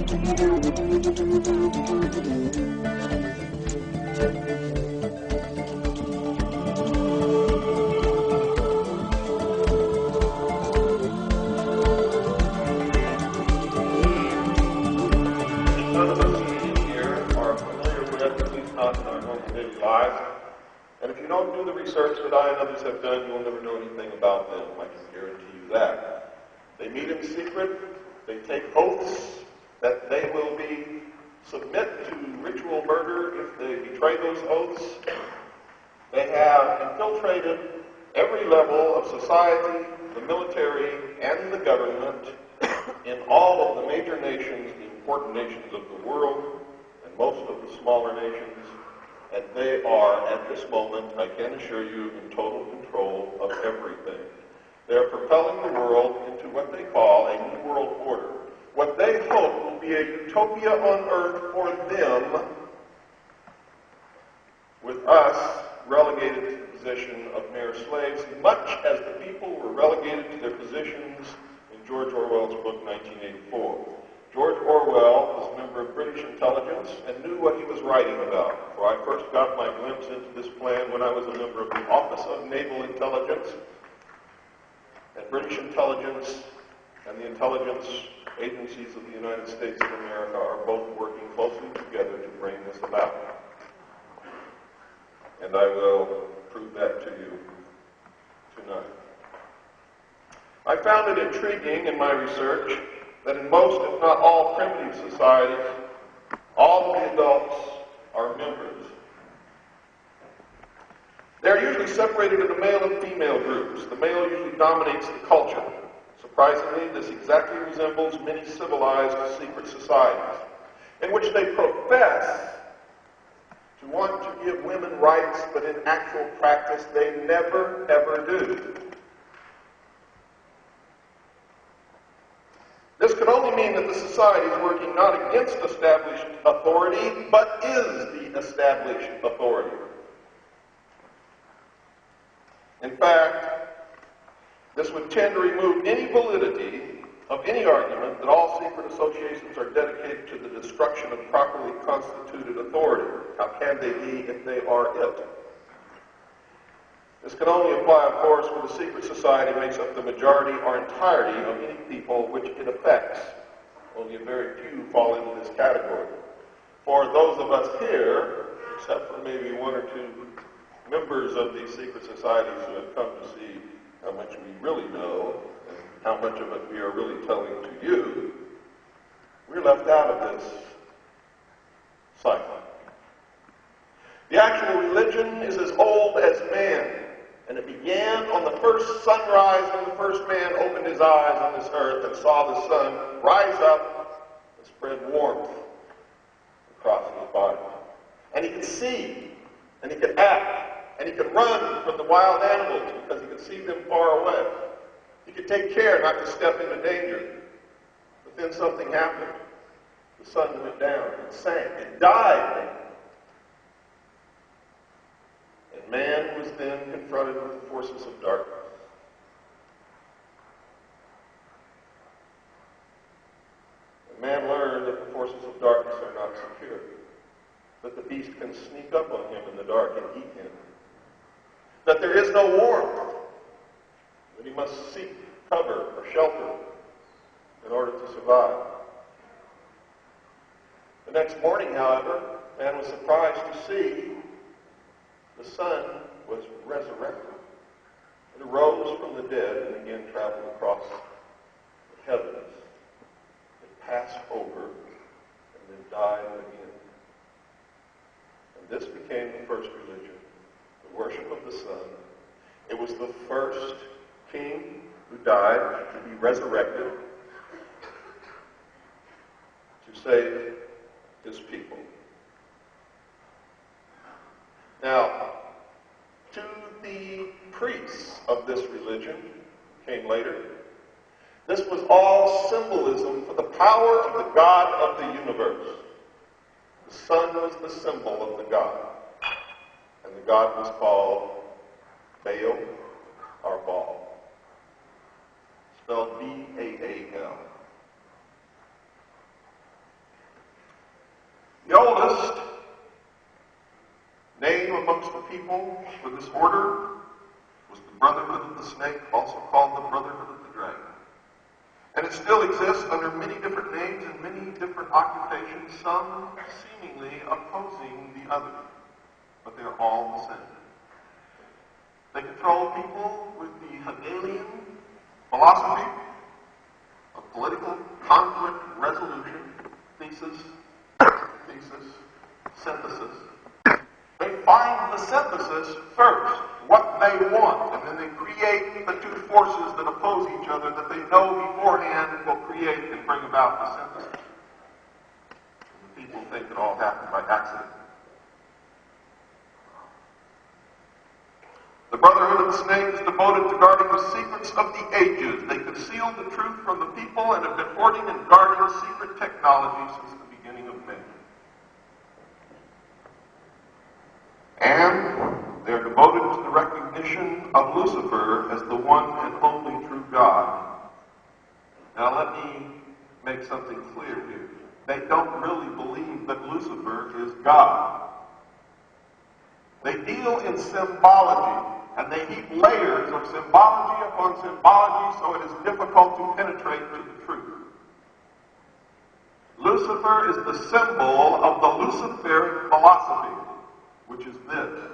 None of us here are familiar with, at least not in our normal daily lives. And if you don't do the research that I and others have done, you will never know anything about them. I can guarantee you that. They meet in secret. They take oaths that they will submit to ritual murder if they betray those oaths. They have infiltrated every level of society, the military, and the government in all of the major nations, the important nations of the world, and most of the smaller nations. And they are, at this moment, I can assure you, in total control of everything. They're propelling the world into what they call a new world order. What they hope will be a utopia on earth for them, with us relegated to the position of mere slaves, much as the people were relegated to their positions in George Orwell's book, 1984. George Orwell was a member of British intelligence and knew what he was writing about. For I first got my glimpse into this plan when I was a member of the Office of Naval Intelligence. And British intelligence and the intelligence agencies of the United States of America are both working closely together to bring this about. And I will prove that to you tonight. I found it intriguing in my research that in most, if not all, primitive societies, all of the adults are members. They're usually separated into male and female groups. The male usually dominates the culture. Surprisingly, this exactly resembles many civilized secret societies, in which they profess to want to give women rights, but in actual practice, they never, ever do. This could only mean that the society is working not against established authority, but is the established authority. In fact, this would tend to remove any validity of any argument that all secret associations are dedicated to the destruction of properly constituted authority. How can they be if they are it? This can only apply, of course, when the secret society makes up the majority or entirety of any people which it affects. Only a very few fall into this category. For those of us here, except for maybe one or two members of these secret societies who have come to see how much we really know and how much of it we are really telling to you, we're left out of this cycle. The actual religion is as old as man. And it began on the first sunrise when the first man opened his eyes on this earth and saw the sun rise up and spread warmth across his body. And he could see, and he could act, and he could run from the wild animals because he could see them far away. He could take care not to step into danger. But then something happened. The sun went down and sank and died. And man was then confronted with the forces of darkness. And man learned that the forces of darkness are not secure, that the beast can sneak up on him in the dark and eat him, that there is no warmth, that he must seek cover or shelter in order to survive. The next morning, however, man was surprised to see the sun was resurrected. It arose from the dead and again traveled across the heavens. It passed over and then died again. And this became the first religion, the worship of the sun. It was the first king who died to be resurrected to save his people. Now, to the priests of this religion, came later, this was all symbolism for the power of the God of the universe. The sun was the symbol of the God, and the God was called Baal or Baal, spelled B-A-A-L. amongst the people for this order was the Brotherhood of the Snake, also called the Brotherhood of the Dragon. And it still exists under many different names and many different occupations, some seemingly opposing the other. But they're all the same. They control people with the Hegelian philosophy of political conflict resolution, thesis, synthesis. They find the synthesis first, what they want, and then they create the two forces that oppose each other that they know beforehand will create and bring about the synthesis. And people think it all happened by accident. The Brotherhood of the Snake is devoted to guarding the secrets of the ages. They conceal the truth from the people and have been hoarding and guarding secret technology since the beginning of men. And they are devoted to the recognition of Lucifer as the one and only true God. Now let me make something clear here. They don't really believe that Lucifer is God. They deal in symbology, and they heap layers of symbology upon symbology so it is difficult to penetrate to the truth. Lucifer is the symbol of the Luciferic philosophy, which is this.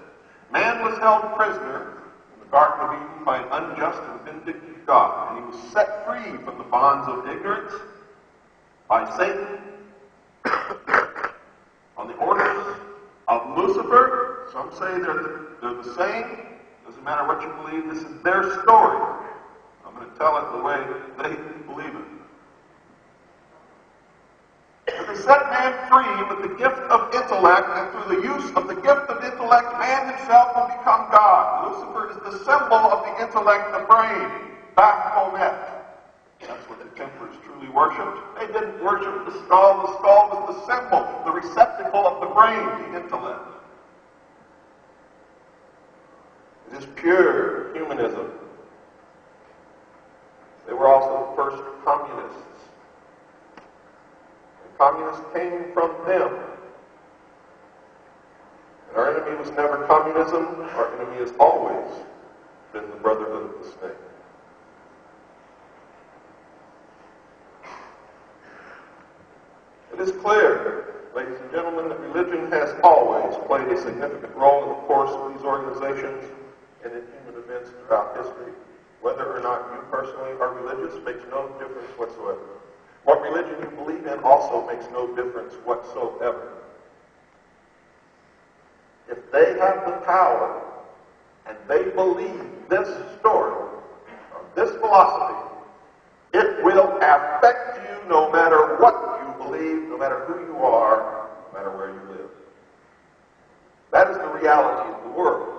Man was held prisoner in the Garden of Eden by an unjust and vindictive God, and he was set free from the bonds of ignorance by Satan on the orders of Lucifer. Some say they're the same. Doesn't matter what you believe, this is their story. I'm going to tell it the way they believe it. But they set man free with the gift of intellect, and through the use of the gift of intellect, man himself will become God. Lucifer is the symbol of the intellect, the brain, Baphomet. That's what the Templars truly worshipped. They didn't worship the skull. The skull was the symbol, the receptacle of the brain, the intellect. It is pure humanism. They were also the first communists. And communists came from them. And our enemy was never communism. Our enemy has always been the Brotherhood of the Snake. It is clear, ladies and gentlemen, that religion has always played a significant role in the course of these organizations and in human events throughout history. Whether or not you personally are religious makes no difference whatsoever. What religion you believe in also makes no difference whatsoever. If they have the power and they believe this story or this philosophy, it will affect you no matter what you believe, no matter who you are, no matter where you live. That is the reality of the world.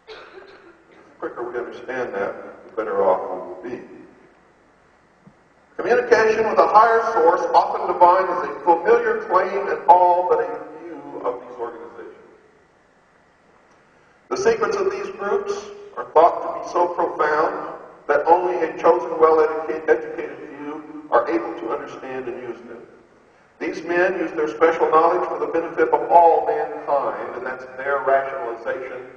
The quicker we understand that, the better off we will be. Communication with a higher source, often divine, is a familiar claim in all but a few of these organizations. The secrets of these groups are thought to be so profound that only a chosen, well-educated few are able to understand and use them. These men use their special knowledge for the benefit of all mankind, and that's their rationalization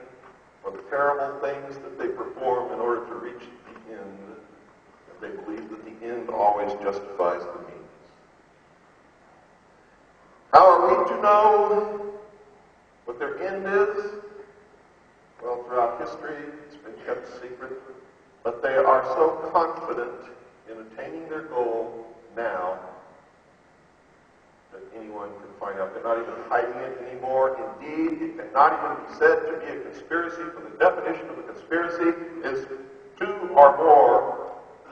for the terrible things that they perform in order to reach the end. They believe that the end always justifies the means. How are we to know what their end is? Well, throughout history, it's been kept secret, but they are so confident in attaining their goal now that anyone can find out. They're not even hiding it anymore. Indeed, it cannot even be said to be a conspiracy, for the definition of a conspiracy is two or more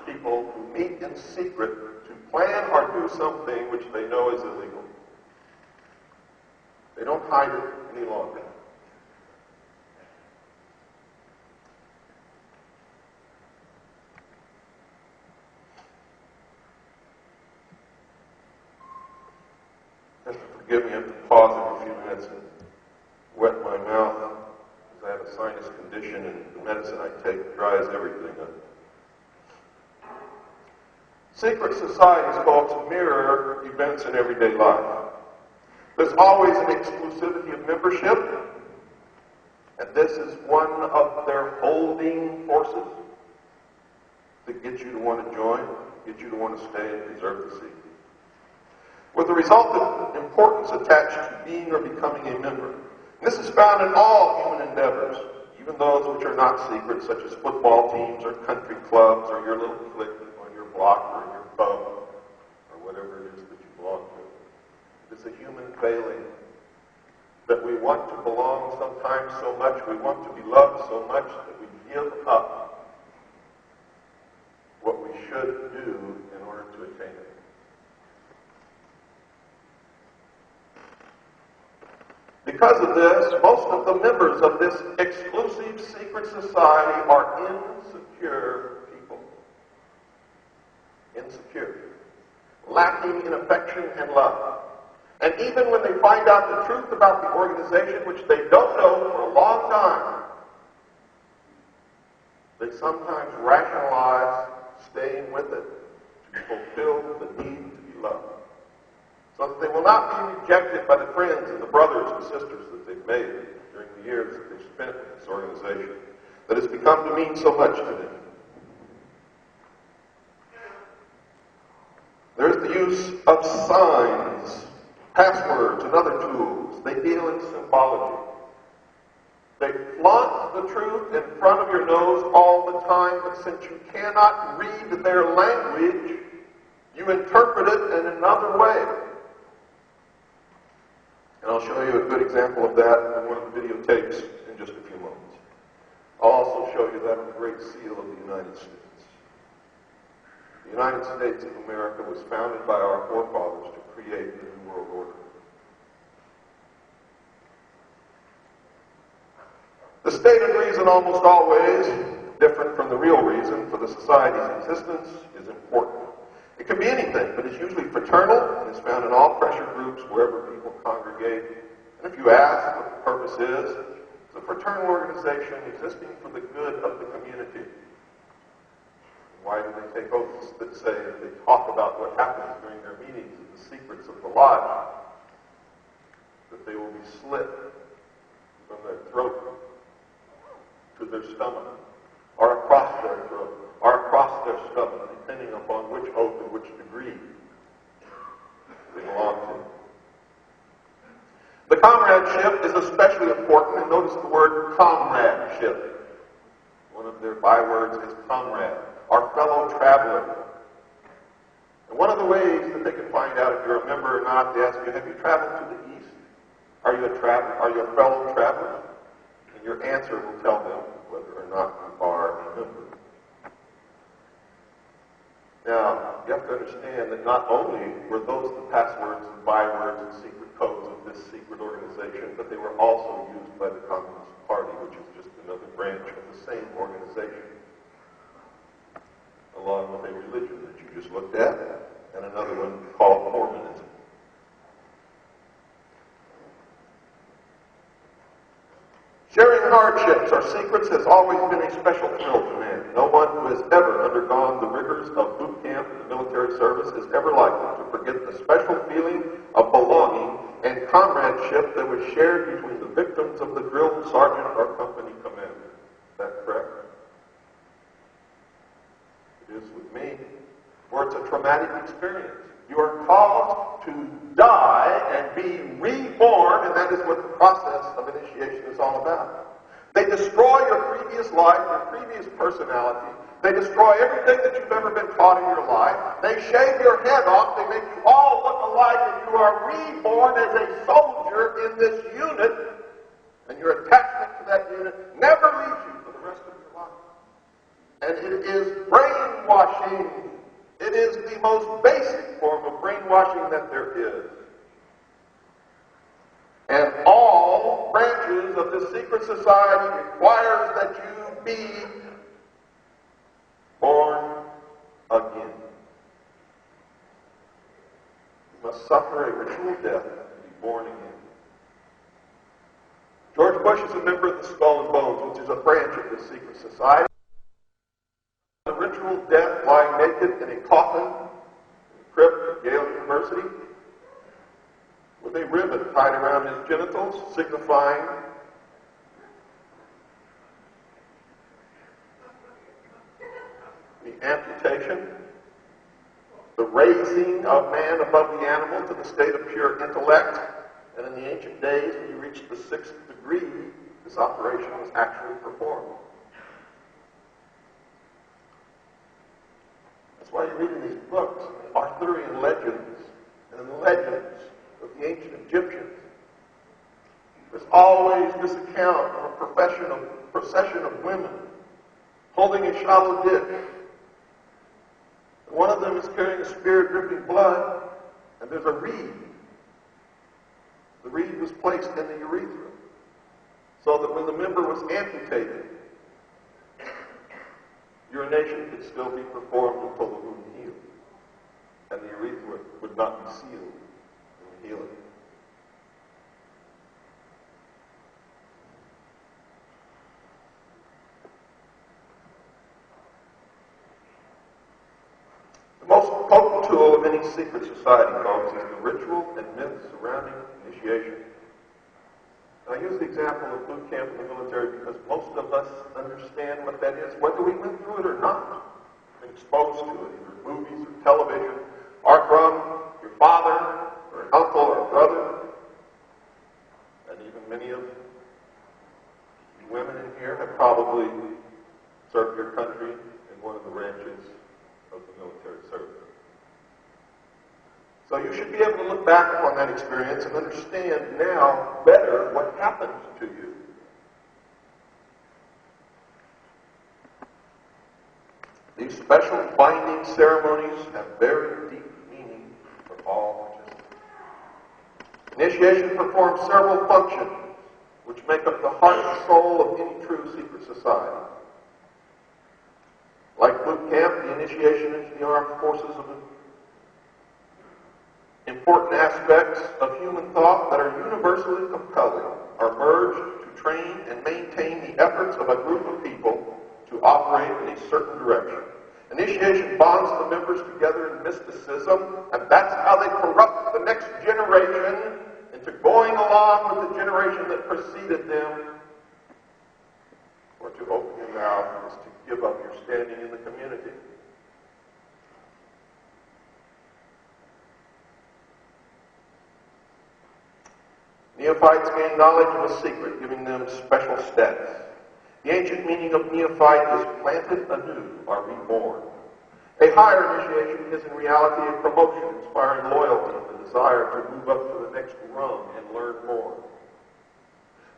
people who meet in secret to plan or do something which they know is illegal. They don't hide it any longer. Forgive me, I have to pause every few minutes and wet my mouth because I have a sinus condition and the medicine I take dries everything up. Secret societies, folks, mirror events in everyday life. There's always an exclusivity of membership, And this is one of their holding forces that get you to want to join, get you to want to stay and preserve the secret. With the resultant importance attached to being or becoming a member. And this is found in all human endeavors, even those which are not secret, such as football teams or country clubs or your little clique on your block or your pub or whatever it is that you belong to. It's a human failing that we want to belong sometimes so much, we want to be loved so much that we give up what we should do in order to attain it. Because of this, most of the members of this exclusive secret society are insecure people. Insecure. Lacking in affection and love. And even when they find out the truth about the organization, which they don't know for a long time, they sometimes rationalize staying with it to fulfill the need to be loved. So that they will not be rejected by the friends and the brothers and sisters that they've made during the years that they've spent with this organization that has become to mean so much to them. There's the use of signs, passwords, and other tools. They deal in symbology. They flaunt the truth in front of your nose all the time, but since you cannot read their language, you interpret it in another way. And I'll show you a good example of that in one of the videotapes in just a few moments. I'll also show you that on the Great Seal of the United States. The United States of America was founded by our forefathers to create the New World Order. The stated reason, almost always different from the real reason for the society's existence, is important. It can be anything, but it's usually fraternal and is found in all pressure groups wherever people congregate. And if you ask what the purpose is, it's a fraternal organization existing for the good of the community. Why do they take oaths that say that they talk about what happens during their meetings and the secrets of the lodge, that they will be slit from their throat to their stomach, or across their throat, or across their stomach, depending upon which oath and which degree they belong to. The comradeship is especially important, and notice the word comradeship. One of their bywords is comrade, our fellow traveler. And one of the ways that they can find out if you're a member or not, they ask you, have you traveled to the east? Are you a traveler? Are you a fellow traveler? And your answer will tell them whether or not you are a member. Now, you have to understand that not only were those the passwords and bywords and secret codes of this secret organization, but they were also used by the Communist Party, which is just another branch of the same organization, along with a religion that you just looked at, and another one called Mormonism. Sharing hardships or secrets has always been a special thrill to man. No one who has ever undergone the rigors of boot camp and the military service is ever likely to forget the special feeling of belonging and comradeship that was shared between the victims of the drill sergeant or company commander. Is that correct? It is with me. For it's a traumatic experience. You are caused to die and be reborn, and that is what the process of initiation is all about. They destroy your previous life, your previous personality. They destroy everything that you've ever been taught in your life. They shave your head off. They make you all look alike, and you are reborn as a soldier in this unit, and your attachment to that unit never leaves you for the rest of your life. And it is brainwashing. It is the most basic form of brainwashing that there is. And all branches of the secret society requires that you be born again. You must suffer a ritual death and be born again. George Bush is a member of the Skull and Bones, which is a branch of the secret society. The ritual death, lying naked in a coffin in the crypt at Yale University, with a ribbon tied around his genitals, signifying raising of man above the animal to the state of pure intellect. And in the ancient days, when you reached the 6th degree, this operation was actually performed. That's why you read in these books, Arthurian legends, and in the legends of the ancient Egyptians, there's always this account of a procession of women holding a shallow dish. One of them is carrying a spear dripping blood, and there's a reed. The reed was placed in the urethra, so that when the member was amputated, urination could still be performed until the wound healed, and the urethra would not be sealed in the healing. The most potent tool of any secret society, folks, is the ritual and myths surrounding initiation. I use the example of boot camp in the military because most of us understand what that is, whether we went through it or not. Been exposed to it, either movies or television, or from your father, or an uncle, or a brother. And even many of you women in here have probably served your country in one of the branches of the military service. So you should be able to look back upon that experience and understand now better what happened to you. These special binding ceremonies have very deep meaning for all participants. Initiation performs several functions which make up the heart and soul of any true secret society. Like boot camp, the initiation into the armed forces of important aspects of human thought that are universally compelling are merged to train and maintain the efforts of a group of people to operate in a certain direction. Initiation bonds the members together in mysticism, and that's how they corrupt the next generation into going along with the generation that preceded them. Or to open your mouth is to give up your standing in the community. Neophytes gain knowledge of a secret, giving them special status. The ancient meaning of neophyte is planted anew or reborn. A higher initiation is in reality a promotion, inspiring loyalty and the desire to move up to the next rung and learn more.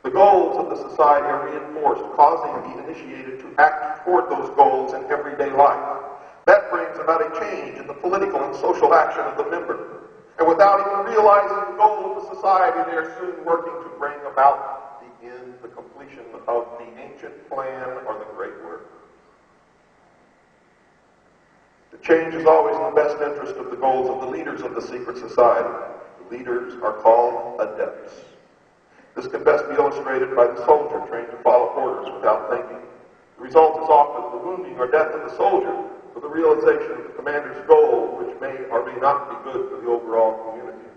The goals of the society are reinforced, causing the initiated to act toward those goals in everyday life. That brings about a change in the political and social action of the member. And without even realizing the goal of the society, they are soon working to bring about the end, the completion of the ancient plan or the great work. The change is always in the best interest of the goals of the leaders of the secret society. The leaders are called adepts. This can best be illustrated by the soldier trained to follow orders without thinking. The result is often the wounding or death of the soldier for the realization of the commander's goal, which may or may not be good for the overall community.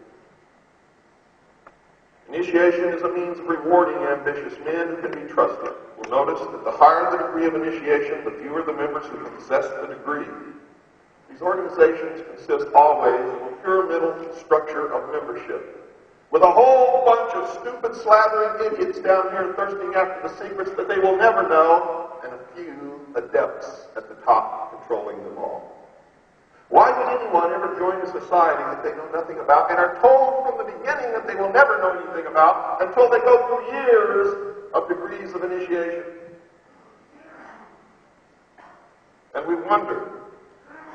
Initiation is a means of rewarding ambitious men who can be trusted. We'll notice that the higher the degree of initiation, the fewer the members who possess the degree. These organizations consist always of a pyramidal structure of membership, with a whole bunch of stupid, slathering idiots down here thirsting after the secrets that they will never know, and a few adepts at the top controlling them all. Why would anyone ever join a society that they know nothing about and are told from the beginning that they will never know anything about until they go through years of degrees of initiation? And we wonder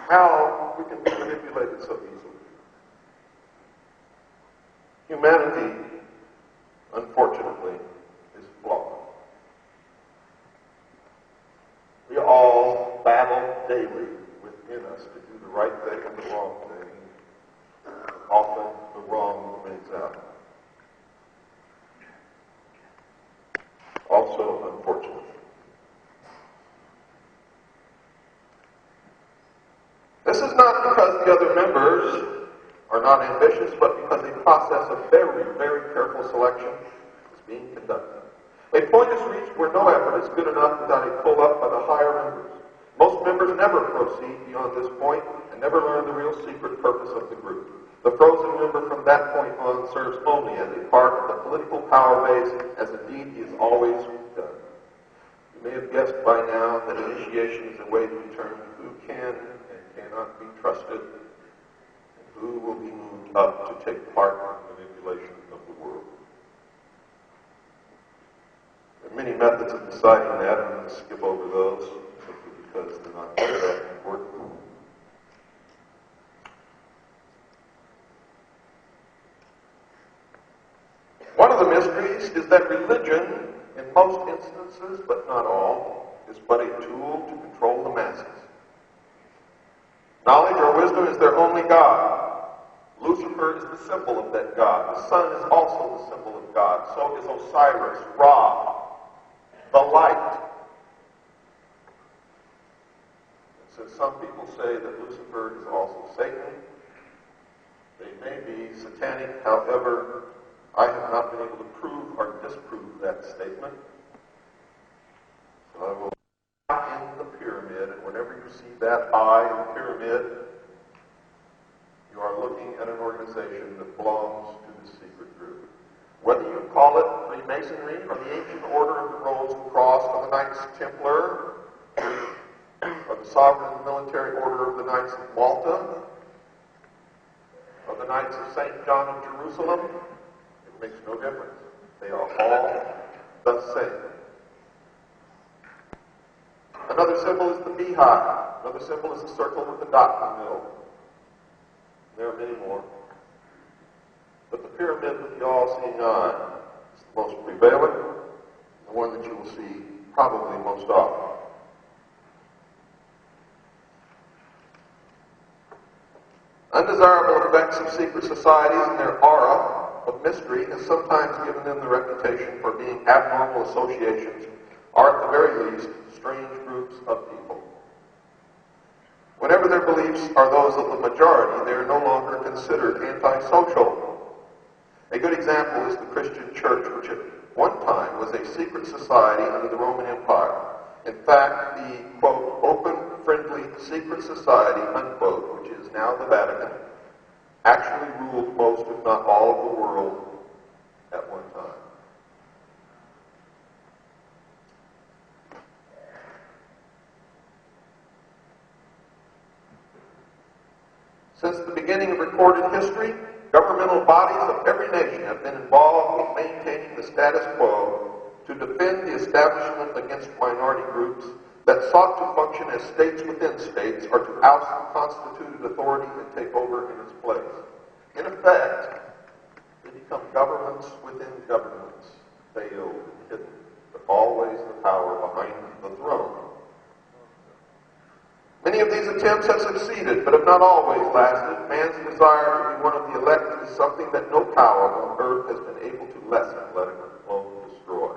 how we can be manipulated so easily. Humanity, unfortunately, is flawed. We all battle daily within us to do the right thing and the wrong thing. Often the wrong wins out. Also, unfortunately. This is not because the other members are not ambitious, but because a process of very, very careful selection is being conducted. A point is reached where no effort is good enough without a pull-up by the higher members. Most members never proceed beyond this point and never learn the real secret purpose of the group. The frozen member from that point on serves only as a part of the political power base, as indeed he has always done. You may have guessed by now that initiation is a way to determine who can and cannot be trusted and who will be moved up to take part in the manipulation of the world. There are many methods of deciding that. I'm going to skip over those simply because they're not that important. One of the mysteries is that religion, in most instances, but not all, is but a tool to control the masses. Knowledge or wisdom is their only God. Lucifer is the symbol of that God. The sun is also the symbol of God. So is Osiris, Ra, the light. And since some people say that Lucifer is also Satan, they may be satanic. However, I have not been able to prove or disprove that statement. So I will in the pyramid, and whenever you see that eye in the pyramid, you are looking at an organization that belongs to the secret group. Whether you call it Freemasonry or the Ancient Order of the Rose and Cross or the Knights Templar or the Sovereign Military Order of the Knights of Malta or the Knights of St. John of Jerusalem, it makes no difference. They are all the same. Another symbol is the beehive. Another symbol is the circle with the dot in the middle. There are many more. But the pyramid with the all-seeing eye is the most prevalent, the one that you will see probably most often. Undesirable effects of secret societies and their aura of mystery has sometimes given them the reputation for being abnormal associations, or at the very least, strange groups of people. Whenever their beliefs are those of the majority, they are no longer considered antisocial. A good example is the Christian church, which at one time was a secret society under the Roman Empire. In fact, the, quote, open, friendly, secret society, unquote, which is now the Vatican, actually ruled most, if not all, of the world at one time. Since the beginning of recorded history, governmental bodies of every nation have been involved in maintaining the status quo to defend the establishment against minority groups that sought to function as states within states or to oust the constituted authority and take over in its place. In effect, they become governments within governments, veiled and hidden, but always the power behind the throne. Many of these attempts have succeeded, but have not always lasted. Man's desire to be one of the elect is something that no power on earth has been able to lessen, let alone destroy.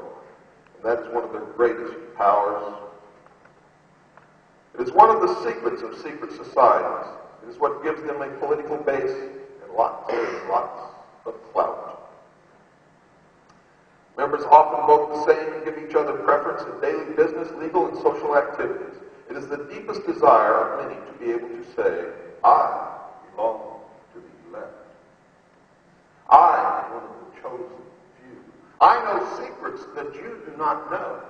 And that is one of their greatest powers. It is one of the secrets of secret societies. It is what gives them a political base and lots of clout. Members often vote the same and give each other preference in daily business, legal, and social activities. It is the deepest desire of many to be able to say, I belong to the elect. I am one of the chosen few. I know secrets that you do not know.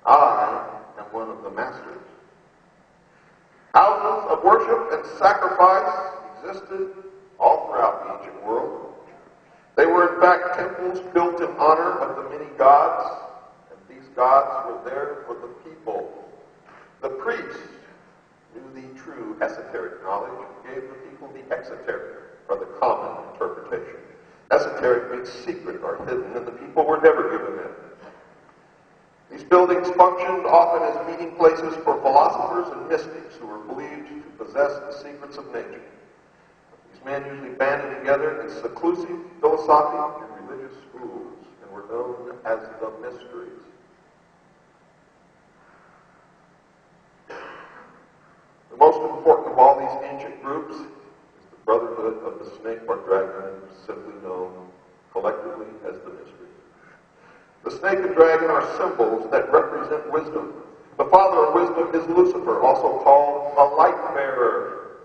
I am one of the masters. Houses of worship and sacrifice existed all throughout the ancient world. They were in fact temples built in honor of the many gods. Gods were there for the people. The priests knew the true esoteric knowledge and gave the people the exoteric, or the common interpretation. Esoteric means secret or hidden, and the people were never given it. These buildings functioned often as meeting places for philosophers and mystics who were believed to possess the secrets of nature. These men usually banded together in seclusive philosophic and religious schools and were known as the mysteries. The most important of all these ancient groups is the Brotherhood of the Snake or Dragon, simply known collectively as the Mysteries. The snake and dragon are symbols that represent wisdom. The father of wisdom is Lucifer, also called the light bearer.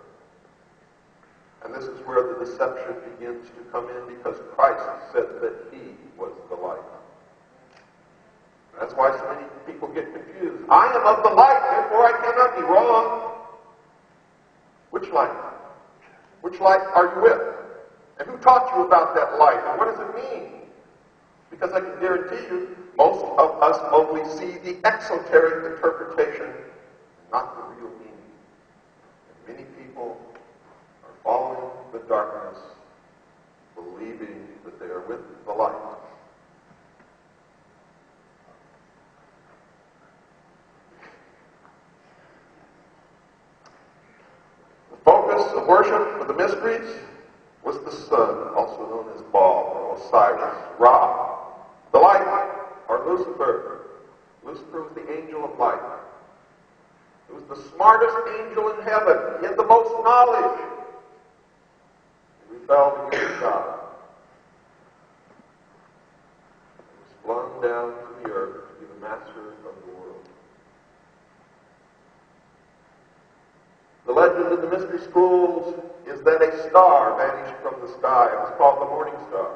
And this is where the deception begins to come in, because Christ said that he was the light. That's why so many people get confused. I am of the light, therefore I cannot be wrong. Which light? Which light are you with? And who taught you about that light? And what does it mean? Because I can guarantee you, most of us only see the exoteric interpretation, not the real meaning. And many people are following the darkness, believing that they are with the light. The focus of worship for the mysteries was the sun, also known as Baal or Osiris, Ra, the light, or Lucifer. Lucifer was the angel of light. He was the smartest angel in heaven. He had the most knowledge. We fell against God. He was flung down to the earth to be the master of the world. The legend in the mystery schools is that a star vanished from the sky. It was called the morning star.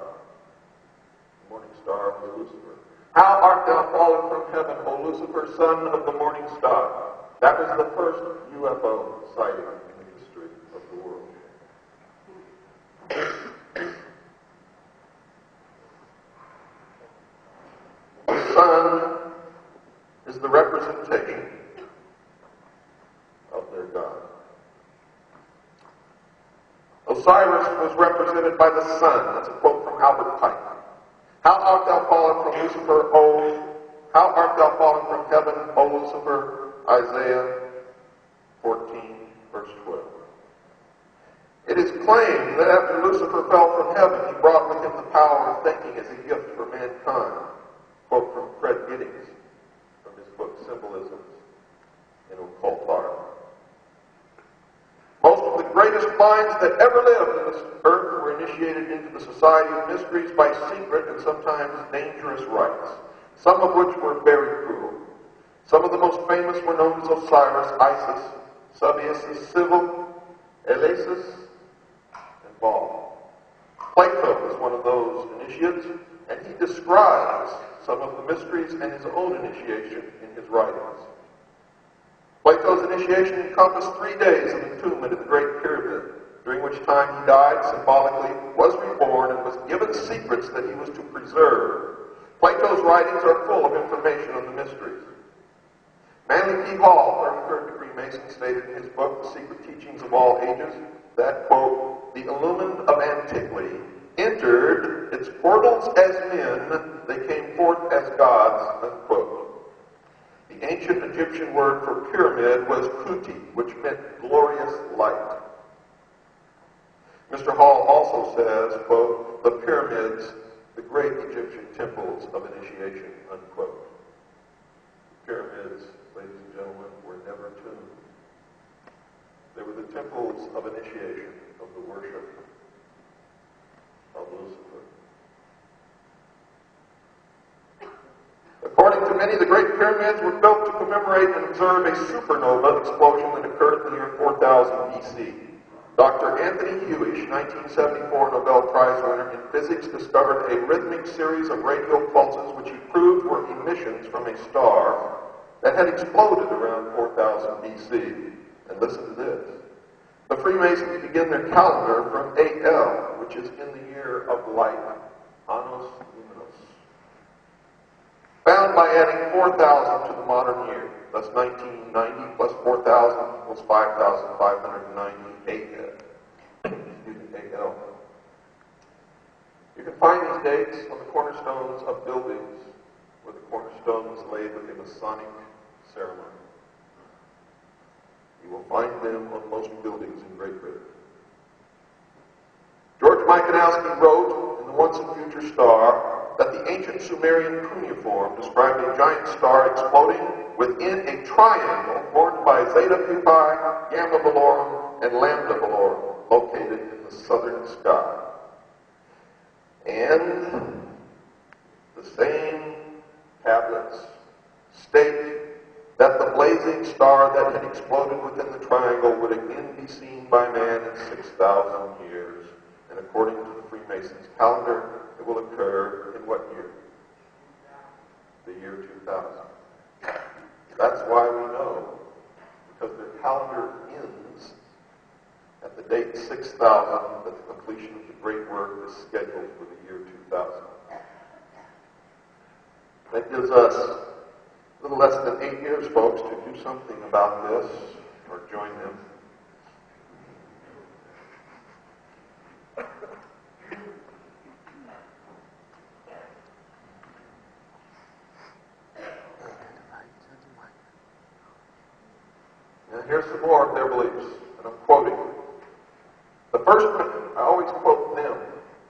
The morning star was Lucifer. How art thou fallen from heaven, O Lucifer, son of the morning star? That was the first UFO sighting in the history of the world. The sun is the representation of their God. Osiris was represented by the sun. That's a quote from Albert Pike. How art thou fallen from Lucifer, how art thou fallen from heaven, O Lucifer? Isaiah 14, verse 12. It is claimed that after Lucifer fell from heaven, he brought with him the power of thinking as a gift for mankind. Quote from Fred Giddings from his book Symbolisms in Occult Art. Most of the greatest minds that ever lived on this earth were initiated into the society of mysteries by secret and sometimes dangerous rites, some of which were very cruel. Some of the most famous were known as Osiris, Isis, Sabius, Civil, Elasis, and Baal. Plato is one of those initiates, and he describes some of the mysteries and his own initiation in his writings. Plato's initiation encompassed 3 days of entombment in the Great Pyramid, during which time he died symbolically, was reborn, and was given secrets that he was to preserve. Plato's writings are full of information on the mysteries. Manly P. Hall, 33rd degree Mason, stated in his book, The Secret Teachings of All Ages, that, quote, the illumined of antiquity entered its portals as men, they came forth as gods, unquote. The ancient Egyptian word for pyramid was kuti, which meant glorious light. Mr. Hall also says, quote, the pyramids, the great Egyptian temples of initiation, unquote. The pyramids, ladies and gentlemen, were never tombs. They were the temples of initiation of the worship of Lucifer. According to many, the Great Pyramids were built to commemorate and observe a supernova explosion that occurred in the year 4000 BC. Dr. Anthony Hewish, 1974 Nobel Prize winner in physics, discovered a rhythmic series of radio pulses which he proved were emissions from a star that had exploded around 4000 BC. And listen to this. The Freemasons begin their calendar from AL, which is in the year of light, Annos Luminos. Found by adding 4,000 to the modern year. That's 1990 plus 4,000 equals 5,590 AL. You can find these dates on the cornerstones of buildings where the cornerstone was laid with a Masonic ceremony. You will find them on most buildings in Great Britain. George Mikanowski wrote in The Once and Future Star that the ancient Sumerian cuneiform described a giant star exploding within a triangle formed by Zeta Pupae, Gamma Velorum, and Lambda Velorum, located in the southern sky. And the same tablets state that the blazing star that had exploded within the triangle would again be seen by man in 6,000 years. And according to the Freemasons' calendar, it will occur in what year? The year 2000. That's why we know, because their calendar ends at the date 6,000, that the completion of the great work is scheduled for the year 2000. That gives us a little less than 8 years, folks, to do something about this, or join them. Now here's some more of their beliefs, and I'm quoting. The first one, I always quote them,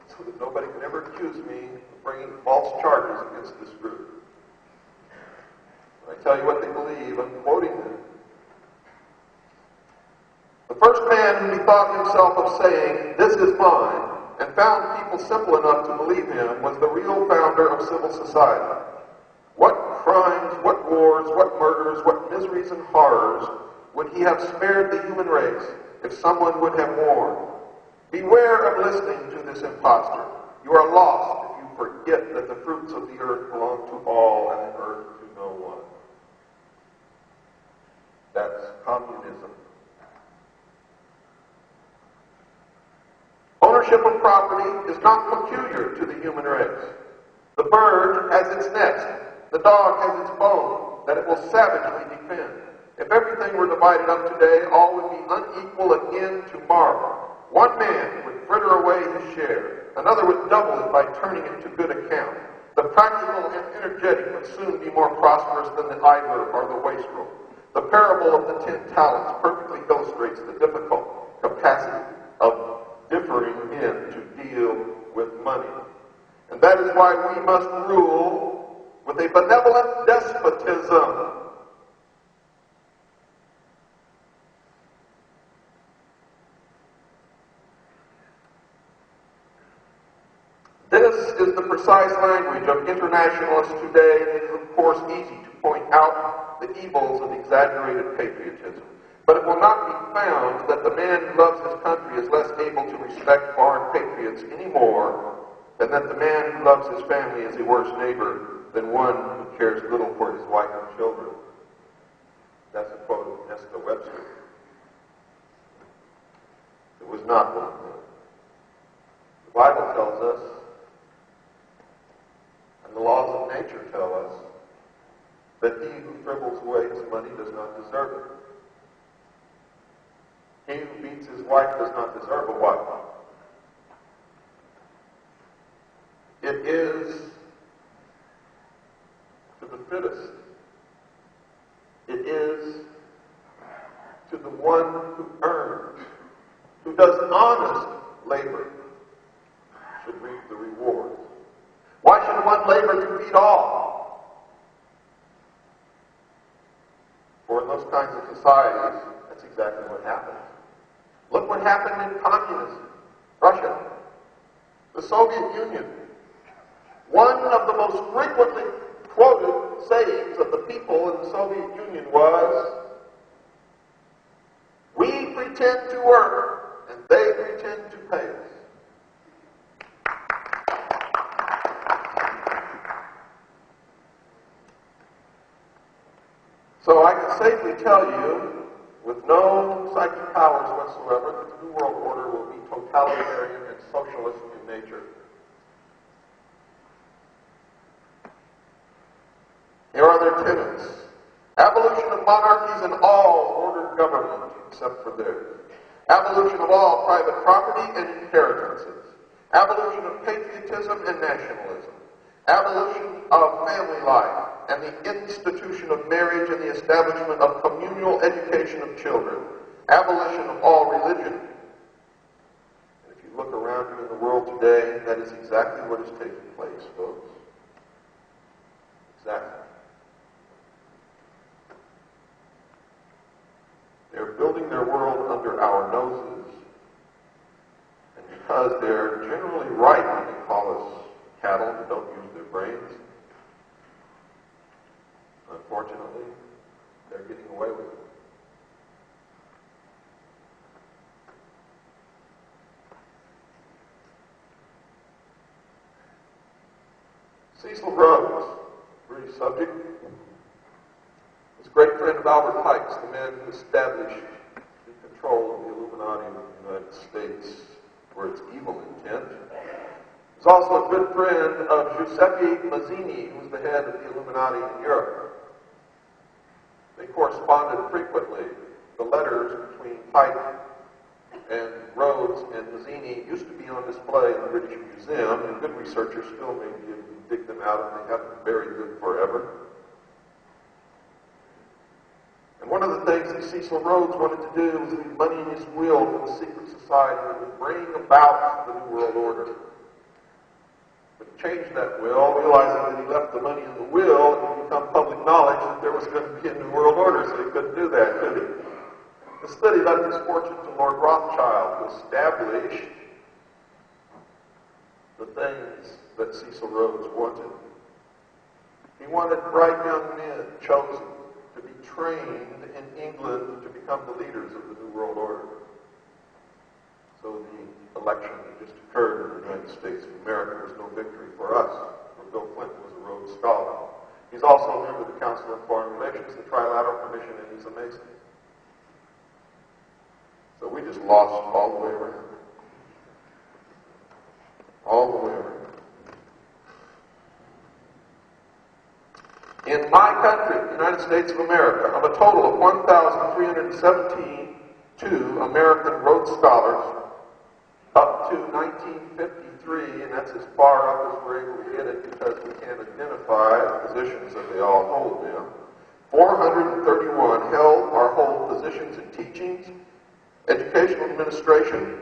so that nobody can ever accuse me of bringing false charges against this group. I tell you what they believe, I'm quoting them. The first man who bethought himself of saying, "This is mine," and found people simple enough to believe him, was the real founder of civil society. What crimes, what wars, what murders, what miseries and horrors would he have spared the human race if someone would have warned? Beware of listening to this impostor. You are lost if you forget that the fruits of the earth belong to all and the earth to no one. That's communism. Ownership of property is not peculiar to the human race. The bird has its nest. The dog has its bone that it will savagely defend. If everything were divided up today, all would be unequal again tomorrow. One man would fritter away his share. Another would double it by turning it to good account. The practical and energetic would soon be more prosperous than the idler or the wastrel. The parable of the 10 talents perfectly illustrates the difficult capacity of differing men to deal with money. And that is why we must rule with a benevolent despotism. This is the precise language of internationalists today, and it is of course easy to point out the evils of exaggerated patriotism. But it will not be found that the man who loves his country is less able to respect foreign patriots any more than that the man who loves his family is a worse neighbor than one who cares little for his wife and children. That's a quote of Nesta Webster. It was not one of them. The Bible tells us, and the laws of nature tell us, that he who frivels away his money does not deserve it. He who beats his wife does not deserve a wife. It is to the fittest. It is to the one who earns, who does honest labor, should reap the rewards. Why should one labor to feed all? For in those kinds of societies, that's exactly what happens. Look what happened in communism, Russia, the Soviet Union. One of the most frequently quoted sayings of the people in the Soviet Union was, "We pretend to work, and they pretend to pay us." So I can safely tell you, with no psychic powers whatsoever, that the New World Order will be totalitarian and socialist in nature. Here are their tenets. Abolition of monarchies and all ordered government, except for theirs. Abolition of all private property and inheritances. Abolition of patriotism and nationalism. Abolition of family life and the institution of marriage and the establishment of communal education of children. Abolition of all religion. And if you look around you in the world today, that is exactly what is taking place, folks. Exactly. They're building their world under our noses. And because they're generally right when they call us cattle who don't use their brains, Cecil Rhodes, very subject, was a great friend of Albert Pike's, the man who established the control of the Illuminati in the United States for its evil intent. He was also a good friend of Giuseppe Mazzini, who was the head of the Illuminati in Europe. They corresponded frequently. The letters between Pike and Rhodes and Mazzini used to be on display in the British Museum, and good researchers still may be able to dig them out, and they haven't been buried good forever. And one of the things that Cecil Rhodes wanted to do was leave money in his will for the secret society that would bring about the New World Order. But he changed that will, realizing that he left the money in the will, it would become public knowledge that there was going to be a New World Order, so he couldn't do that, could he? Instead, he left his fortune to Lord Rothschild, who established the things that Cecil Rhodes wanted. He wanted bright young men chosen to be trained in England to become the leaders of the New World Order. So the election that just occurred in the United States of America was no victory for us, for Bill Clinton was a Rhodes Scholar. He's also a member of the Council on Foreign Relations, the Trilateral Commission, and he's a Mason. So we just lost all the way around. All the way around. In my country, the United States of America, of a total of 1,372 American Rhodes Scholars, up to 1953, and that's as far up as we're able to get it because we can't identify the positions that they all hold now, 431 held or hold positions in teachings, educational administration.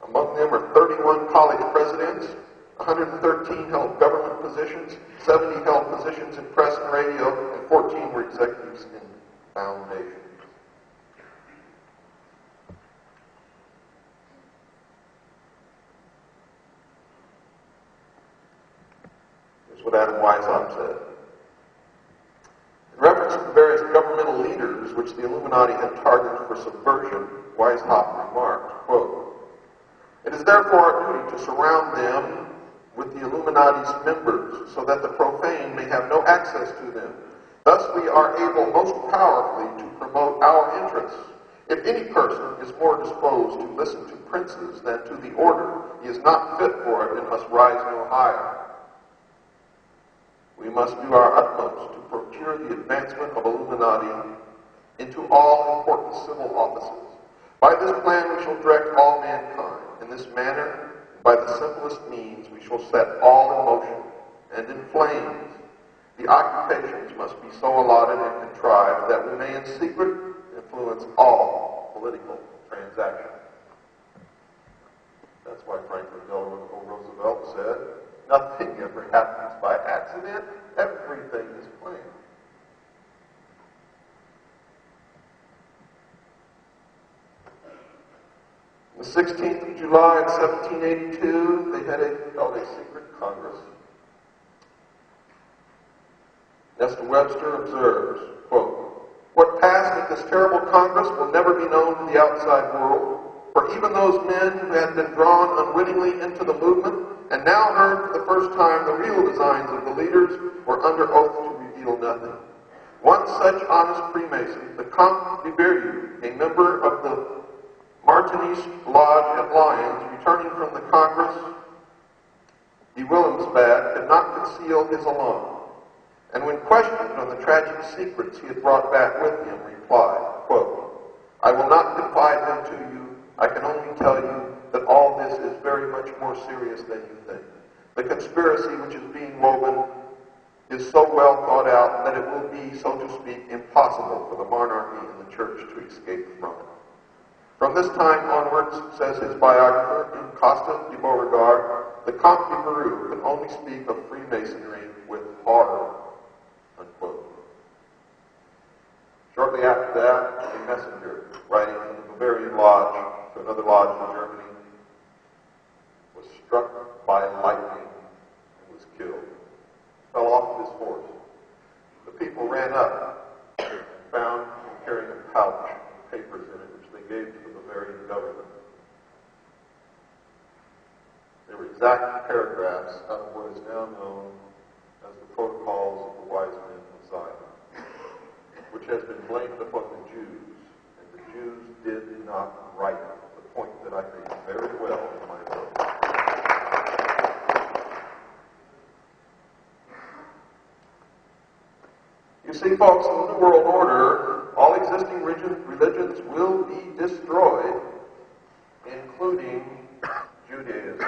Among them are 31 college presidents, 113 held government positions, 70 held positions in press and radio, and 14 were executives in foundations. Here's what Adam Weishaupt said. In reference to the various governmental leaders which the Illuminati had targeted for subversion, Weishaupt remarked, quote, "It is therefore our duty to surround them with the Illuminati's members, so that the profane may have no access to them. Thus we are able most powerfully to promote our interests. If any person is more disposed to listen to princes than to the order, he is not fit for it and must rise no higher. We must do our utmost to procure the advancement of Illuminati into all important civil offices. By this plan we shall direct all mankind. In this manner, by the simplest means, we shall set all in motion and in flames. The occupations must be so allotted and contrived that we may in secret influence all political transactions." That's why Franklin Delano Roosevelt said, "Nothing ever happens by accident. Everything is planned." The 16th of July of 1782, they had called a secret Congress. Nestor Webster observes, quote, "What passed at this terrible Congress will never be known to the outside world, for even those men who had been drawn unwittingly into the movement and now heard for the first time the real designs of the leaders were under oath to reveal nothing. One such honest Freemason, the Comte de Berriew, a member of the Martinist Lodge at Lyons, returning from the Congress de Willemsbad, could not conceal his alarm, and when questioned on the tragic secrets he had brought back with him, replied, quote, 'I will not confide them to you. I can only tell you that all this is very much more serious than you think. The conspiracy which is being woven is so well thought out that it will be, so to speak, impossible for the monarchy and the church to escape from it.' From this time onwards, says his biographer, in Costa de Beauregard, the Comte de Berriew could only speak of Freemasonry with horror." Unquote. Shortly after that, a messenger writing from the Bavarian Lodge to another lodge in Germany was struck by lightning and was killed. Fell off of his horse. The people ran up and found him carrying a pouch with papers in it, which they gave to the Bavarian government. They were exact paragraphs out of what is now known as the Protocols of the Wise Men of Zion, which has been blamed upon the Jews, and the Jews did not write the point that I made very well in my book. You see, folks, in the New World Order, all existing religions will be destroyed, including Judaism.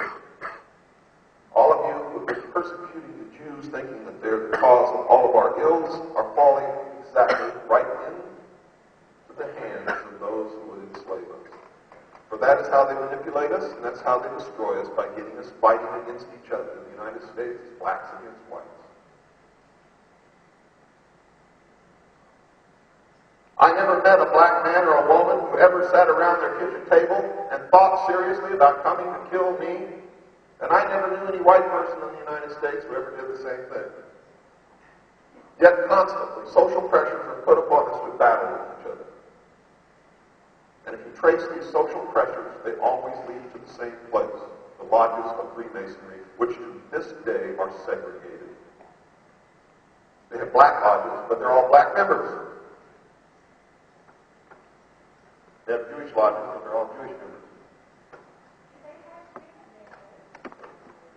All of you who have been persecuting the Jews, thinking that they're the cause of all of our ills, are falling exactly right into the hands of those who would enslave us. For that is how they manipulate us, and that's how they destroy us, by getting us fighting against each other. In the United States, it's blacks against whites. I never met a black man or a woman who ever sat around their kitchen table and thought seriously about coming to kill me. And I never knew any white person in the United States who ever did the same thing. Yet constantly, social pressures are put upon us to battle with each other. And if you trace these social pressures, they always lead to the same place, the lodges of Freemasonry, which to this day are segregated. They have black lodges, but they're all black members. They have Jewish lodges, but they're all Jewish members.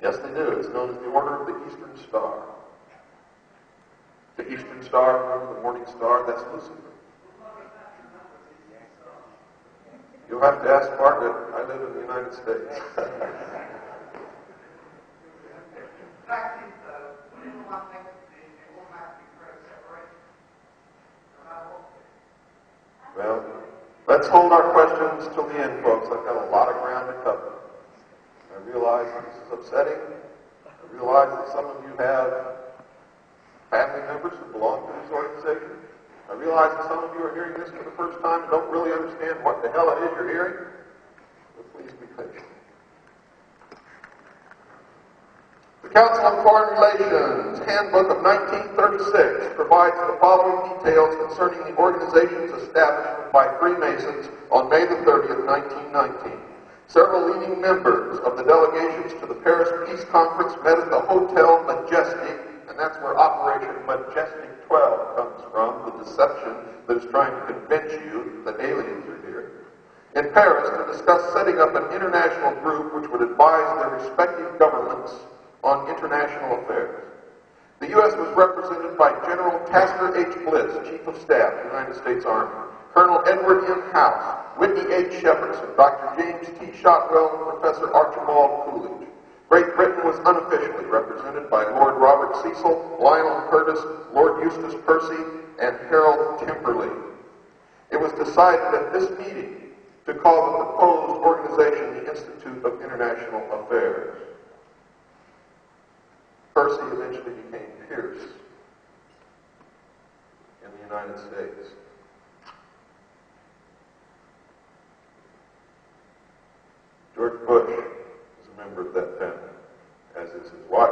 Yes, they do. It's known as the Order of the Eastern Star. The Eastern Star, remember the morning star? That's Lucifer. You'll have to ask Margaret. I live in the United States. Well, let's hold our questions till the end, folks. I've got a lot of ground to cover. I realize this is upsetting. I realize that some of you have family members who belong to this organization. I realize that some of you are hearing this for the first time and don't really understand what the hell it is you're hearing. But please be patient. The Council on Foreign Relations Handbook of 1936 provides the following details concerning the organization's establishment by Freemasons on May the 30th, 1919. Several leading members of the delegations to the Paris Peace Conference met at the Hotel Majestic, and that's where Operation Majestic 12 comes from, the deception that is trying to convince you that aliens are here, in Paris to discuss setting up an international group which would advise their respective governments on international affairs. The U.S. was represented by General Tasker H. Bliss, Chief of Staff, United States Army, Colonel Edward M. House, Whitney H. Shepardson, Dr. James T. Shotwell, and Professor Archibald Coolidge. Great Britain was unofficially represented by Lord Robert Cecil, Lionel Curtis, Lord Eustace Percy, and Harold Temperley. It was decided at this meeting to call the proposed organization the Institute of International Affairs. Percy eventually became Pierce in the United States. George Bush is a member of that family, as is his wife.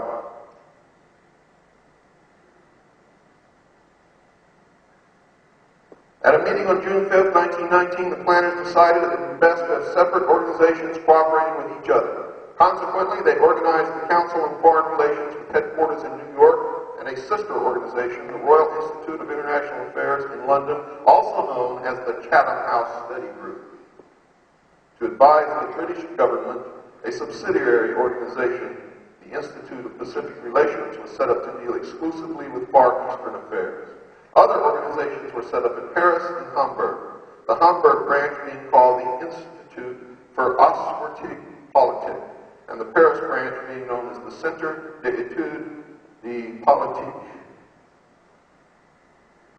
At a meeting on June 5th, 1919, the planners decided it would be best to have separate organizations cooperating with each other. Consequently, they organized the Council on Foreign Relations with headquarters in New York and a sister organization, the Royal Institute of International Affairs in London, also known as the Chatham House Study Group, to advise the British government. A subsidiary organization, the Institute of Pacific Relations, was set up to deal exclusively with Far Eastern affairs. Other organizations were set up in Paris and Hamburg, the Hamburg branch being called the Institute for Auswärtige Politik, and the Paris branch being known as the Centre d'études de politique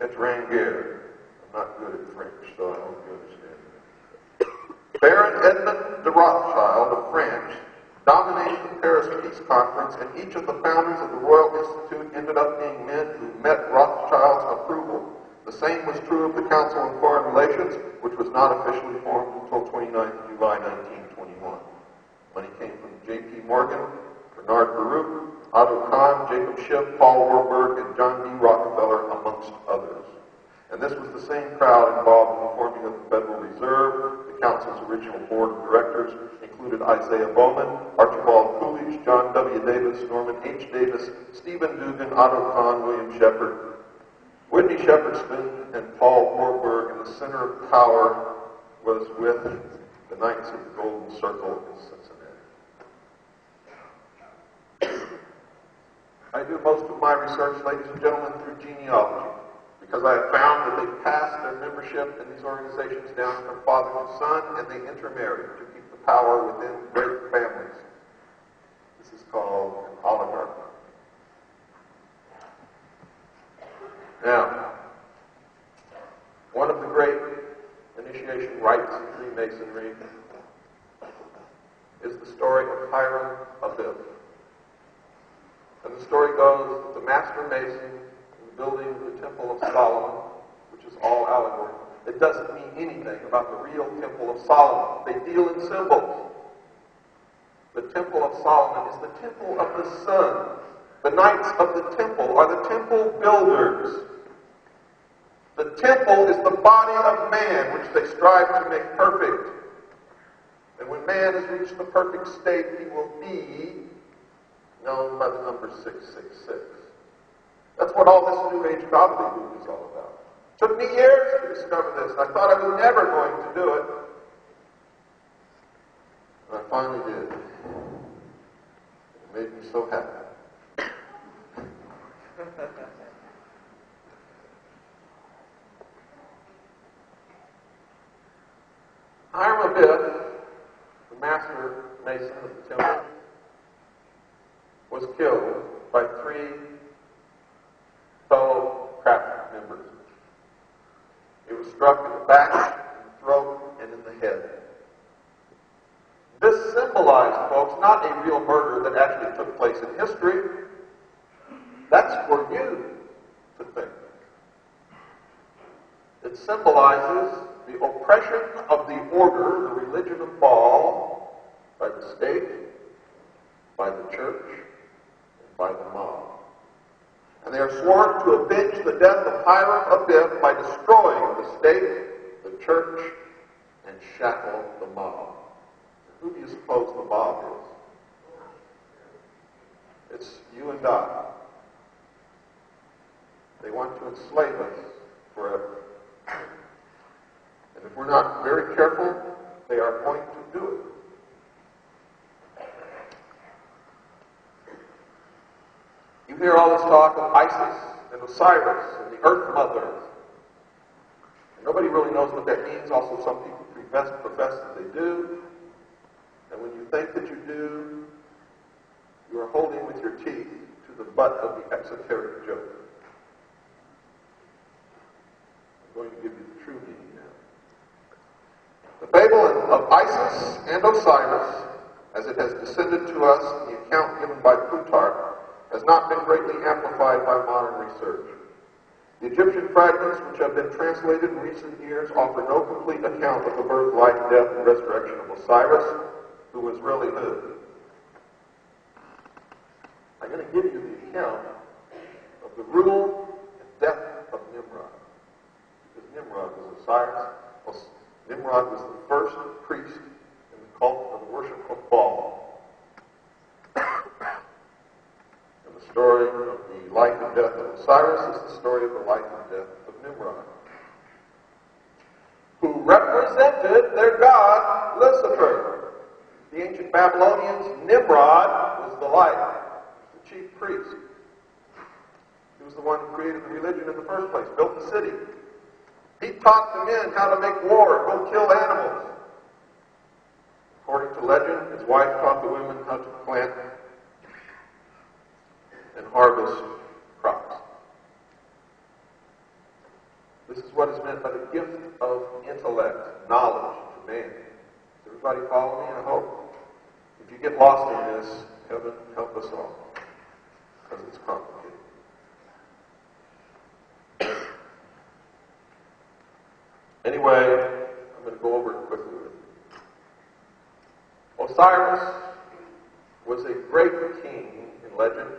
étrangère. I'm not good at French, so I hope you understand. Baron Edmond de Rothschild of France dominated the Paris Peace Conference, and each of the founders of the Royal Institute ended up being men who met Rothschild's approval. The same was true of the Council on Foreign Relations, which was not officially formed until 29 July 1921. Money came from J.P. Morgan, Bernard Baruch, Otto Kahn, Jacob Schiff, Paul Warburg, and John D. Rockefeller, amongst others. And this was the same crowd involved in the forming of the Federal Reserve, the council's original board of directors included Isaiah Bowman, Archibald Coolidge, John W. Davis, Norman H. Davis, Stephen Dugan, Otto Kahn, William Shepard, Whitney Shepherdston, and Paul Warburg. And the center of power was with the Knights of the Golden Circle in Cincinnati. I do most of my research, ladies and gentlemen, through genealogy, because I have found that they pass their membership in these organizations down from father to son, and they intermarry to keep the power within great families. This is called an oligarchy. Now, one of the great initiation rites in Freemasonry is the story of Hiram Abiff. And the story goes that the master mason in building the Temple of Solomon, which is all allegory, it doesn't mean anything about the real Temple of Solomon. They deal in symbols. The Temple of Solomon is the temple of the sun. The knights of the temple are the temple builders. The temple is the body of man, which they strive to make perfect. And when man has reached the perfect state, he will be known by the number 666. That's what all this New Age gobbledygook is all about. It took me years to discover this, and I thought I was never going to do it. And I finally did. It made me so happy. Hiram Abiff, the master mason of the temple, was killed by 3 fellow craft members. He was struck in the back, in the throat, and in the head. This symbolized, folks, not a real murder that actually took place in history. That's for you to think. It symbolizes the oppression of the order, the religion of Baal, by the state, by the church, and by the mob. And they are sworn to avenge the death of Hiram Abiff by destroying the state, the church, and shackle the mob. Who do you suppose the mob is? It's you and I. They want to enslave us forever. And if we're not very careful, they are going to do it. You hear all this talk of Isis and Osiris and the Earth Mother. And nobody really knows what that means. Also, some people profess that they do. And when you think that you do, you are holding with your teeth to the butt of the exoteric joke. I'm going to give you the true meaning now. The fable of Isis and Osiris, as it has descended to us in the account given by Plutarch, has not been greatly amplified by modern research. The Egyptian fragments which have been translated in recent years offer no complete account of the birth, life, death, and resurrection of Osiris, who was really who. I'm going to give you the account of the rule and death of Nimrod. Because Nimrod was Osiris. Nimrod was the first priest in the cult of the worship of Baal. And the story of the life and death of Osiris is the story of the life and death of Nimrod, who represented their god, Lucifer. The ancient Babylonians, Nimrod was the light, the chief priest. He was the one who created the religion in the first place, built the city. He taught the men how to make war, go kill animals. According to legend, his wife taught the women how to plant and harvest crops. This is what is meant by the gift of intellect, knowledge to man. Does everybody follow me, I hope? If you get lost in this, heaven help us all, because it's complicated. Anyway, I'm going to go over it quickly with you. Osiris was a great king in legend.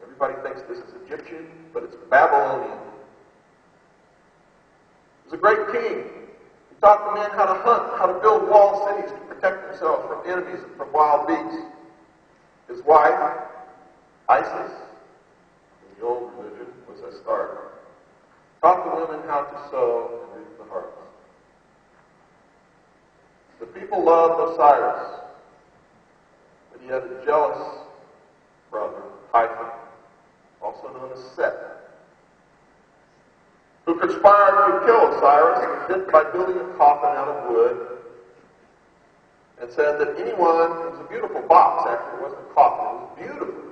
Everybody thinks this is Egyptian, but it's Babylonian. He was a great king. He taught the men how to hunt, how to build walled cities to protect themselves from enemies and from wild beasts. His wife, Isis, in the old religion, was Astarte, taught the women how to sew and reap the harvest. The people loved Osiris, but he had a jealous brother, Typhon, also known as Set, who conspired to kill Osiris by building a coffin out of wood, and said that anyone, it was a beautiful box, actually, it wasn't a coffin, it was beautiful,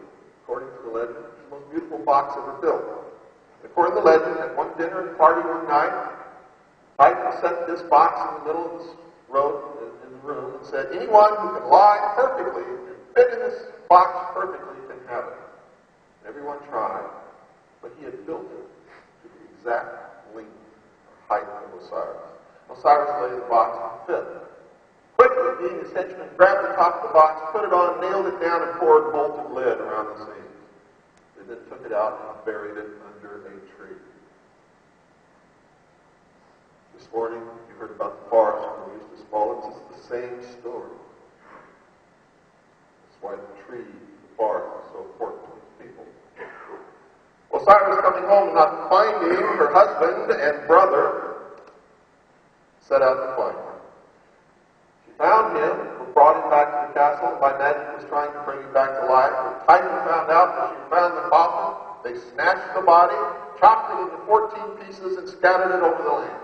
according to the legend, it was the most beautiful box ever built. According to the legend, at one dinner and party one night, Typhon set this box in the middle of this road in the room and said, anyone who can lie perfectly, fit in this box perfectly, can have it. And everyone tried, but he had built it to the exact length or height of Osiris. Osiris laid the box and fit. Quickly, being his henchman, grabbed the top of the box, put it on, nailed it down, and poured molten lead around the seams. They then took it out and buried it under a tree. This morning, you heard about the forest when Eustace Mullins. It's the same story. That's why the tree, the forest, is so important to these people. Osiris, coming home, not finding her husband and brother, set out to find him. She found him, brought him back to the castle, and by magic was trying to bring him back to life. When Typhon found out that she found the coffin, they snatched the body, chopped it into 14 pieces, and scattered it over the land.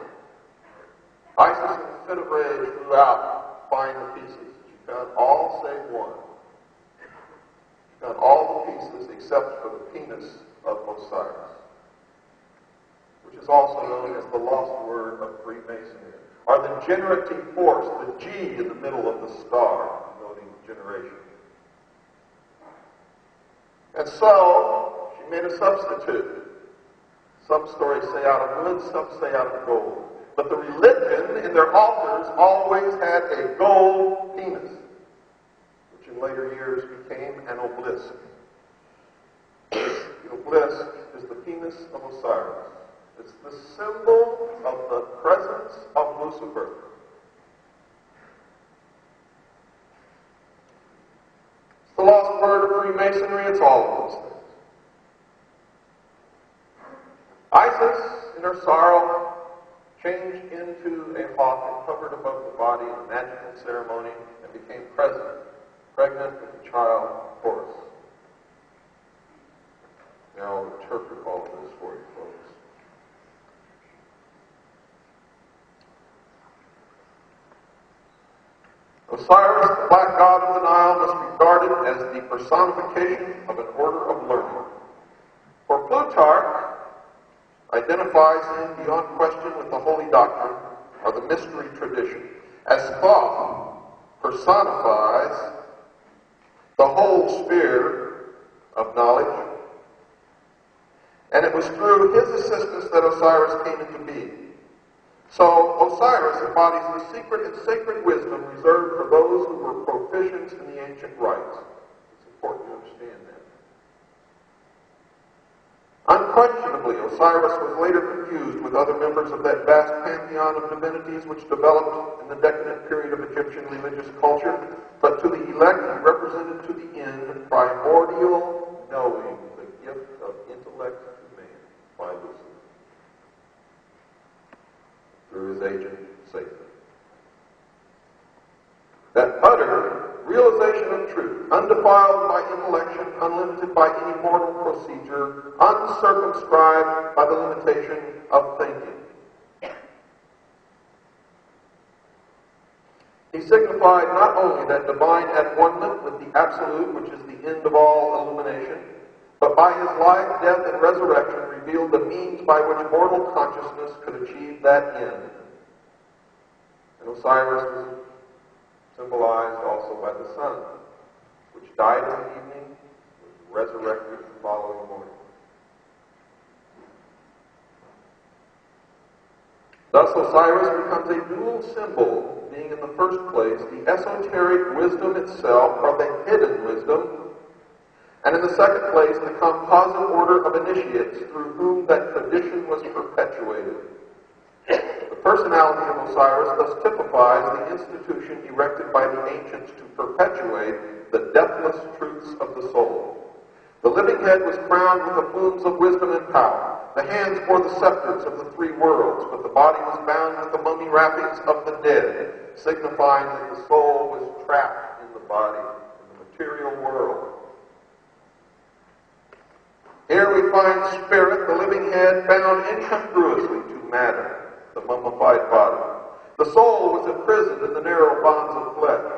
Isis, in a fit of rage, flew out to find the pieces. She found all save one. She found all the pieces except for the penis of Osiris, which is also known as the lost word of Freemasonry, or the generative force, the G in the middle of the star, denoting generation. And so, she made a substitute. Some stories say out of wood, some say out of gold. But the religion in their altars always had a gold penis, which in later years became an obelisk. The obelisk is the penis of Osiris. It's the symbol of the presence of Lucifer. It's the lost word of Freemasonry. It's all of those things. Isis, in her sorrow, changed into a hawk and hovered above the body in a magical ceremony and became pregnant with a child, Horus. Now I'll interpret all of this for you, folks. Osiris, the black god of the Nile, must be regarded as the personification of an order of learning. For Plutarch identifies him beyond question with the holy doctrine or the mystery tradition, as Thoth personifies the whole sphere of knowledge. And it was through his assistance that Osiris came into being. So Osiris embodies the secret and sacred wisdom reserved for those who were proficient in the ancient rites. It's important to understand that. Unquestionably, Osiris was later confused with other members of that vast pantheon of divinities which developed in the decadent period of Egyptian religious culture, but to the elect he represented to the end primordial knowing, the gift of intellect to man by Lucifer, through his agent Satan. That utter realization of truth, undefiled by intellection, unlimited by any mortal procedure, uncircumscribed by the limitation of thinking. He signified not only that divine at-one-ment with the Absolute, which is the end of all illumination, but by his life, death, and resurrection revealed the means by which mortal consciousness could achieve that end. And Osiris was symbolized also by the sun, which died in the evening, was resurrected the following morning. Thus Osiris becomes a dual symbol, being in the first place the esoteric wisdom itself, or the hidden wisdom, and in the second place the composite order of initiates through whom that tradition was perpetuated. The personality of Osiris thus typifies the institution erected by the ancients to perpetuate the deathless truths of the soul. The living head was crowned with the plumes of wisdom and power. The hands bore the scepters of the three worlds, but the body was bound with the mummy wrappings of the dead, signifying that the soul was trapped in the body, in the material world. Here we find spirit, the living head, bound incongruously to matter, the mummified body. The soul was imprisoned in the narrow bonds of flesh.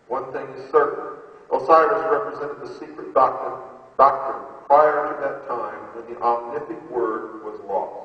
One thing is certain. Osiris represented the secret doctrine prior to that time when the omnific word was lost.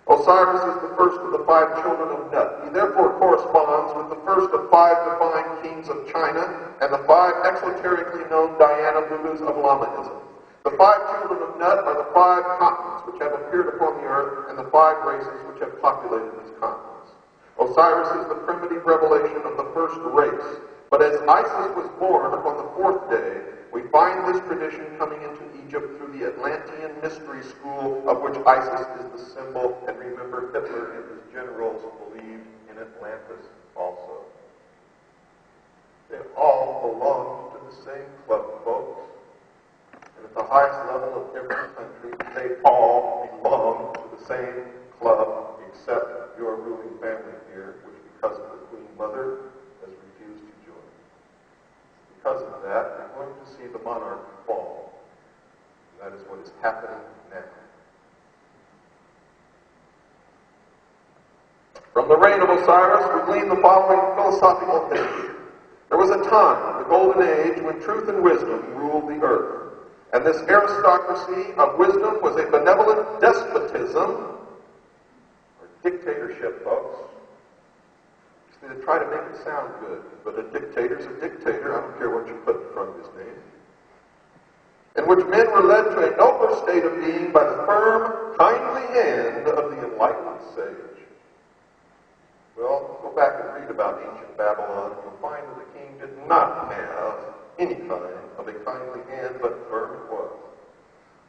Osiris is the first of the 5 children of Nut. He therefore corresponds with the first of 5 divine kings of China and the 5 exoterically known Dhyana Buddhas of Lamaism. The 5 children of Nut are the 5 continents which have appeared upon the earth and the 5 races which have populated these continents. Osiris is the primitive revelation of the first race. But as Isis was born upon the 4th day, we find this tradition coming into Egypt through the Atlantean mystery school of which Isis is the symbol. And remember, Hitler and his generals believed in Atlantis also. They all belong to the same club, folks. And at the highest level of every country, they all belong to the same club, except your ruling family here, which because of the Queen Mother has refused to join. Because of that, we're going to see the monarch fall. And that is what is happening now. From the reign of Osiris, we glean the following philosophical history. There was a time, the Golden Age, when truth and wisdom ruled the earth. And this aristocracy of wisdom was a benevolent despotism, or dictatorship, folks. They try to make it sound good, but a dictator's a dictator. I don't care what you put in front of his name. In which men were led to a nobler state of being by the firm, kindly hand of the enlightened sage. Well, go back and read about ancient Babylon, and you'll find that the king did not have any kind of a kindly hand, but firm it was,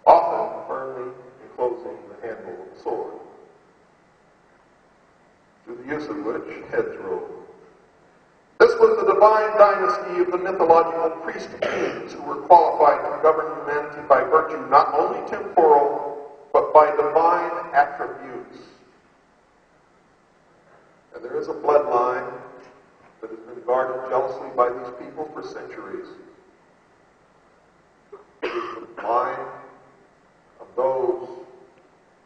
often firmly enclosing the handle of the sword, through the use of which heads rolled. This was the divine dynasty of the mythological priest kings who were qualified to govern humanity by virtue not only temporal, but by divine attributes. And there is a bloodline that has been guarded jealously by these people for centuries. It is the line of those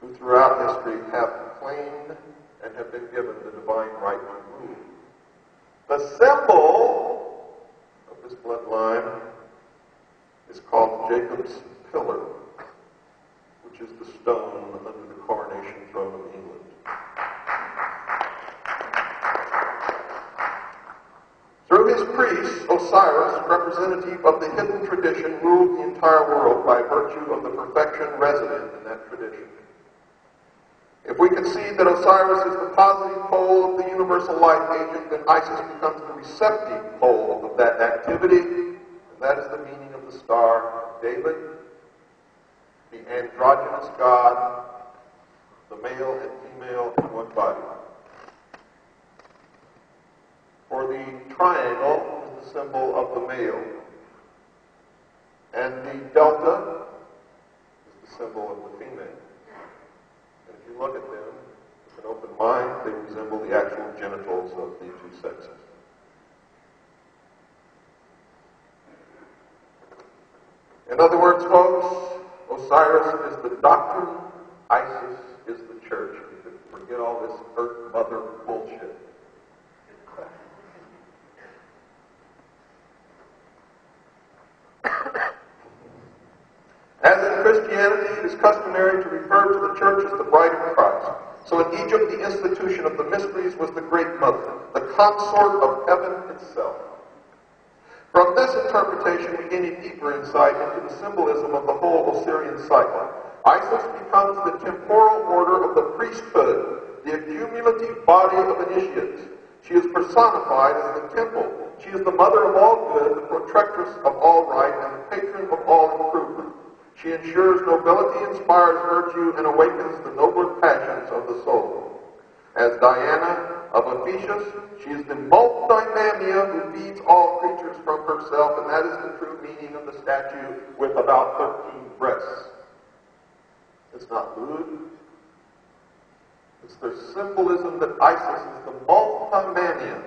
who throughout history have claimed and have been given the divine right to rule. The symbol of this bloodline is called Jacob's Pillar, which is the stone under the coronation throne of England. Through his priests, Osiris, representative of the hidden tradition, ruled the entire world by virtue of the perfection resident in that tradition. If we concede that Osiris is the positive pole of the universal life agent, then Isis becomes the receptive pole of that activity, and that is the meaning of the Star of David, the androgynous God, the male and female in one body. For the triangle is the symbol of the male, and the delta is the symbol of the female. If you look at them with an open mind, they resemble the actual genitals of the two sexes. In other words, folks, Osiris is the doctrine, Isis is the church. You can forget all this earth mother bullshit. As in Christianity, it is customary to refer to the church as the bride of Christ. So in Egypt, the institution of the mysteries was the great mother, the consort of heaven itself. From this interpretation, we gain a deeper insight into the symbolism of the whole Osirian cycle. Isis becomes the temporal order of the priesthood, the accumulative body of initiates. She is personified as the temple. She is the mother of all good, the protectress of all right, and the patron of all improvement. She ensures nobility, inspires virtue, and awakens the nobler passions of the soul. As Diana of Ephesus, she is the multimamia who feeds all creatures from herself, and that is the true meaning of the statue with about 13 breasts. It's not lewd. It's their symbolism that Isis is the multimamia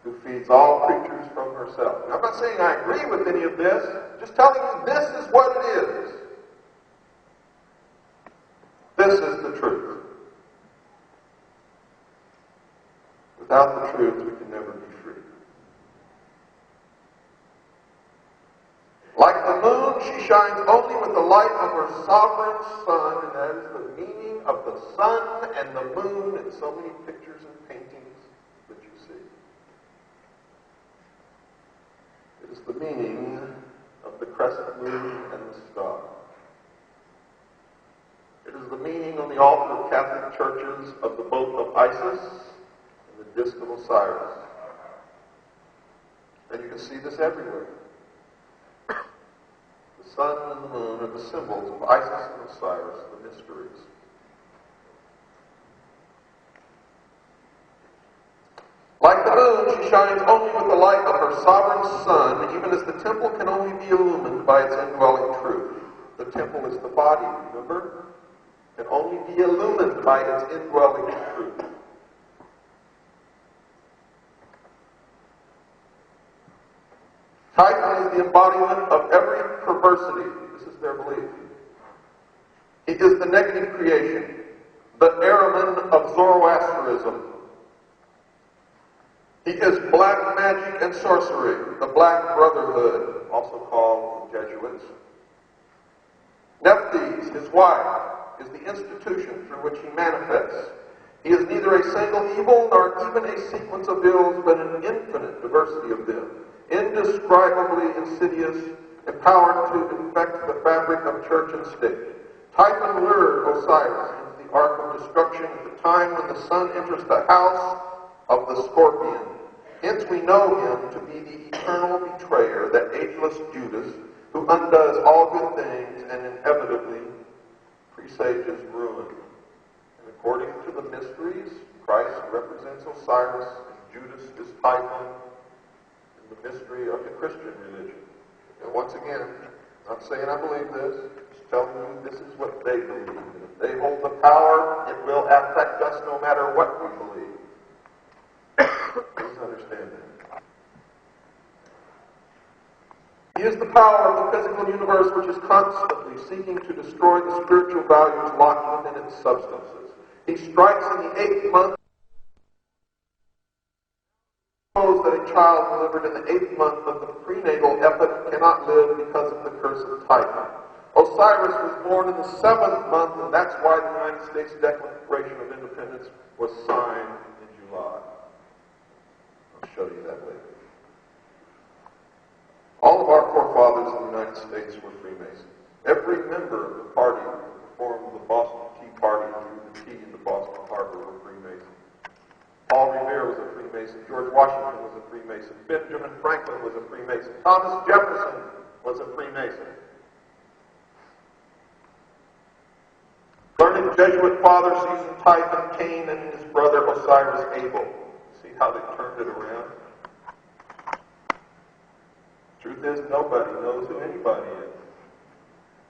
who feeds all creatures from herself. Now, I'm not saying I agree with any of this, just telling you this is what it is. This is the truth. Without the truth, we can never be free. Like the moon, she shines only with the light of her sovereign sun, and that is the meaning of the sun and the moon in so many pictures and paintings that you see. It is the meaning of the crescent moon and the star. It is the meaning on the altar of Catholic churches of the both of Isis and the disk of Osiris. And you can see this everywhere. The sun and the moon are the symbols of Isis and Osiris, the mysteries. Like the moon, she shines only with the light of her sovereign sun, even as the temple can only be illumined by its indwelling truth. The temple is the body, remember? Can only be illumined by its indwelling truth. Typhon is the embodiment of every perversity. This is their belief. He is the negative creation, the Ahriman of Zoroastrianism. He is black magic and sorcery, the Black Brotherhood, also called the Jesuits. Nephthys, his wife, is the institution through which he manifests. He is neither a single evil nor even a sequence of ills, but an infinite diversity of them, indescribably insidious, empowered to infect the fabric of church and state. Typhon lured Osiris into the ark of destruction at the time when the sun enters the house of the scorpion. Hence we know him to be the eternal betrayer, that ageless Judas, who undoes all good things and inevitably presages ruin. And according to the mysteries, Christ represents Osiris and Judas is Typhon in the mystery of the Christian religion. And once again, I'm not saying I believe this, just telling you this is what they believe. And if they hold the power, it will affect us no matter what we believe. Please understand that. He is the power of the physical universe which is constantly seeking to destroy the spiritual values locked within its substances. He strikes in the 8th month. Suppose that a child delivered in the 8th month of the prenatal epoch cannot live because of the curse of Typhon. Osiris was born in the 7th month, and that's why the United States Declaration of Independence was signed in July. I'll show you that later. All of our forefathers in the United States were Freemasons. Every member of the party who formed the Boston Tea Party through the tea in the Boston Harbor were Freemasons. Paul Revere was a Freemason. George Washington was a Freemason. Benjamin Franklin was a Freemason. Thomas Jefferson was a Freemason. Learned Jesuit father sees in Typhon Cain and his brother Osiris Abel. See how they turned it around? Truth is, nobody knows who anybody is.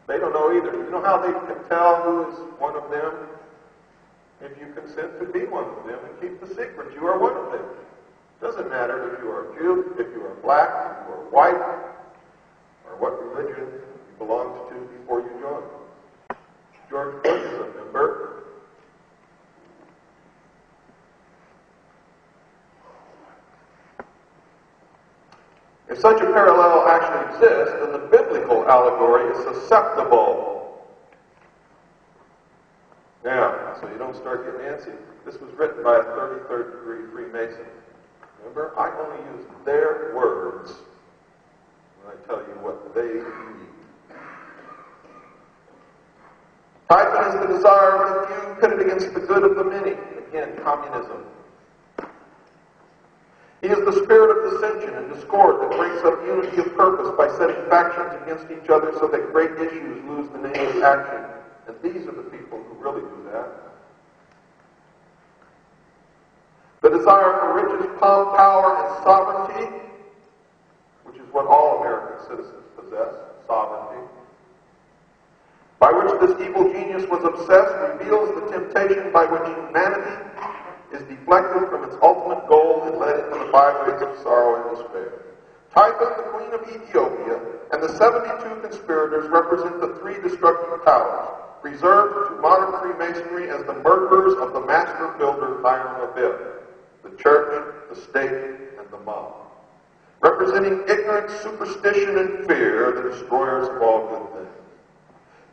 They don't know either. You know how they can tell who is one of them? If you consent to be one of them and keep the secret, you are one of them. It doesn't matter if you are Jew, if you are black, if you are white, or what religion you belonged to before you joined. George Bush is a member. If such a parallel actually exists, then the biblical allegory is susceptible. Now, so you don't start getting antsy. This was written by a 33rd degree Freemason. Remember, I only use their words when I tell you what they read. Typhon is the desire of the few pitted against the good of the many. Again, communism. He is the spirit of dissension and discord that breaks up unity of purpose by setting factions against each other so that great issues lose the name of action. And these are the people who really do that. The desire for riches, power, and sovereignty, which is what all American citizens possess, sovereignty, by which this evil genius was obsessed, reveals the temptation by which humanity is deflected from its ultimate goal and led into the byways of sorrow and despair. Typhon, the queen of Ethiopia, and the 72 conspirators represent the three destructive powers, reserved to modern Freemasonry as the murderers of the master builder Hiram Abiff, the church, the state, and the mob. Representing ignorance, superstition, and fear, the destroyers of all good things.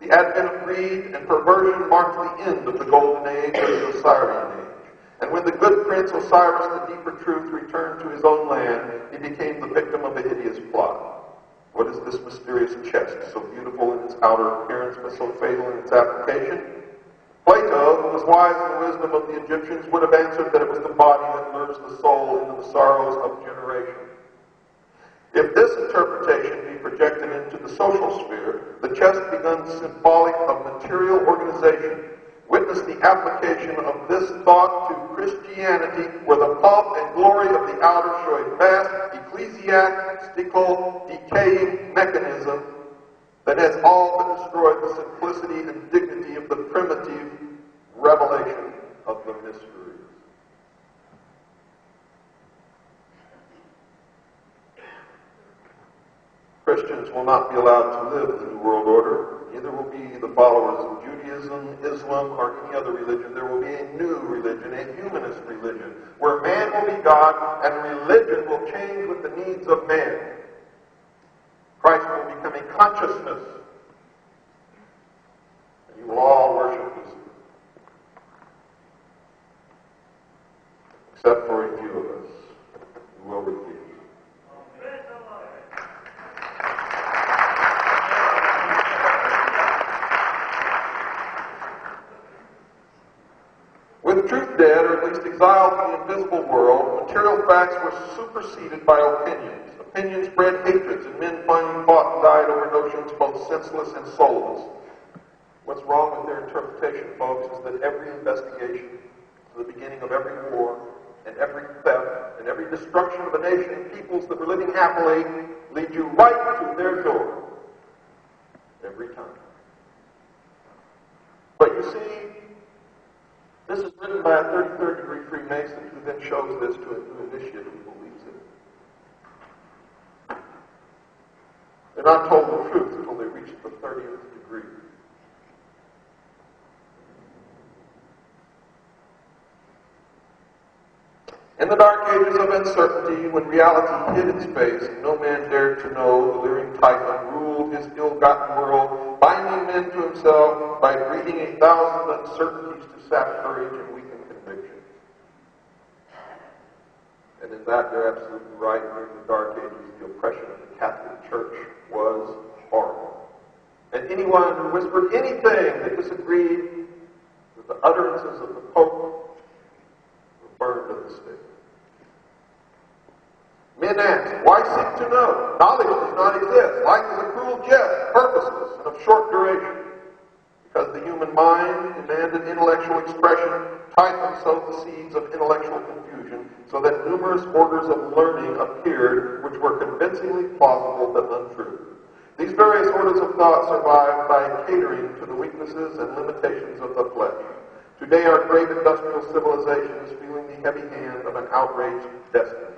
The advent of greed and perversion marked the end of the golden age of the Osirian age. And when the good prince Osiris, the deeper truth, returned to his own land, he became the victim of a hideous plot. What is this mysterious chest, so beautiful in its outer appearance, but so fatal in its application? Plato, who was wise in the wisdom of the Egyptians, would have answered that it was the body that lures the soul into the sorrows of generation. If this interpretation be projected into the social sphere, the chest becomes symbolic of material organization. Witness the application of this thought to Christianity, where the pomp and glory of the outer show a vast ecclesiastical decaying mechanism that has all but destroyed the simplicity and dignity of the primitive revelation of the mysteries. Christians will not be allowed to live in the New World Order. Neither will be the followers of Judaism, Islam, or any other religion. There will be a new religion, a humanist religion, where man will be God and religion will change with the needs of man. Christ will become a consciousness, and you will all worship this, except for a few of us who will refuse. With truth dead, or at least exiled from the invisible world, material facts were superseded by opinions. Opinions bred hatreds, and men finally fought and died over notions both senseless and soulless. What's wrong with their interpretation, folks, is that every investigation, the beginning of every war, and every theft, and every destruction of a nation and peoples that were living happily, lead you right to their door. Every time. But you see, this is written by a 33rd degree Freemason who then shows this to a new initiate who believes it. They're not told the truth until they reach the 30th degree. In the dark ages of uncertainty, when reality hid its face and no man dared to know, the leering Typhon ruled his ill-gotten world, binding men to himself by breeding 1,000 uncertainties to sap courage and weaken conviction. And in that, they're absolutely right. During the dark ages, the oppression of the Catholic Church was horrible. And anyone who whispered anything that disagreed with the utterances of the Pope were burned at the stake. Men ask, why seek to know? Knowledge does not exist. Life is a cruel jest, purposeless, and of short duration. Because the human mind demanded intellectual expression, Typhon sowed the seeds of intellectual confusion, so that numerous orders of learning appeared which were convincingly plausible but untrue. These various orders of thought survived by catering to the weaknesses and limitations of the flesh. Today our great industrial civilization is feeling the heavy hand of an outraged destiny.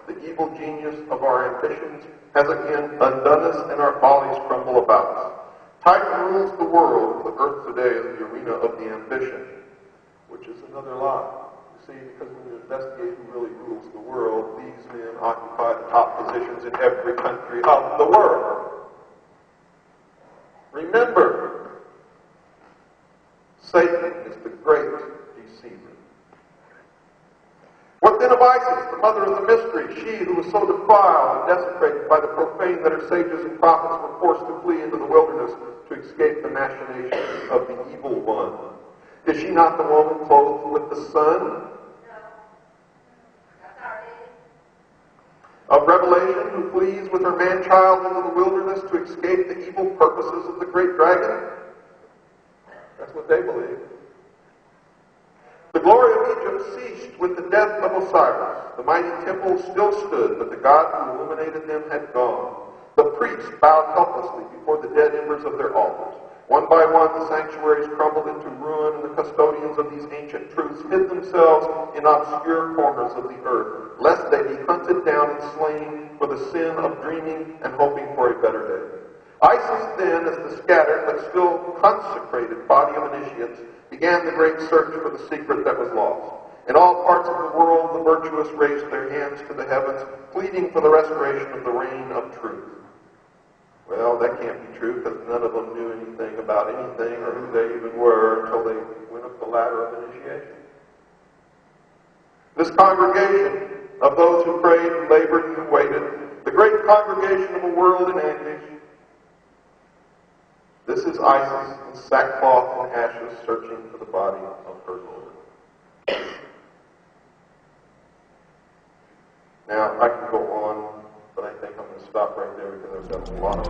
The evil genius of our ambitions has again undone us, and our follies crumble about us. Typhon rules the world. The earth today is the arena of the ambition, which is another lie. You see, because when you investigate who really rules the world, these men occupy the top positions in every country of the world. Remember, Satan is the great deceiver. What then of Isis, the mother of the mystery, she who was so defiled and desecrated by the profane that her sages and prophets were forced to flee into the wilderness to escape the machinations of the evil one? Is she not the woman clothed with the sun? No. That's our Revelation who flees with her man-child into the wilderness to escape the evil purposes of the great dragon? That's what they believe. The glory of Egypt ceased with the death of Osiris. The mighty temple still stood, but the God who illuminated them had gone. The priests bowed helplessly before the dead embers of their altars. One by one, the sanctuaries crumbled into ruin, and the custodians of these ancient truths hid themselves in obscure corners of the earth, lest they be hunted down and slain for the sin of dreaming and hoping for a better day. Isis then, as the scattered but still consecrated body of initiates, began the great search for the secret that was lost. In all parts of the world, the virtuous raised their hands to the heavens, pleading for the restoration of the reign of truth. Well, that can't be true, because none of them knew anything about anything or who they even were until they went up the ladder of initiation. This congregation of those who prayed and labored and who waited, the great congregation of a world in anguish, this is Isis in sackcloth and ashes searching for the body of her Lord. Now, I can go on, but I think I'm going to stop right there because I've got a lot of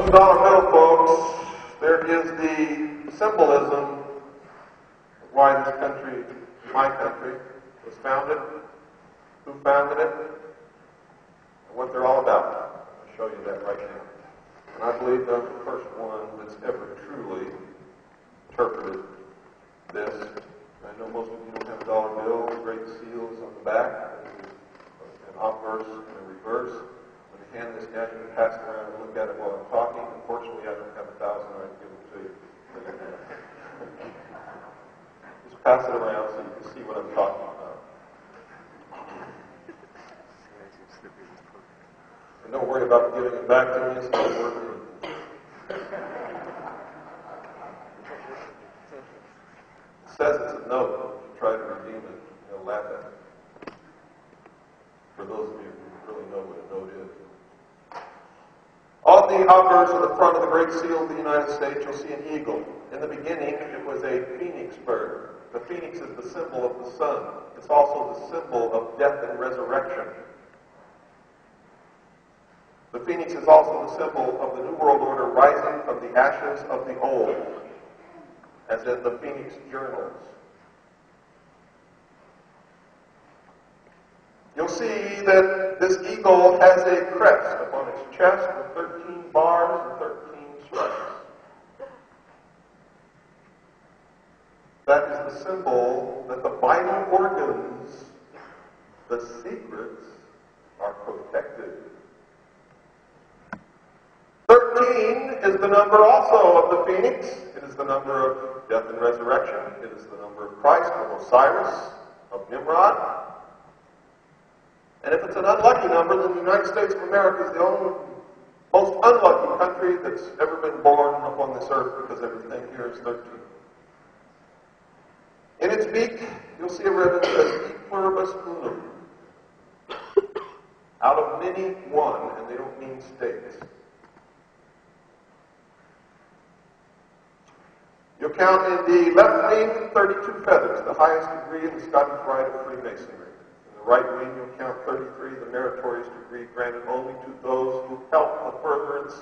$1 bill, folks, there is the symbolism of why this country, my country, was founded, who founded it, and what they're all about. I'll show you that right now. And I believe I'm the first one that's ever truly interpreted this. I know most of you don't have a dollar bill. The great seal is on the back, an obverse and a reverse. When you hand this down, you can pass it around and look at it while I'm talking. Unfortunately, I don't have 1,000. I'd give it to you. Just pass it around so you can see what I'm talking about. And don't worry about giving it back to me. It's not worth it. It says it's a note. If you try to redeem it, they'll laugh at it. For those of you who really know what a note is. On the obverse of the front of the Great Seal of the United States, you'll see an eagle. In the beginning, it was a phoenix bird. The phoenix is the symbol of the sun. It's also the symbol of death and resurrection. The phoenix is also the symbol of the New World Order rising from the ashes of the old, as in the Phoenix Journals. You'll see that this eagle has a crest upon its chest with 13 bars and 13 stripes. That is the symbol that the vital organs, the secrets, are protected. 13 is the number also of the phoenix. It is the number of death and resurrection. It is the number of Christ, of Osiris, of Nimrod. And if it's an unlucky number, then the United States of America is the only most unlucky country that's ever been born upon this earth, because everything here is 13. In its beak, you'll see a ribbon that says E pluribus unum. Out of many, one, and they don't mean states. You'll count in the left wing 32 feathers, the highest degree in the Scottish Rite of Freemasonry. In the right wing, you'll count 33, the meritorious degree granted only to those who help the furtherance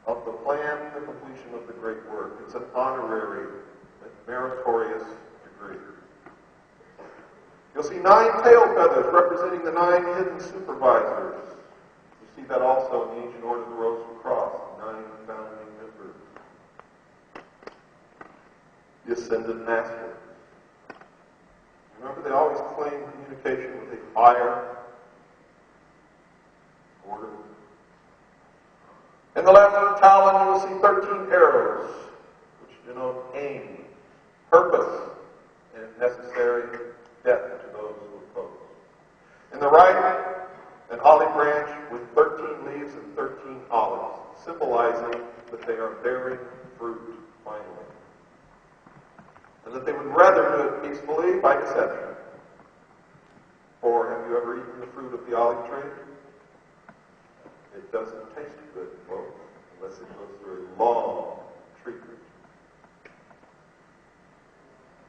of the plan, the completion of the great work. It's an honorary, meritorious degree. You'll see 9 tail feathers representing the 9 hidden supervisors. You see that also in the ancient Order of the Rose and Cross, 9 founding members. The Ascended Master. Remember, they always claim communication with a higher order. In the left talon, you will see 13 arrows, which denote aim, purpose, and, if necessary, death to those who oppose. In the right, an olive branch with 13 leaves and 13 olives, symbolizing that they are bearing fruit finally. And that they would rather do it peacefully by deception. For have you ever eaten the fruit of the olive tree? It doesn't taste good, folks, unless it goes through a long treatment.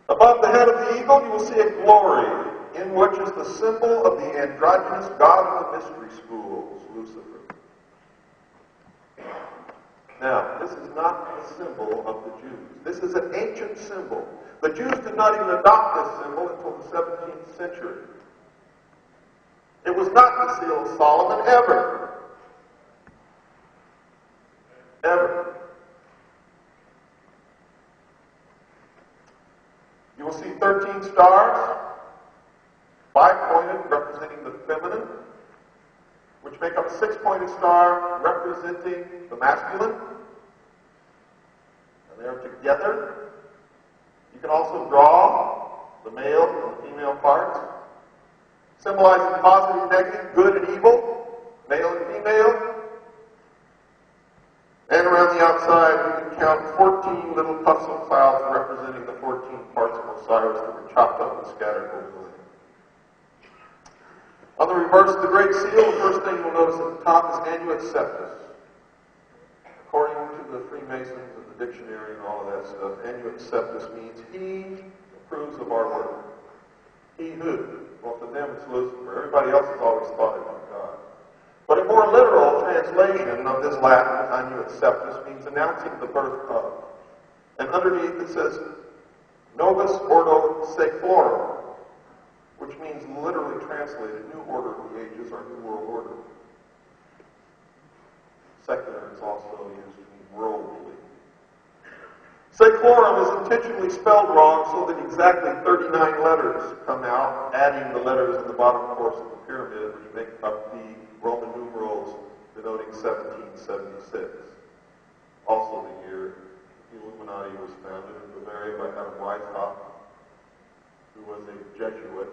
Above the head of the eagle, you will see a glory, in which is the symbol of the androgynous god of the mystery schools, Lucifer. Now, this is not the symbol of the Jews. This is an ancient symbol. The Jews did not even adopt this symbol until the 17th century. It was not the seal of Solomon ever. Ever. You will see 13 stars, 5-pointed representing the feminine, which make up a 6-pointed star representing the masculine. And they are together. You can also draw the male and the female parts, symbolizing positive, negative, good and evil, male and female. And around the outside, you can count 14 little puffs of clouds representing the 14 parts of Osiris that were chopped up and scattered over the land. On the reverse of the Great Seal, the first thing you'll notice at the top is Annuit Septus. According to the Freemasons and the dictionary and all of that stuff, Annuit Septus means he approves of our work. He who? Well, to them it's Lucifer. Everybody else has always thought it was God. But a more literal translation of this Latin, Annuit Septus, means announcing the birth of. And underneath it says, Novus Ordo Seclorum, which means literally translated, New Order of the Ages or New World Order. Secular is also used to mean worldly. Seclorum is intentionally spelled wrong so that exactly 39 letters come out, adding the letters in the bottom course of the pyramid, which make up the Roman numerals denoting 1776. Also the year the Illuminati was founded in Bavaria by Adam Weishaupt, who was a Jesuit.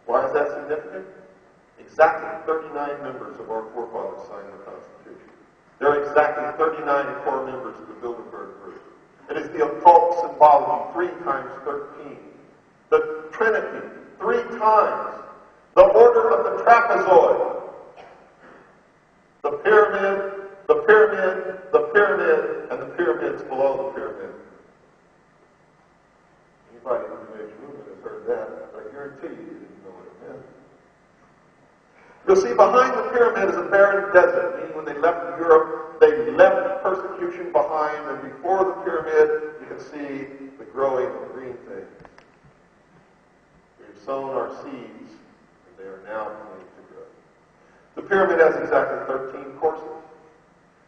Why is that significant? Exactly 39 members of our forefathers signed the Constitution. There are exactly 39 core members of the Bilderberg Group. It is the occult symbology, 3 times 13. The Trinity, 3 times. The order of the trapezoid. The pyramid, the pyramid, the pyramid, and the pyramids below the pyramid. Anybody in the New Age movement has heard that, but I guarantee you didn't know what it meant. You'll see behind the pyramid is a barren desert, meaning when they left Europe, they left persecution behind, and before the pyramid, you can see the growing of green things. We've sown our seeds, and they are now beginning to grow. The pyramid has exactly 13 courses,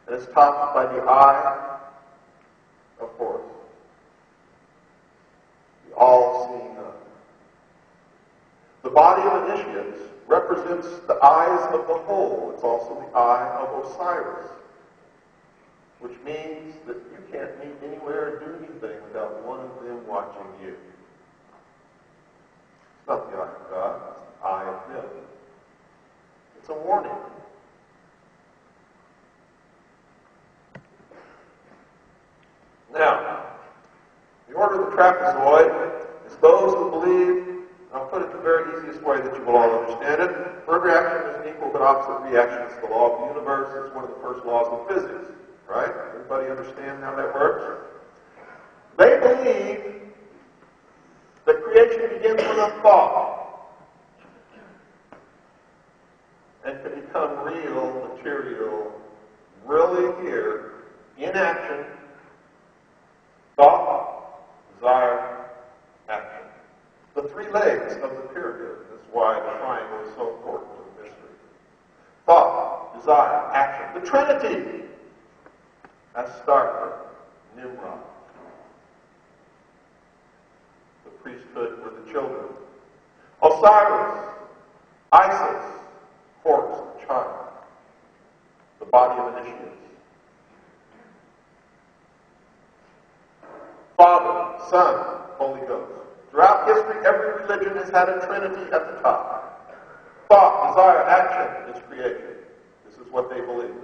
and it's topped by the eye of Horus, the all-seeing eye. The body of initiates represents the eyes of the whole. It's also the eye of Osiris, which means that you can't meet anywhere or do anything without one of them watching you. It's not the eye of God, it's the eye of him. It's a warning. Now, the order of the trapezoid It's those who believe, I'll put it the very easiest way that you will all understand it. For every action, there's an equal but opposite reaction. It's the law of the universe. It's one of the first laws of physics. Right? Everybody understand how that works? They believe that creation begins with a thought and can become real, material, really here, in action, thought, desire, action. The three legs of the pyramid. That's why the triangle is so important to the mystery. Thought, desire, action. The Trinity. Astartes, Nimrod. The priesthood were the children. Osiris, Isis, Horus, the child. The body of initiates. Father, Son, Holy Ghost. Throughout history, every religion has had a Trinity at the top. Thought, desire, action is creation. This is what they believe.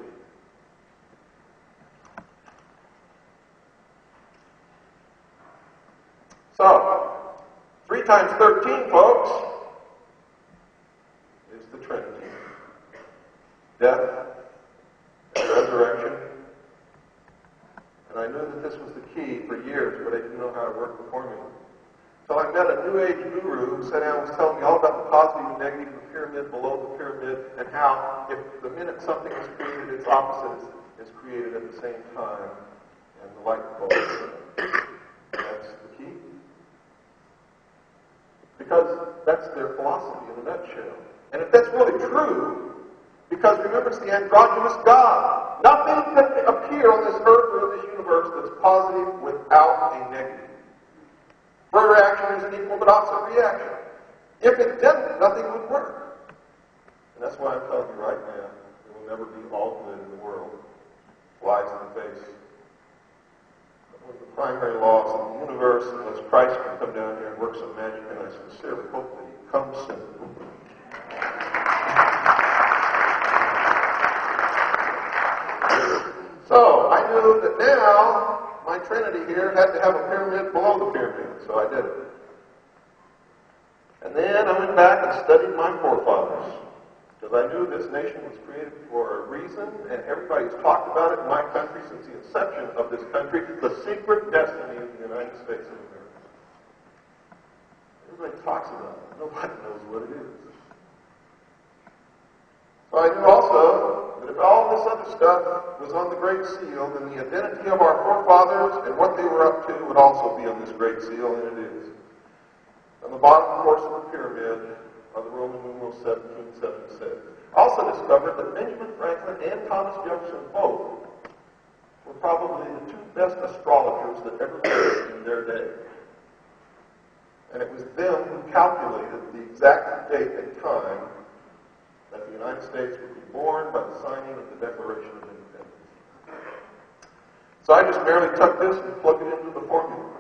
So, 3 times 13, folks, is the Trinity. Death and resurrection. And I knew that this was the key for years, but I didn't know how to work the formula. So I met a New Age guru who sat down and was telling me all about the positive and negative of the pyramid, below the pyramid, and how if the minute something is created, its opposite is created at the same time, and the light bulb. That's the key. Because that's their philosophy in a nutshell. And if that's really true, because remember, it's the androgynous God. Nothing can appear on this earth or in this universe that's positive without a negative. For every action, there's an equal but opposite reaction. If it didn't, nothing would work. And that's why I'm telling you right now, there will never be all good in the world. Flies in the face. One of the primary laws of the universe, unless Christ can come down here and work some magic, and I sincerely hope that he comes soon. So, I knew that now my Trinity here had to have a pyramid below the pyramid, so I did it. And then I went back and studied my forefathers, because I knew this nation was created for a reason, and everybody's talked about it in my country since the inception of this country, the secret destiny of the United States of America. Everybody talks about it. Nobody knows what it is. So I knew also that if all this other stuff was on the Great Seal, then the identity of our forefathers and what they were up to would also be on this Great Seal, and it is. On the bottom course of the pyramid are the Roman numerals 1776. I also discovered that Benjamin Franklin and Thomas Jefferson both were probably the 2 best astrologers that ever lived in their day. And it was them who calculated the exact date and time that the United States would be born by the signing of the Declaration of Independence. So I just merely took this and plugged it into the formula.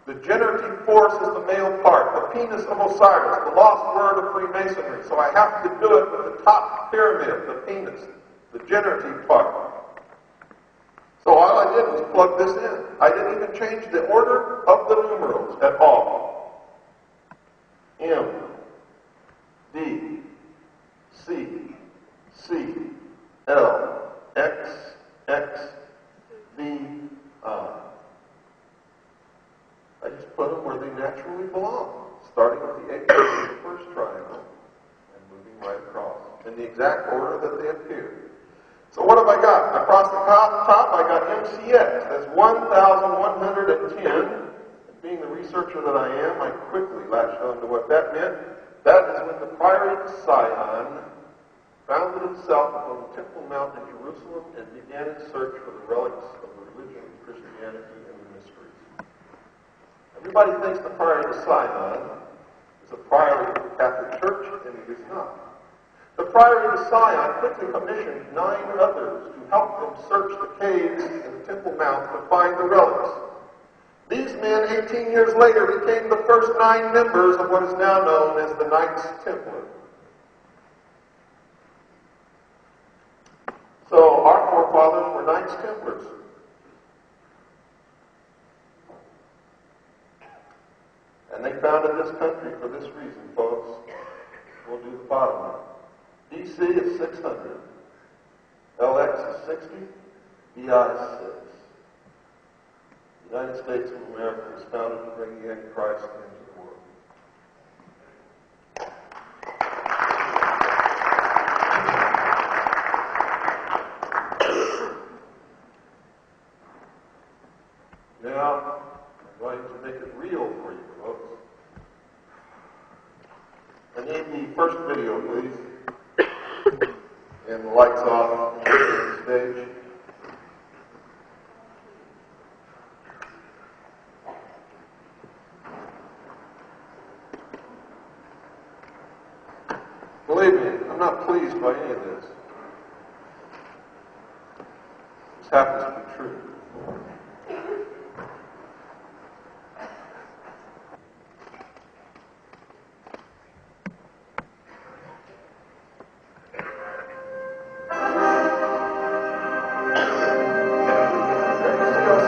The generative force is the male part, the penis of Osiris, the lost word of Freemasonry. So I have to do it with the top pyramid, the penis, the generative part. So all I did was plug this in. I didn't even change the order of the numerals at all. M, D, C, C, L, X, X, V, I. I just put them where they naturally belong, starting with the apex of the first triangle and moving right across in the exact order that they appear. So what have I got? Across the top, I got MCX. That's 1,110. And being the researcher that I am, I quickly latched on to what that meant. That is when the Priory of Sion founded itself upon the Temple Mount in Jerusalem and began its search for the relics of the religion of Christianity and the mysteries. Everybody thinks the Priory of Sion is a priory of the Catholic Church, and it is not. The Priory of Sion quickly commissioned 9 others to help them search the caves in the Temple Mount to find the relics. These men, 18 years later, became the first 9 members of what is now known as the Knights Templar. So our forefathers were Knights Templars. And they founded this country for this reason, folks. We'll do the bottom now. DC is 600. LX is 60. BI is 6. The United States of America was founded to bring the Antichrist into the world. Now, I'm going to make it real for you, folks. I need the first video, please. And the lights off on the stage. Believe me, I'm not pleased by any of this. This happens to be true.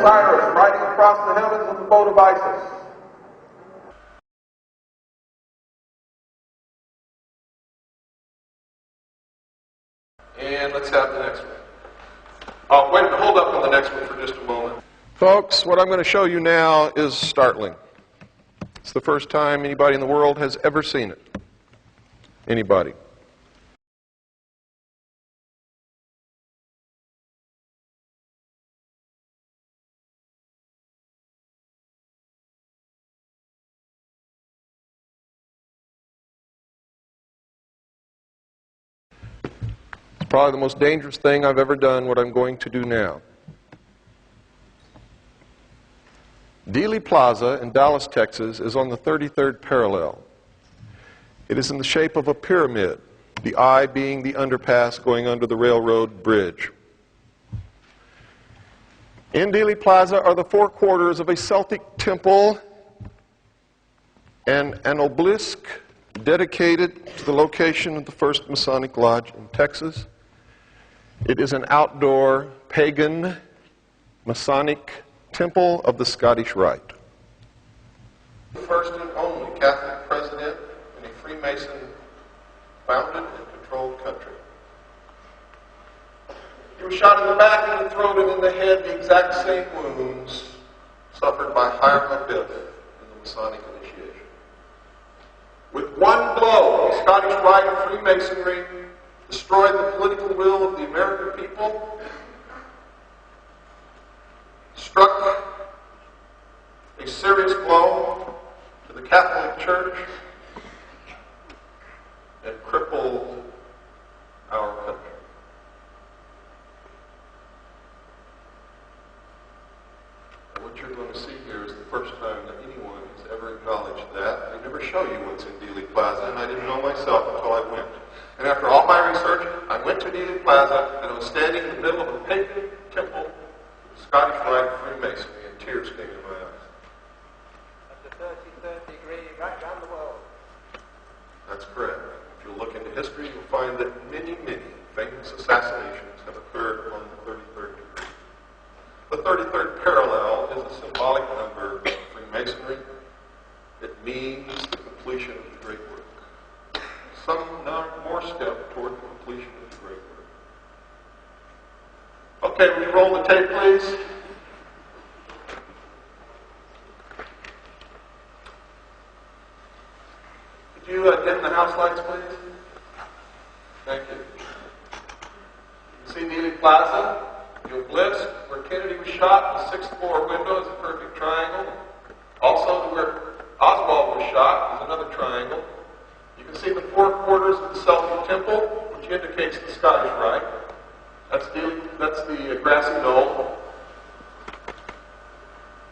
Cyrus riding across the heavens with the boat of Isis. And let's have the next one. Oh, wait, hold up on the next one for just a moment. Folks, what I'm going to show you now is startling. It's the first time anybody in the world has ever seen it. Anybody. Probably the most dangerous thing I've ever done, what I'm going to do now. Dealey Plaza in Dallas, Texas is on the 33rd parallel. It is in the shape of a pyramid, the eye being the underpass going under the railroad bridge. In Dealey Plaza are the four quarters of a Celtic temple and an obelisk dedicated to the location of the first Masonic Lodge in Texas. It is an outdoor pagan Masonic temple of the Scottish Rite. The first and only Catholic president in a Freemason founded and controlled country. He was shot in the back, in the throat, and in the head, the exact same wounds suffered by Hiram Abiff in the Masonic initiation. With one blow, the Scottish Rite of Freemasonry destroyed the political will of the American people, struck a serious blow to the Catholic Church, and crippled our country. And what you're going to see here is the first time that anyone has ever acknowledged that. They never show you what's in Dealey Plaza, and I didn't know myself until I went. And after all my research, I went to Dealey Plaza, and I was standing in the middle of a pagan temple, the Scottish Rite of Freemasonry, and tears came in my eyes. At the 33rd degree, right round the world. That's correct. If you look into history, you'll find that many, many famous assassinations have occurred on the 33rd degree. The 33rd parallel is a symbolic number of Freemasonry. It means the completion of the great work. Some more step toward the completion of the great work. Okay, will you roll the tape, please? Could you dim the house lights, please? Thank you. You can see Dealey Plaza, the obelisk where Kennedy was shot, the sixth floor window is a perfect triangle. Also, where Oswald was shot is another triangle. You can see the four quarters of the Celtic temple, which indicates the Scottish Rite. That's the grassy knoll.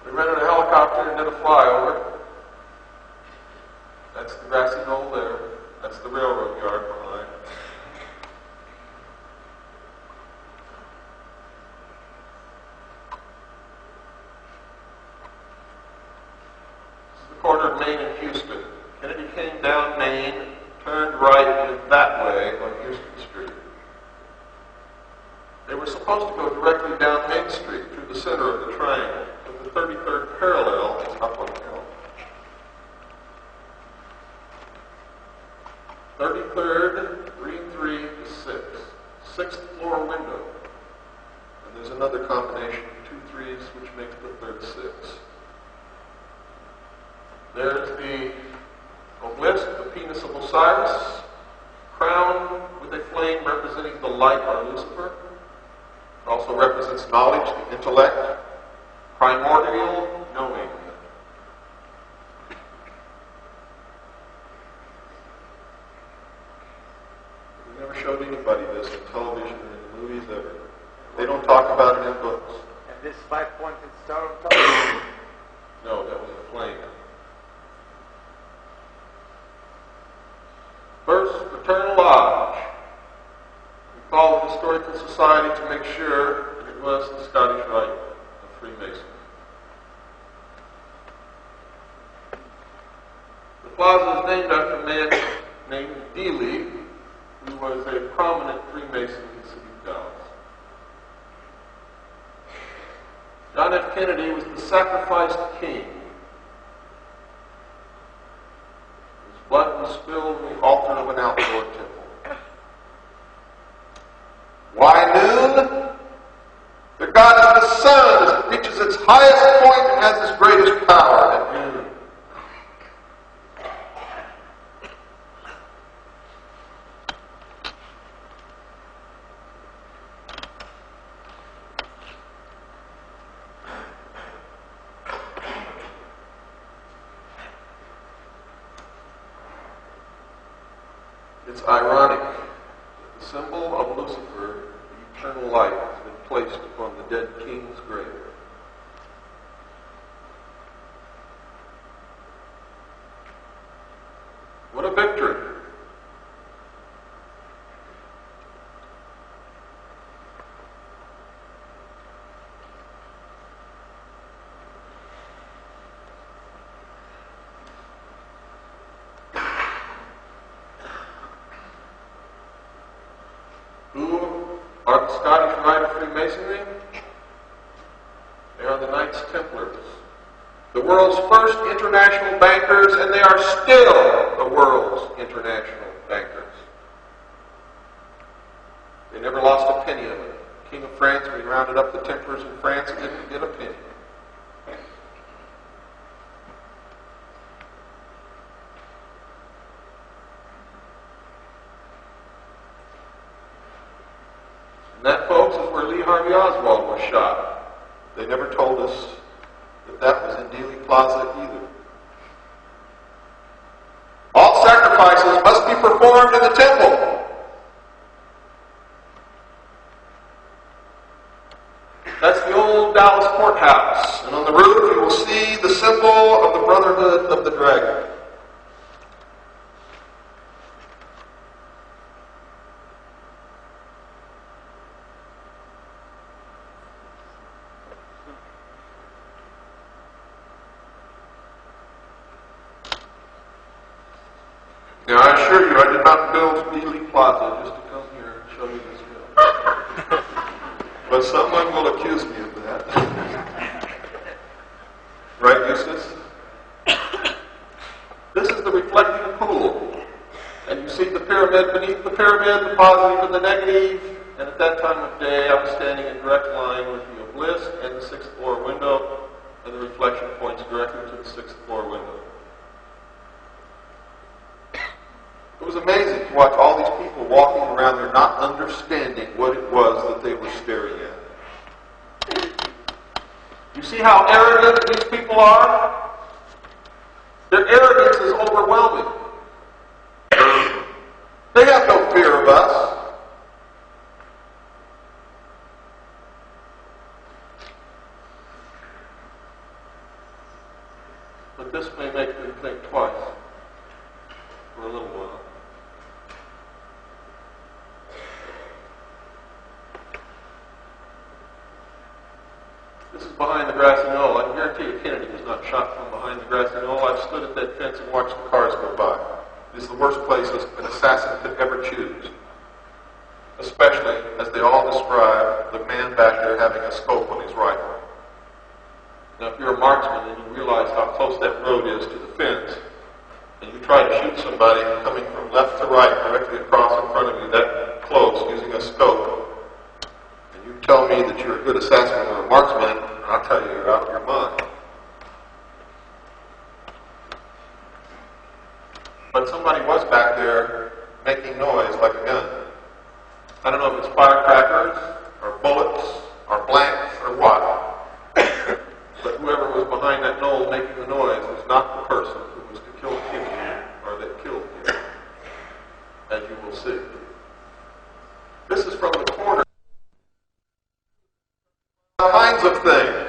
We rented a helicopter and did a flyover. That's the grassy knoll there. That's the railroad yard behind. This is the corner of Main and Houston. Kennedy came down Main, turned right, and went that way on Houston Street. They were supposed to go directly down Main Street through the center of the triangle, but the 33rd parallel is up on the hill. 33rd, read 3 to 6. Sixth floor window. And there's another combination of 2 3s which makes the third 6. There's the obelisk, the penis of Osiris, crowned with a flame representing the light or Lucifer. It also represents knowledge, the intellect, primordial knowing. We never showed anybody this in television or in the movies ever. They don't talk about it in books. And this 5-pointed star on top? No, that was a flame. First, Fraternal Lodge. We call the Historical Society to make sure that it was the Scottish Rite of Freemasonry. The plaza is named after a man named Dealey, who was a prominent Freemason in the city of Dallas. John F. Kennedy was the sacrificed king. His blood was spilled on the altar of an outdoor temple. Why noon? The god is the sun as it reaches its highest point and has its greatest power at noon. It's ironic that the symbol of Lucifer, the eternal light, has been placed upon the dead king's grave. What a victory! Are the Scottish Rite of Freemasonry? They are the Knights Templars, the world's first international bankers, and they are still the world's international bankers. They never lost a penny of it. The King of France, when he rounded up the Templars in France, didn't get a penny. And that, folks, is where Lee Harvey Oswald was shot. They never told us that that was in Dealey Plaza either. All sacrifices must be performed in the temple. That's the old Dallas courthouse. And on the roof you will see the symbol of the Brotherhood of the Dragon. Now, I assure you, I did not build Dealey Plaza just to come here and show you this film. But someone will accuse me of that. Right, Eustace? This is the reflecting pool. And you see the pyramid beneath the pyramid, the positive and the negative. And at that time of day, I was standing in direct line with the obelisk and the 6th floor window, and the reflection points directly to the 6th floor window. It was amazing to watch all these people walking around there not understanding what it was that they were staring at. You see how arrogant these people are? Their arrogance is overwhelming. They have no fear of us. But this may make them think twice for a little while. This is behind the grassy knoll. I can guarantee you Kennedy was not shot from behind the grassy knoll. I've stood at that fence and watched the cars go by. It is the worst place an assassin could ever choose. Especially as they all describe the man back there having a scope on his rifle. Now, if you're a marksman and you realize how close that road is to the fence, and you try to shoot somebody coming from left to right, directly across in front of you, that close, using a scope, and you tell me that you're a good assassin or a marksman, and I'll tell you you're out of your mind. But somebody was back there making noise like a gun. I don't know if it's firecrackers, or bullets, or blanks, or what. But whoever was behind that knoll making the noise was not the person who was to kill Kennedy, or that killed him, as you will see. This is from the corner. All kinds of things.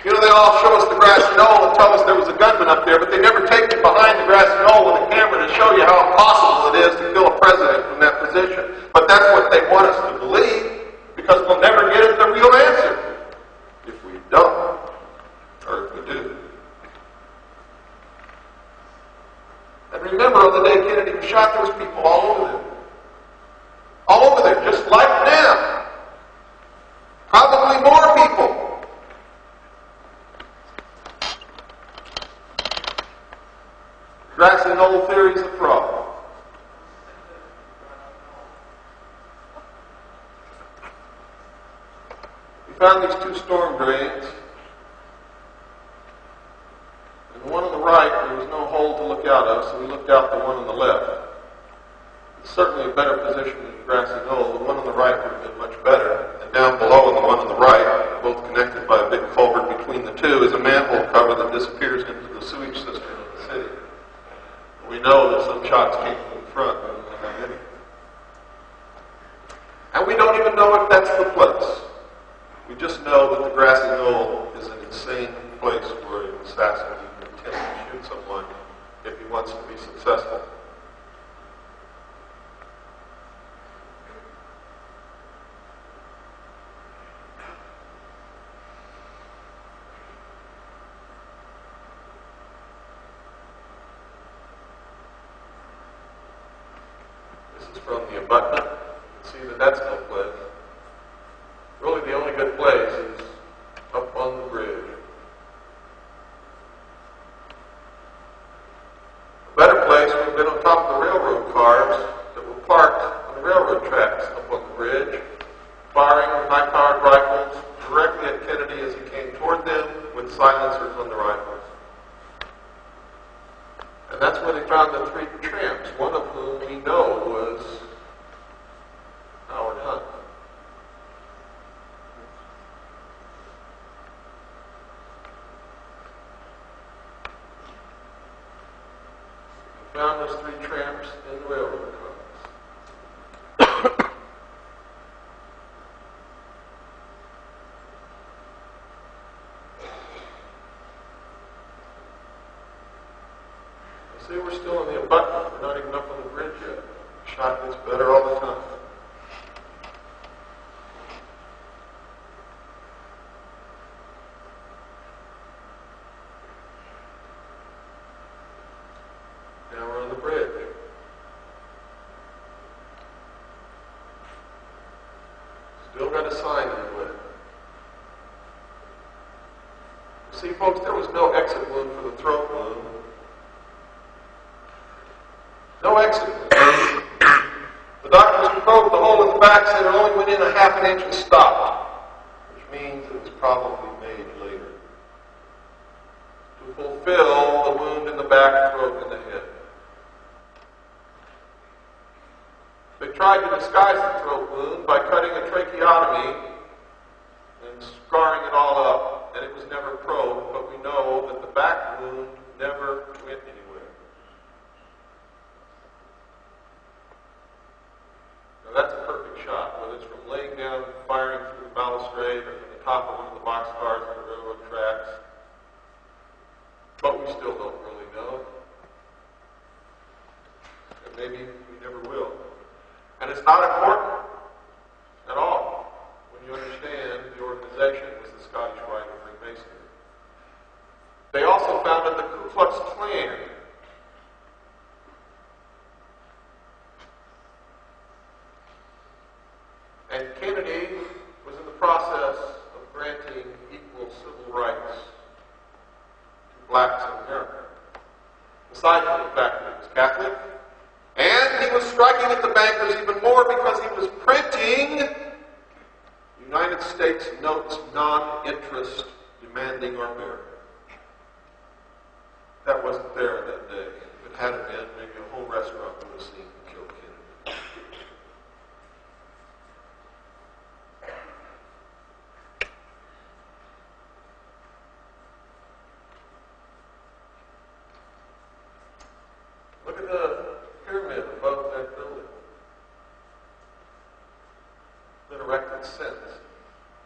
You know, they all show us the grassy knoll and tell us there was a gunman up there, but they never take you behind the grassy knoll with a camera to show you how impossible it is to kill a president from that position. But that's what they want us to believe, because we'll never get at the real answer if we don't, or if we do. And remember, on the day Kennedy was shot, there was people all over there. All over there, just like now. Probably more people. Grassy knoll theory is a fraud. We found these two storm drains. And the one on the right, there was no hole to look out of, so we looked out the one on the left. It's certainly a better position than the grassy knoll. The one on the right would have been much better. And down below on the one on the right, both connected by a big culvert between the two, is a manhole cover that disappears into the sewage system of the city. We know that some shots came from the front, but we don't have any. And we don't even know if that's the place. We just know that the grassy knoll is an insane place where an assassin can attempt to shoot someone if he wants to be successful. From the abutment, you can see that that's no place. Really, the only good place is up on the bridge. A better place would have been on top of the railroad cars that were parked on the railroad tracks up on the bridge, firing with high-powered rifles directly at Kennedy as he came toward them with silencers on the rifles. And that's where they found the three tramps, one of whom we know was Howard Hunt. We found those three tramps in the railroad cars. See, we're still in the abutment. We're not even up on the bridge yet. The shot gets better all the time. Now we're on the bridge. Still got a sign in the way. See, folks, there was no exit wound for the throat wound. No exit. The doctors who probed the hole in the back said it only went in a half an inch and stopped, which means it was probably made later to fulfill the wound in the back, throat, and the head. They tried to disguise the throat wound by cutting a tracheotomy and scarring it all up, and it was never probed, but we know that the back wound never went anywhere. That's a perfect shot, whether it's from laying down, firing through the balustrade, or from the top of one of the boxcars on the railroad tracks. But we still don't really know. And maybe we never will. And it's not important at all when you understand the organization was the Scottish Rite of Freemasonry. They also founded the Ku Klux Klan. And Kennedy was in the process of granting equal civil rights to blacks in America. aside from the fact that he was Catholic. And he was striking at the bankers even more because he was printing United States notes non-interest demanding our merit. That wasn't there that day. If it had been, maybe a whole restaurant would have seen him kill Kennedy. Look at the pyramid above that building. It's been erected since,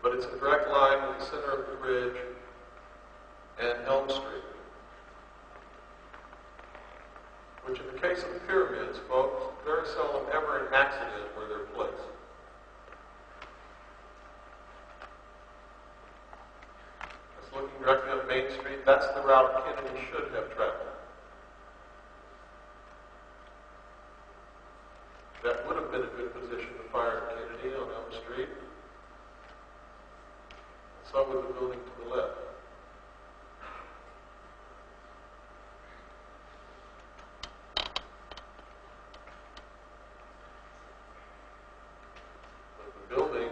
but it's a direct line with the center of the bridge and Elm Street. Which in the case of the pyramids, folks, very seldom ever an accident where they're placed. Just looking directly up Main Street, that's the route Kennedy should have traveled. That would have been a good position to fire Kennedy on Elm Street. So would the building to the left. But the building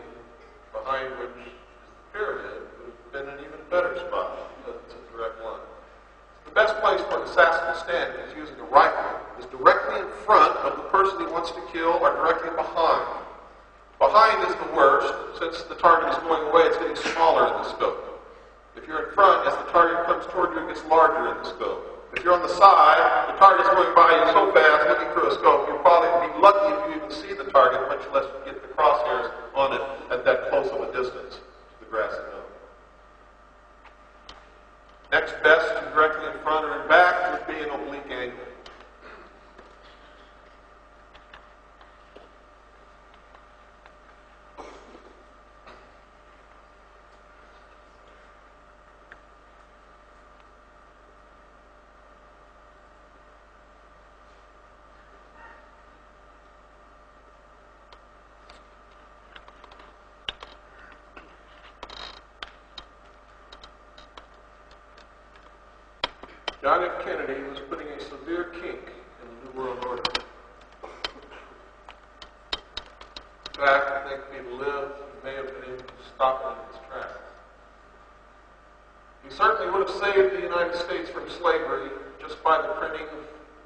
behind which is the pyramid would have been an even better spot because it's a direct line. The best place for an assassin to stand if he's using a rifle is directly in front of the person he wants to kill or directly behind. Behind is the worst. Since the target is going away, it's getting smaller in the scope. If you're in front, as the target comes toward you, it gets larger in the scope. If you're on the side, the target's going by you so fast, looking through a scope, you'll probably be lucky if you even see the target, much less get the crosshairs on it at that close of a distance to the grassy knoll. Next best to directly in front or in back would be an oblique angle. John F. Kennedy was putting a severe kink in the New World Order. In fact, I think if he'd lived, he may have been able to stop it in its tracks. He certainly would have saved the United States from slavery just by the printing of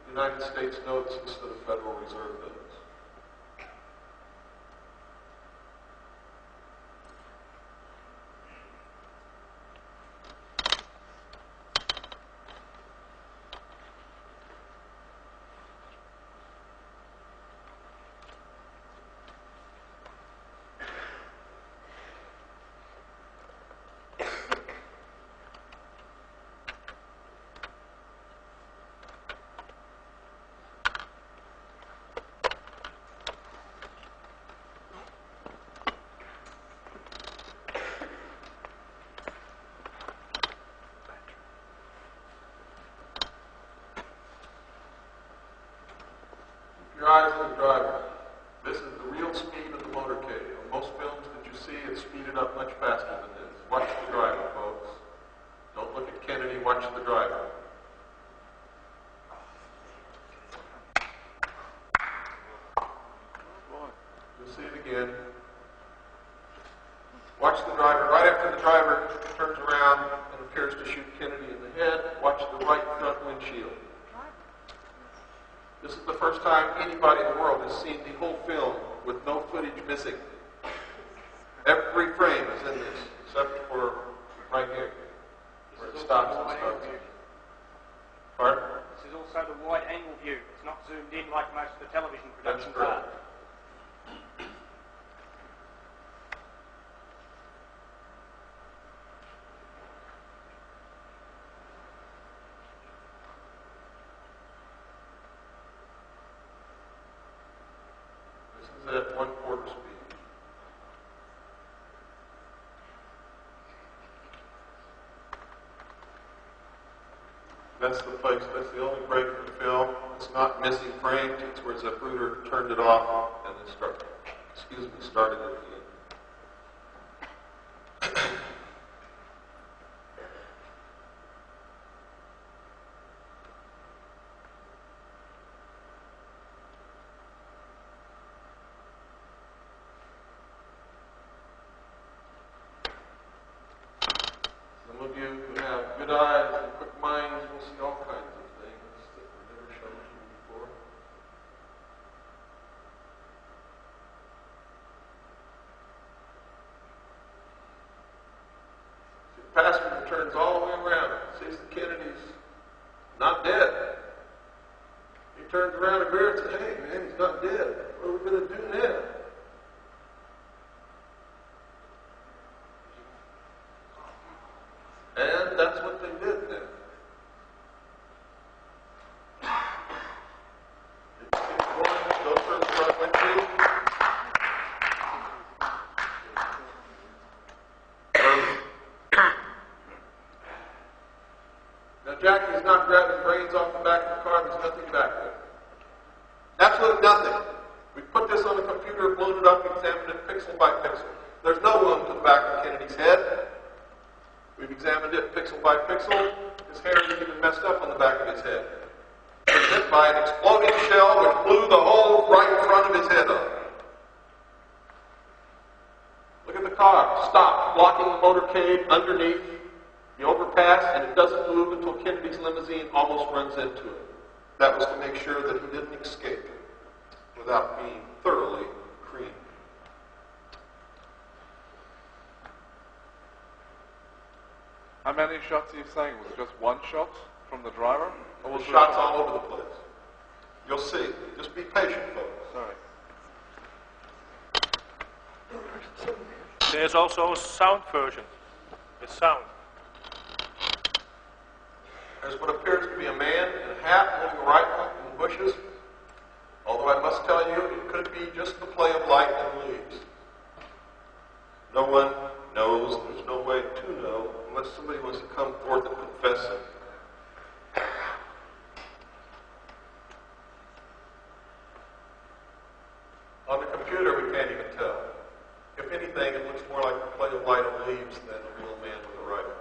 United States notes instead of Federal Reserve notes. Your eyes on the driver. This is the real speed of the motorcade. On most films that you see, it's speeded up much faster than this. Watch the driver, folks. Don't look at Kennedy, watch the driver. You'll see it again. Watch the driver. Right after the driver turns around and appears to shoot Kennedy in the head, watch the right front windshield. This is the first time anybody in the world has seen the whole film with no footage missing. Every frame is in this, except for right here, where it stops and starts. Pardon? This is also the wide-angle view. It's not zoomed in like most of the television That's productions correct. are. This is at 1/4 speed. That's the place, that's the only break in the film. It's not missing frames, it's where Zapruder turned it off and then started it again. of you who have good eyes and quick minds will see all kinds of things that were never shown to you before. See, the passenger turns all the way around, sees the Kennedys not dead. He turns around to Greer and says, "Hey, man, he's not dead. What are we going to do now?" And that's what they did then. They just keep going, go through the front windshield. Now Jackie's not grabbing brains off the back of the car. There's nothing back there. Absolutely nothing. We put this on the computer, blown it up, examined it pixel by pixel. There's no wound to the back of Kennedy's head. We've examined it pixel by pixel. His hair is even messed up on the back of his head. He was hit by an exploding shell which blew the whole right front of his head up. Look at the car. Stopped, blocking the motorcade underneath the overpass, and it doesn't move until Kennedy's limousine almost runs into it. That was to make sure that he didn't escape without being thoroughly creamed. How many shots are you saying? Was it just one shot from the driver? There were shots all over the place. You'll see. Just be patient, folks. Sorry. There's also a sound version. With sound. There's what appears to be a man in a hat holding a rifle in the bushes. Although I must tell you, it could be just the play of light and leaves. No one knows. There's no way to know unless somebody wants to come forth and confess it. On the computer, we can't even tell. If anything, it looks more like the play of light and leaves than a real man with a rifle.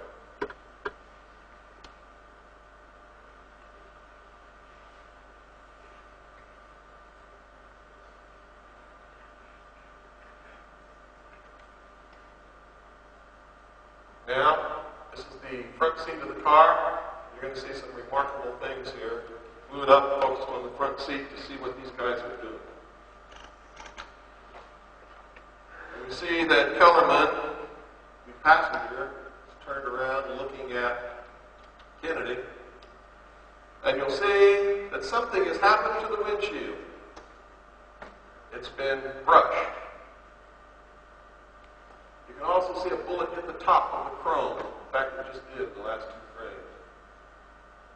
Now, this is the front seat of the car. You're going to see some remarkable things here. Blew it up, focused on the front seat to see what these guys are doing. And we see that Kellerman, the passenger, is turned around looking at Kennedy. And you'll see that something has happened to the windshield. It's been brushed. You can also see a bullet hit the top of the chrome. In fact, it just did in the last two frames.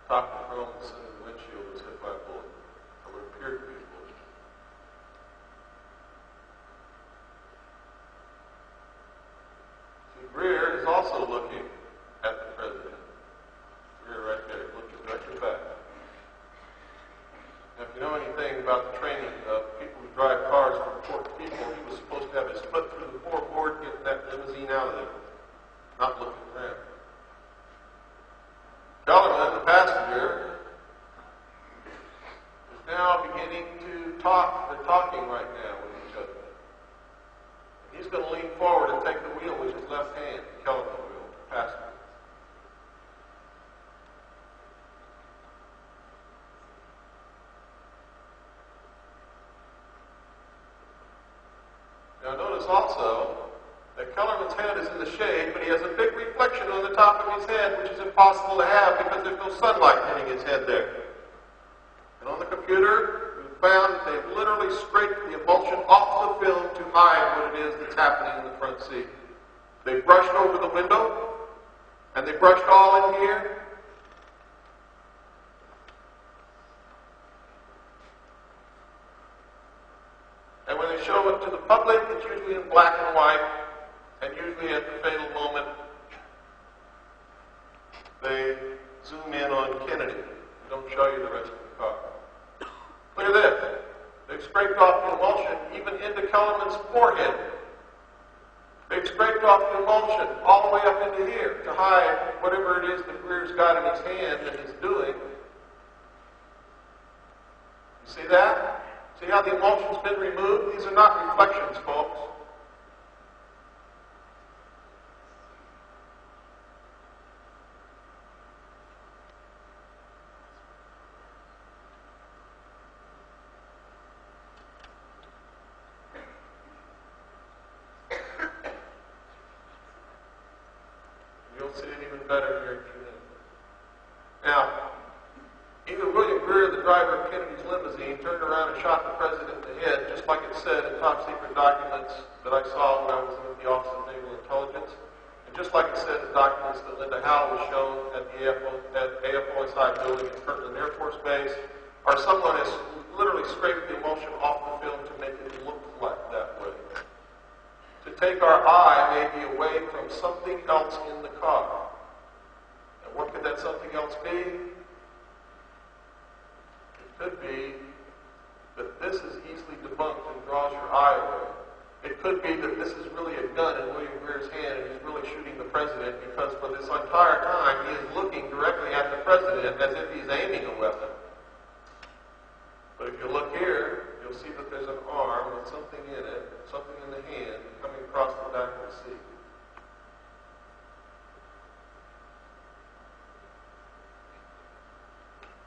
Top of the chrome in the center of the windshield was hit by a bullet, or what appeared to be a bullet. See, Greer is also looking at the president. Greer right there, looking directly back. Now, if you know anything about the training of people who drive cars for important people, he was supposed to have his foot through the floorboard, getting that limousine out of there, not looking around. Kellerman, the passenger, is now beginning to talk. They're talking right now with each other. He's going to lean forward and take the wheel with his left hand, the Kellerman wheel, the passenger. Now notice also that Kellerman's head is in the shade, but he has a big reflection on the top of his head, which is impossible to have because there's no sunlight hitting his head there. And on the computer, we found that they've literally scraped the emulsion off the film to hide what it is that's happening in the front seat. They brushed over the window, and they brushed all in here. And when they show it to the public, it's usually in black and white, and usually at the fatal moment, they zoom in on Kennedy. They don't show you the rest of the car. Look at this. They've scraped off the emulsion even into Kellerman's forehead. They've scraped off the emulsion all the way up into here to hide whatever it is that Greer's got in his hand and is doing. You see that? See how the emulsion's been removed? These are not reflections, folks. get better here in a few minutes. Now, either William Greer, the driver of Kennedy's limousine, turned around and shot the president in the head, just like it said in top secret documents that I saw when I was with the Office of Naval Intelligence, and just like it said in documents that Linda Howell was shown at the AFOSI building at Kirtland Air Force Base, or someone has literally scraped the emulsion off the film to make it look like that way. To take our eye maybe away from something else in the car. And what could that something else be? It could be that this is easily debunked and draws your eye away. It could be that this is really a gun in William Greer's hand and he's really shooting the president because for this entire time he is looking directly at the president as if he's aiming a weapon. But if you look here, you'll see that there's an arm with something in it, something in the hand, coming across the back of the seat.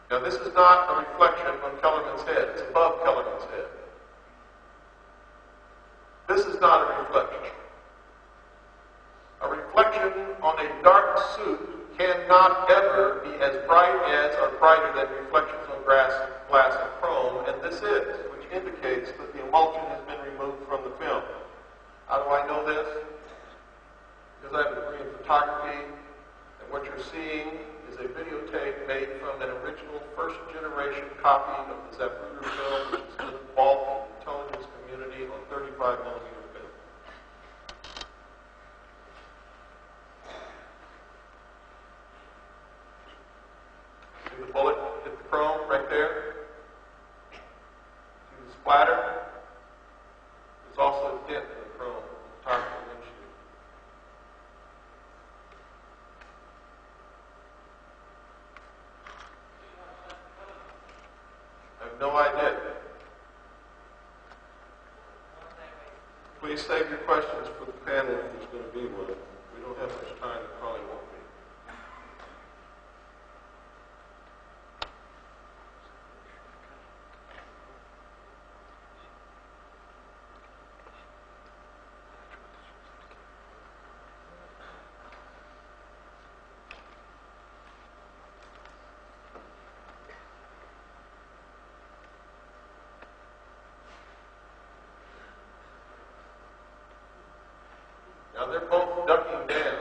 Now this is not a reflection on Kellerman's head. It's above Kellerman's head. This is not a reflection. A reflection on a dark suit cannot ever be as bright as or brighter than reflections on glass and chrome, and this is, which indicates that the emulsion has been removed from the film. How do I know this? Because I have a degree in photography, and what you're seeing is a videotape made from an original first-generation copy of the Zapruder film, which is in the vault of the intelligence community on 35mm film. See the bullet hit the chrome right there? See the splatter? There's also a dent in the chrome on the top of the windshield. I have no idea. Please save your questions for the panel if there's going to be one. We don't have much time, it probably won't be. Now they're both ducking down.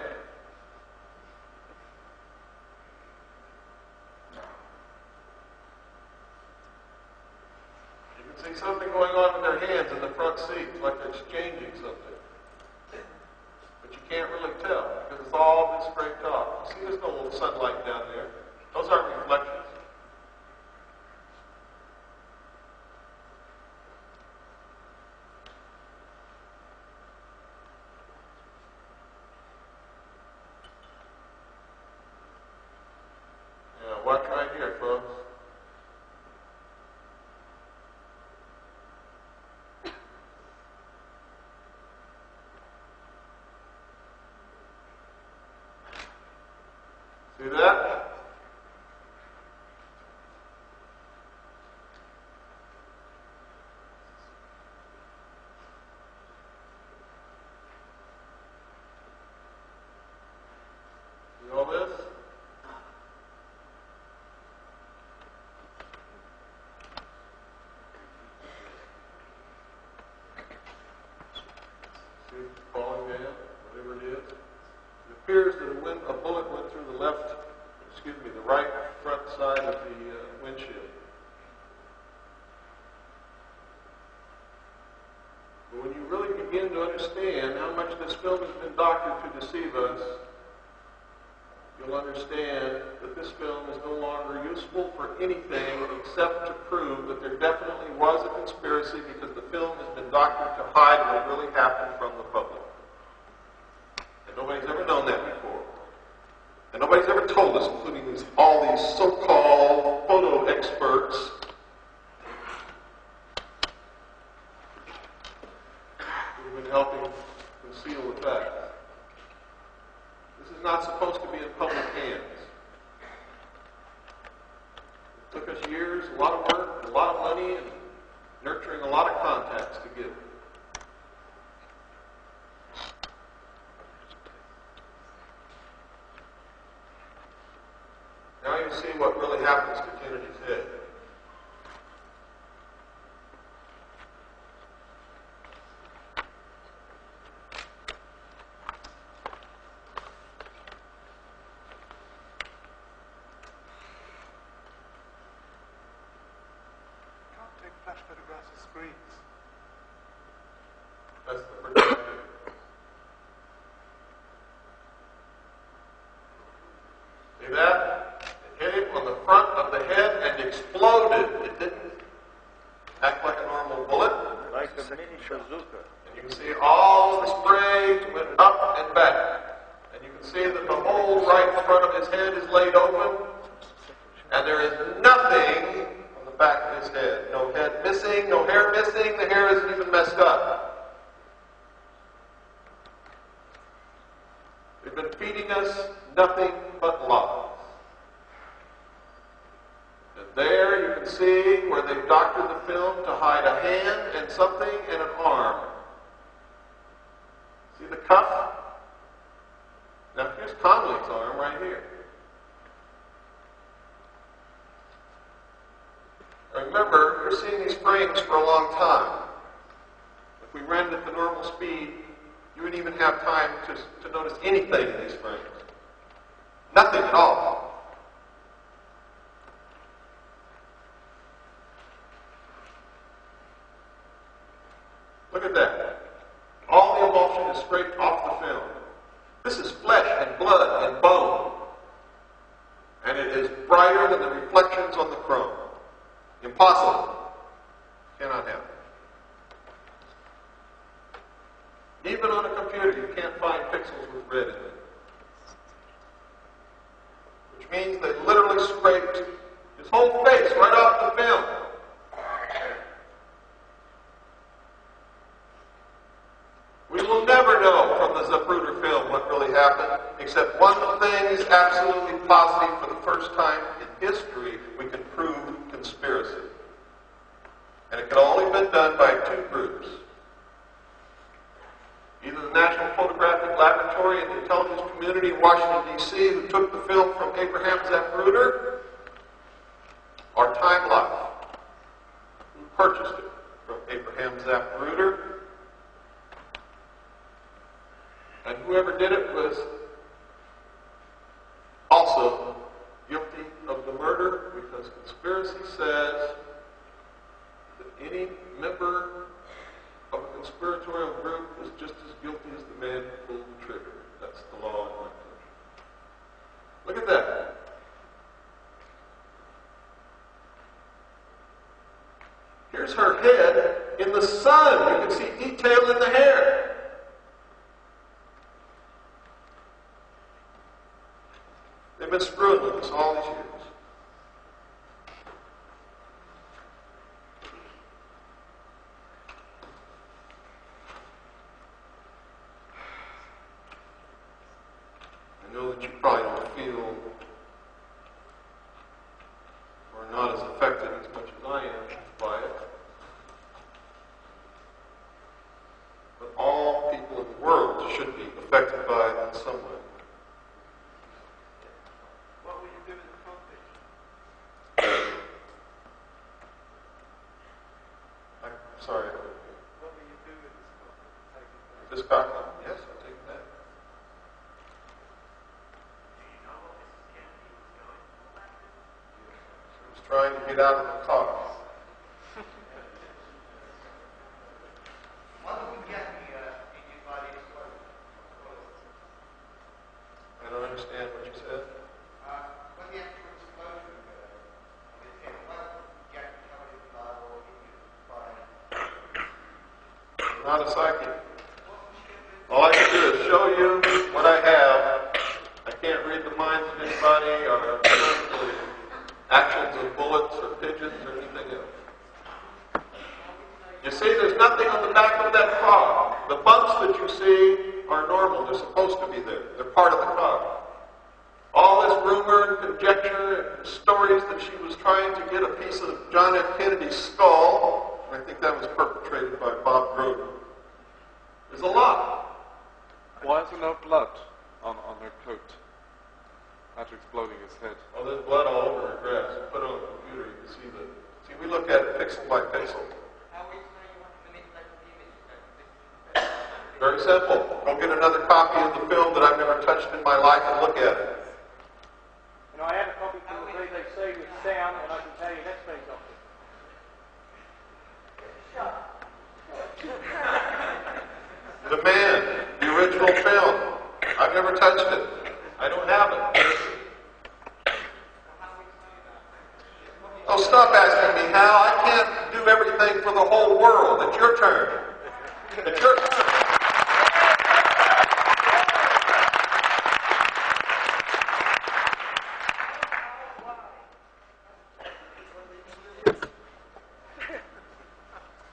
You can see something going on with their hands in the front seat, like they're exchanging something. But you can't really tell because it's all been scraped off. See, there's no little sunlight down there. Those aren't reflections. Watch right here, folks. See that? See all this? Falling down, whatever it is. It appears that a bullet went through the the right front side of the windshield. But when you really begin to understand how much this film has been doctored to deceive us, you'll understand that this film is no longer useful for anything except to prove that there definitely was a conspiracy because the film has been doctored to hide what really happened from the public. And nobody's ever known that before. And nobody's ever told us, including all these so-called photo experts, who've been helping conceal the facts. This is not supposed to be in public hands. It took us years, a lot of work, a lot of money, and nurturing a lot of contacts to get it. screens. That's the projector. See that? It hit him on the front of the head and exploded. It didn't act like a normal bullet. Like a mini bazooka. And you can see all the spray went up and back. And you can see that the whole right front of his head is laid open. And there is nothing on the back of his head. No head missing, no hair missing. The hair isn't even messed up. They've been feeding us nothing but lies. And there you can see where they've doctored the film to hide a hand and something and an arm. See the cuff? Now here's Conley's arm right here. Remember, you're seeing these frames for a long time. If we ran it at the normal speed, you wouldn't even have time to notice anything in these frames. Nothing at all. Look at that. All the emulsion is scraped off the film. This is flesh and blood and bone. And it is brighter than the reflections on the chrome. Impossible. Cannot happen. Even on a computer, you can't find pixels with red in it. Which means they literally scraped his whole face right off the film. We will never know from the Zapruder film what really happened, except one thing is absolutely positive. For the first time in history, we can prove conspiracy. And it can only have been done by two groups. Either the National Photographic Laboratory and the intelligence community in Washington, D.C., who took the film from Abraham Zapruder, or Time Life, who purchased it from Abraham Zapruder. And whoever did it was also guilty of the murder, because conspiracy says that any member of a conspiratorial group is just as guilty as the man who pulled the trigger. That's the law in my country. Look at that. Here's her head in the sun. You can see detail in the hair. They've been screwing with us all these years. I know that you probably don't feel or not as affected as much as I am by it. But all people in the world should be affected by it in some way. What will you do with the footage? I'm sorry. What will you do with this footage? This copy? Yes, I'll take that. He was trying to get out of the car. I don't understand what you said. When the actual explosion occurred, what get covered in blood or hit you by? I'm not a psychic. All I can do is show you what I have. I can't read the minds of anybody or the actions of bullets or pigeons or anything else. You see, there's nothing on the back of that car. The bumps that you see are normal. They're supposed to be there. They're part of the car. All this rumor and conjecture and stories that she was trying to get a piece of John F. Kennedy's skull, and I think that was perpetrated by Bob Groden, is a lie. Why is there no blood on her coat after exploding his head? Oh, there's blood all over her dress. You put it on the computer, you can see the... See, we look at it pixel by pixel. How will you know you want to manipulate the image? Very simple. Go get another copy of the film that I've never touched in my life and look at it. And I have a copy from the BBC with sound, and I can tell you that's been doctored. at me, Hal. I can't do everything for the whole world. It's your turn. It's your turn.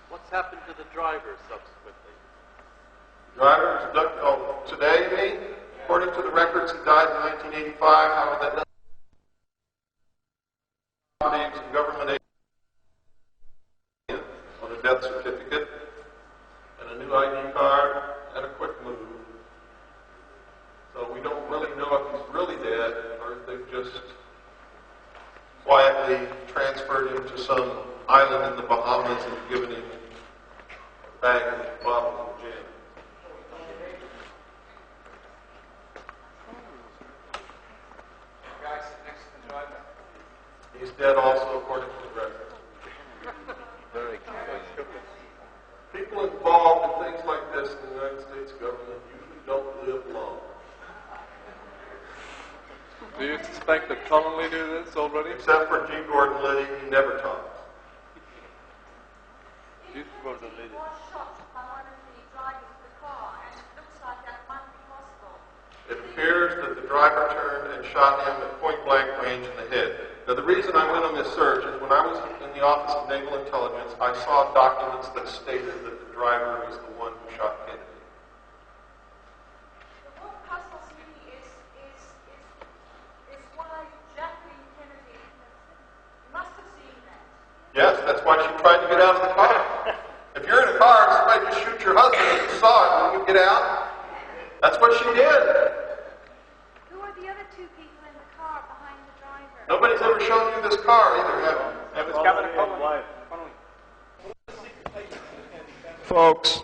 What's happened to the driver subsequently? Driver was abducted. Oh, today, you mean? According to the records, he died in 1985. However, that doesn't names and government aid on a death certificate and a new ID card and a quick move. So we don't really know if he's really dead or if they've just quietly transferred him to some island in the Bahamas and given him a bag of bottles of gin. Guy sitting next to the driver. He's dead also, according to the record. Very convenient. People involved in things like this in the United States government usually don't live long. Do you suspect that Connolly knew this already? Except for G. Gordon Liddy, he never talks. G. Gordon Liddy. Was shot by one of the drivers of the car, and it looks like that might be possible. It appears that the driver turned and shot him at point-blank range in the head. Now, the reason I went on this search is when I was in the Office of Naval Intelligence, I saw documents that stated that the driver was the one who shot Kennedy. But what puzzles me is why Jacqueline Kennedy must have seen that. Yes, that's why she tried to get out of the car. If you're in a car and somebody just shoots your husband and you saw it, will you get out? That's what she did. Who are the other two people in the car behind the driver? Nobody's ever shown you this car either, have you? Folks,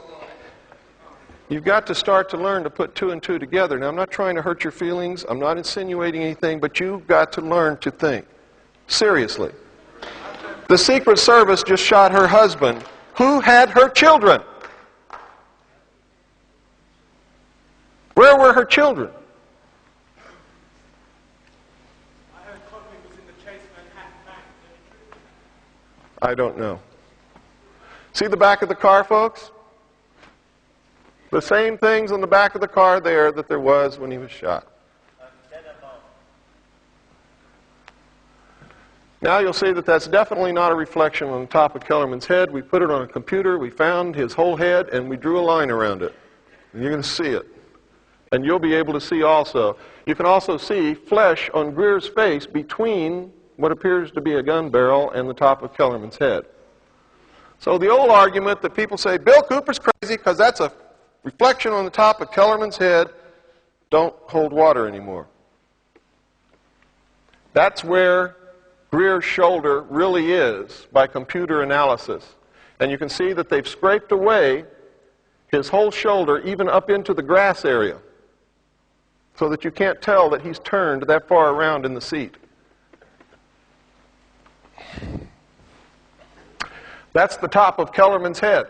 you've got to start to learn to put two and two together. Now, I'm not trying to hurt your feelings. I'm not insinuating anything, but you've got to learn to think. Seriously. The Secret Service just shot her husband, who had her children. Where were her children? I don't know. See the back of the car, folks? The same things on the back of the car there that there was when he was shot. Now you'll see that that's definitely not a reflection on the top of Kellerman's head. We put it on a computer, we found his whole head, and we drew a line around it. And you're going to see it. And you'll be able to see also. You can also see flesh on Greer's face between what appears to be a gun barrel and the top of Kellerman's head. So the old argument that people say, Bill Cooper's crazy because that's a reflection on the top of Kellerman's head, don't hold water anymore. That's where Greer's shoulder really is by computer analysis. And you can see that they've scraped away his whole shoulder even up into the grass area so that you can't tell that he's turned that far around in the seat. That's the top of Kellerman's head.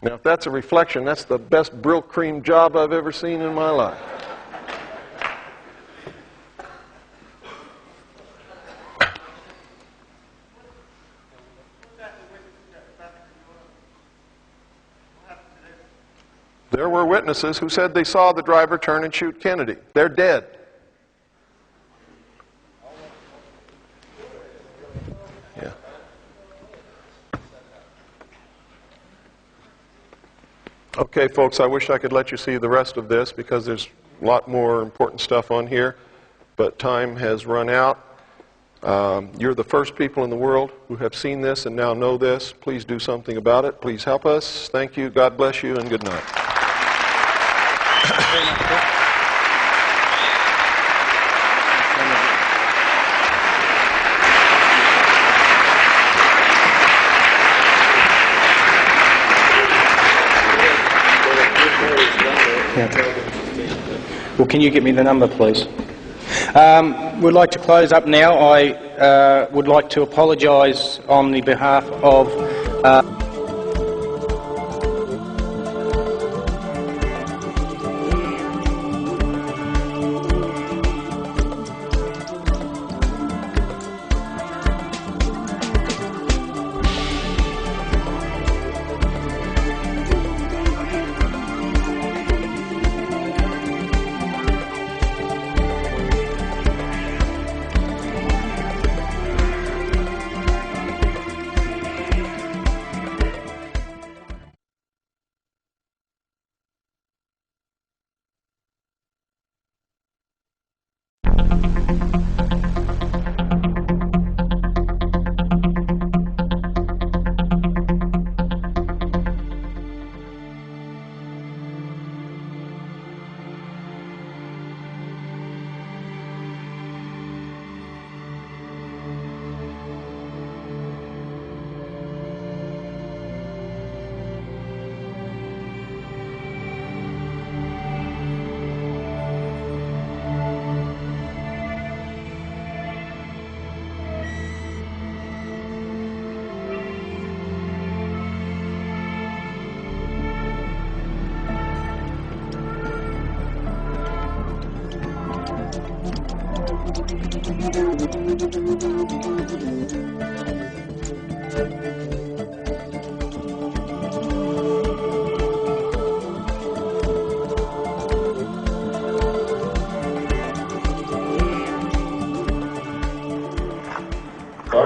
Now, if that's a reflection, that's the best Brill cream job I've ever seen in my life. There were witnesses who said they saw the driver turn and shoot Kennedy. They're dead. Yeah. Okay, folks, I wish I could let you see the rest of this because there's a lot more important stuff on here, but time has run out. You're the first people in the world who have seen this and now know this. Please do something about it. Please help us. Thank you. God bless you, and good night. Well, can you get me the number, please? We'd like to close up now. I would like to apologise on the behalf of So I'm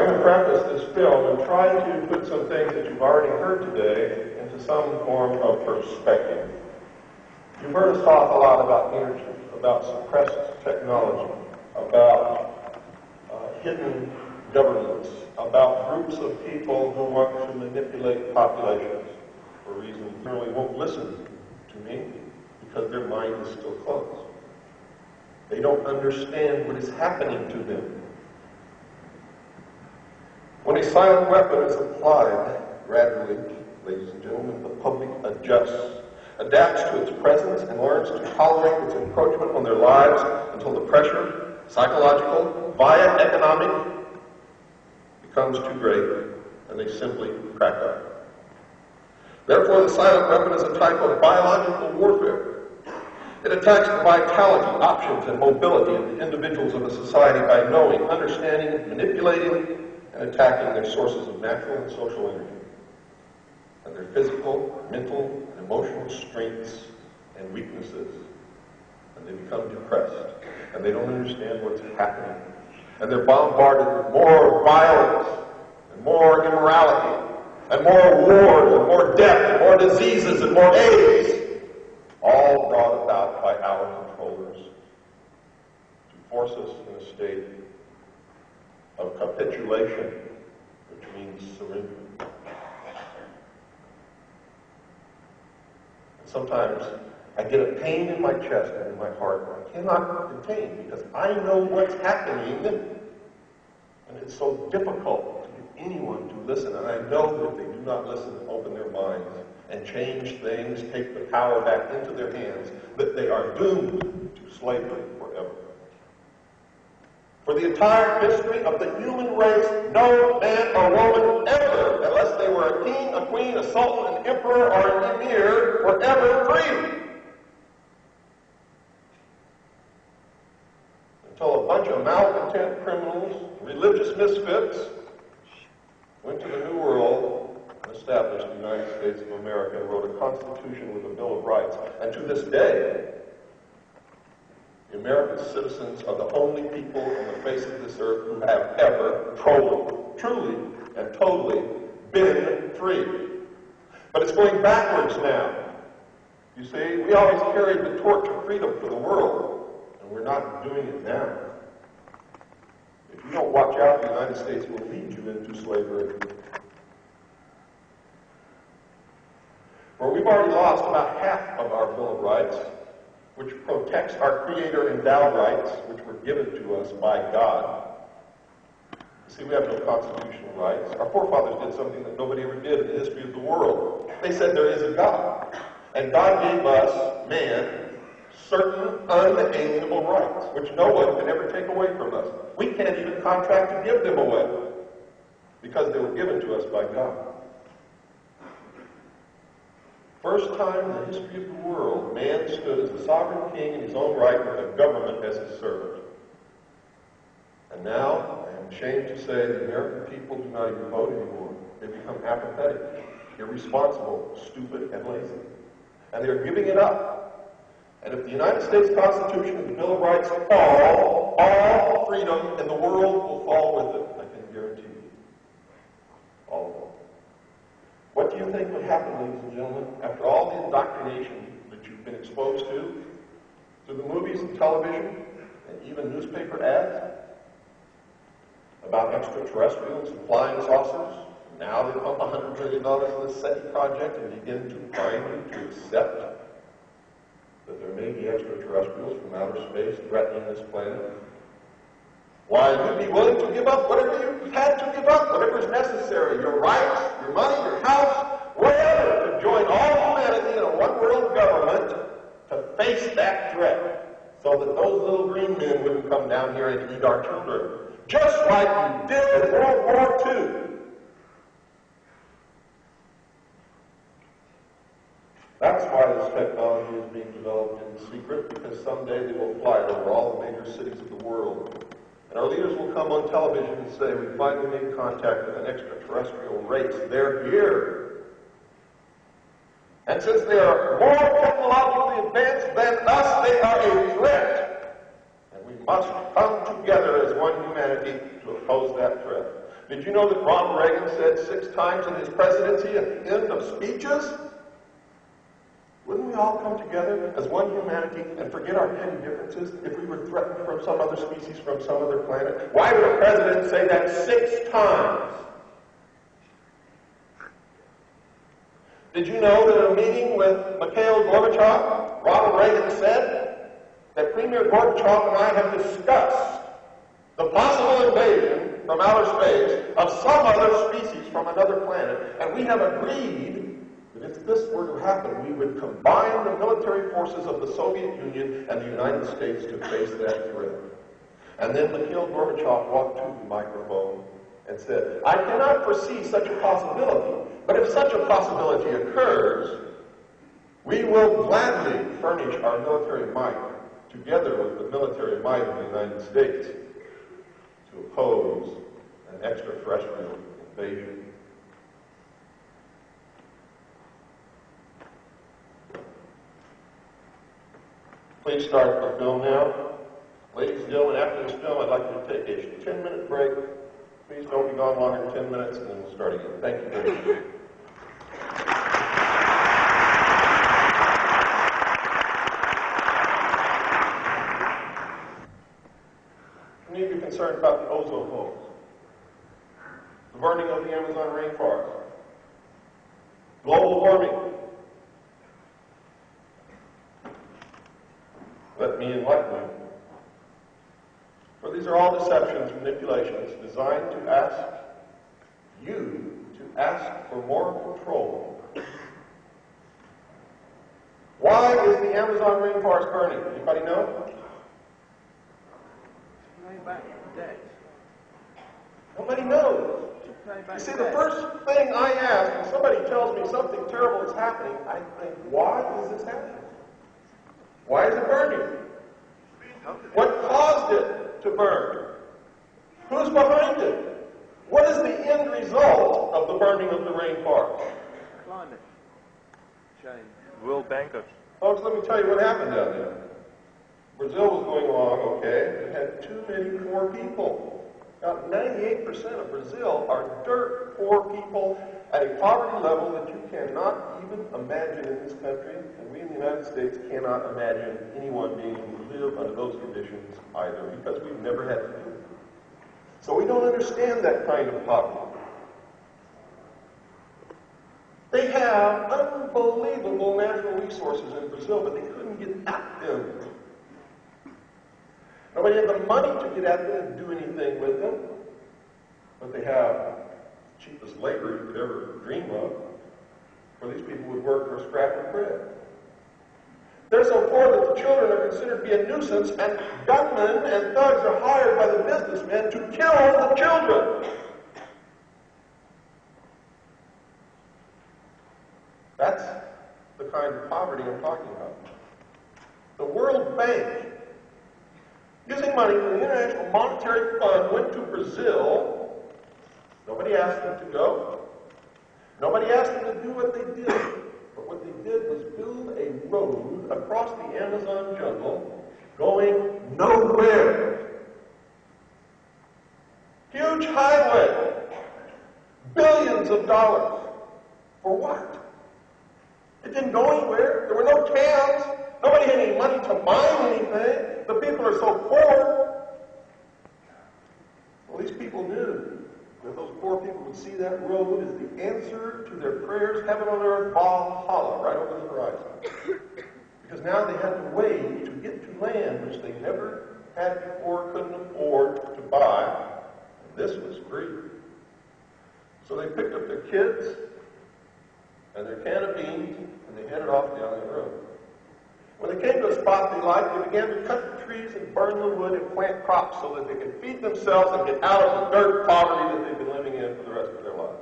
going to preface this film and try to put some things that you've already heard today into some form of perspective. You've heard us talk a lot about energy, about suppressed technology, about hidden governments, about groups of people who want to manipulate populations for reasons they really won't listen to me because their mind is still closed. They don't understand what is happening to them. When a silent weapon is applied, gradually, ladies and gentlemen, the public adjusts, adapts to its presence, and learns to tolerate its encroachment on their lives until the pressure, psychological, via economic, becomes too great, and they simply crack up. Therefore, the silent weapon is a type of biological warfare. It attacks the vitality, options, and mobility of the individuals of a society by knowing, understanding, manipulating, and attacking their sources of natural and social energy, and their physical, mental, and emotional strengths and weaknesses. And they become depressed, and they don't understand what's happening. And they're bombarded with more violence, and more immorality, and more wars, and more death, and more diseases, and more AIDS, all brought about by our controllers to force us in a state of capitulation, which means surrender. And sometimes I get a pain in my chest and in my heart that I cannot contain because I know what's happening, and it's so difficult to get anyone to listen. And I know that if they do not listen and open their minds and change things, take the power back into their hands, that they are doomed to slavery forever. For the entire history of the human race, no man or woman ever, unless they were a king, a queen, a sultan, an emperor, or an emir, were ever free. Until a bunch of malcontent criminals, religious misfits, went to the New World and established the United States of America and wrote a constitution with a Bill of Rights. And to this day, the American citizens are the only people on the face of this earth who have ever truly and totally been free. But it's going backwards now. You see, we always carried the torch of freedom for the world, and we're not doing it now. If you don't watch out, the United States will lead you into slavery. For we've already lost about half of our Bill of Rights, which protects our Creator-endowed rights, which were given to us by God. You see, we have no constitutional rights. Our forefathers did something that nobody ever did in the history of the world. They said there is a God. And God gave us, man, certain unalienable rights, which no one can ever take away from us. We can't even contract to give them away, because they were given to us by God. First time in the history of the world, man stood as a sovereign king in his own right with a government as his servant. And now, I am ashamed to say, the American people do not even vote anymore. They become apathetic, irresponsible, stupid, and lazy. And they're giving it up. And if the United States Constitution and the Bill of Rights fall, all freedom in the world will fall with it. I can guarantee you. All of them. What do you think would happen, ladies and gentlemen, after all the indoctrination that you've been exposed to, through the movies and television, and even newspaper ads, about extraterrestrials and flying saucers? Now they pump $100 million in the SETI project and begin to finally to accept that there may be extraterrestrials from outer space threatening this planet. Why, you'd be willing to give up whatever you had to give up, whatever is necessary, your rights, your money, your house, whatever, to join all humanity in a one-world government to face that threat, so that those little green men wouldn't come down here and eat our children, just like you did in World War II. That's why this technology is being developed in secret, because someday they will fly it over all the major cities of the world. And our leaders will come on television and say, we finally made contact with an extraterrestrial race. They're here. And since they are more technologically advanced than us, they are a threat. And we must come together as one humanity to oppose that threat. Did you know that Ronald Reagan said 6 times in his presidency at the end of speeches? Wouldn't we all come together as one humanity and forget our petty differences if we were threatened from some other species, from some other planet? Why would a president say that 6 times? Did you know that in a meeting with Mikhail Gorbachev, Ronald Reagan said that Premier Gorbachev and I have discussed the possible invasion from outer space of some other species from another planet, and we have agreed that if this were to happen, we would combine the military forces of the Soviet Union and the United States to face that threat. And then Mikhail Gorbachev walked to the microphone and said, I cannot foresee such a possibility, but if such a possibility occurs, we will gladly furnish our military might, together with the military might of the United States, to oppose an extraterrestrial invasion. Please start the film now. Ladies and gentlemen, after this film, I'd like you to take a 10-minute break. Please don't be gone longer than 10 minutes, and then we'll start again. Thank you very much. We need to be concerned about the ozone hole, the burning of the Amazon rainforest, global warming. Let me enlighten you. For these are all deceptions, manipulations, designed to ask you to ask for more control. Why is the Amazon rainforest burning? Anybody know? Nobody knows. You see, the first thing I ask when somebody tells me something terrible is happening, I think, why is this happening? Why is it burning? What caused it to burn? Who's behind it? What is the end result of the burning of the rainforest? Climate change. World Banker. Folks, let me tell you what happened down there. Brazil was going along okay. It had too many poor people. About 98% of Brazil are dirt poor people at a poverty level that you cannot even imagine in this country, and we in the United States cannot imagine anyone being able to live under those conditions either, because we've never had to do it. So we don't understand that kind of poverty. They have unbelievable natural resources in Brazil, but they couldn't get at them. Nobody had the money to get at them and do anything with them, but they have the cheapest labor you could ever dream of, where these people would work for a scrap of bread. They're so poor that the children are considered to be a nuisance, and gunmen and thugs are hired by the businessmen to kill the children. That's the kind of poverty I'm talking about. The World Bank, using money from the International Monetary Fund, went to Brazil. Nobody asked them to go. Nobody asked them to do what they did. But what they did was build a road across the Amazon jungle going nowhere. Huge highway. Billions of dollars. For what? It didn't go anywhere. There were no towns. Nobody had any money to mine anything. The people are so poor. Well, these people knew that those poor people would see that road as the answer to their prayers, heaven on earth, Valhalla, right over the horizon. Because now they had a way to get to land which they never had before, couldn't afford to buy. And this was free. So they picked up their kids and their can of beans, and they headed off down the road. When they came to a spot they liked, they began to cut the trees and burn the wood and plant crops so that they could feed themselves and get out of the dirt poverty that they've been living in for the rest of their lives.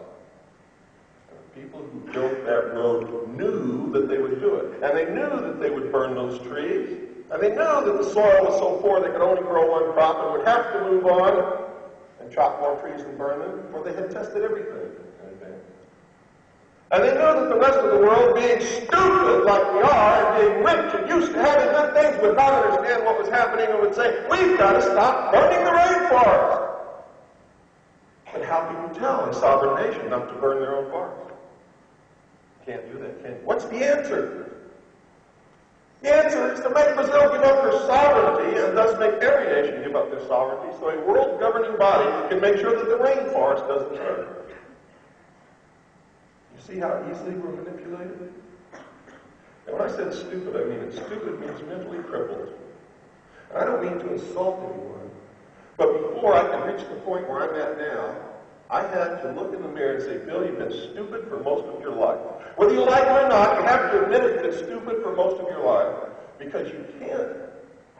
And the people who built that road knew that they would do it. And they knew that they would burn those trees. And they knew that the soil was so poor they could only grow one crop and would have to move on and chop more trees and burn them before they had tested everything in advance. And they knew that the rest of the world, being stupid like we are, and being rich and used to having good things, would not understand what was happening and would say, we've got to stop burning the rainforest. But how can you tell a sovereign nation not to burn their own forest? Can't do that, can you? What's the answer? The answer is to make Brazil give up her sovereignty and thus make every nation give up their sovereignty so a world governing body can make sure that the rainforest doesn't burn. You see how easily we're manipulated? And when I said stupid, I mean it. Stupid means mentally crippled. And I don't mean to insult anyone, but before I can reach the point where I'm at now, I had to look in the mirror and say, Bill, you've been stupid for most of your life. Whether you like it or not, you have to admit it, you've been stupid for most of your life. Because you can't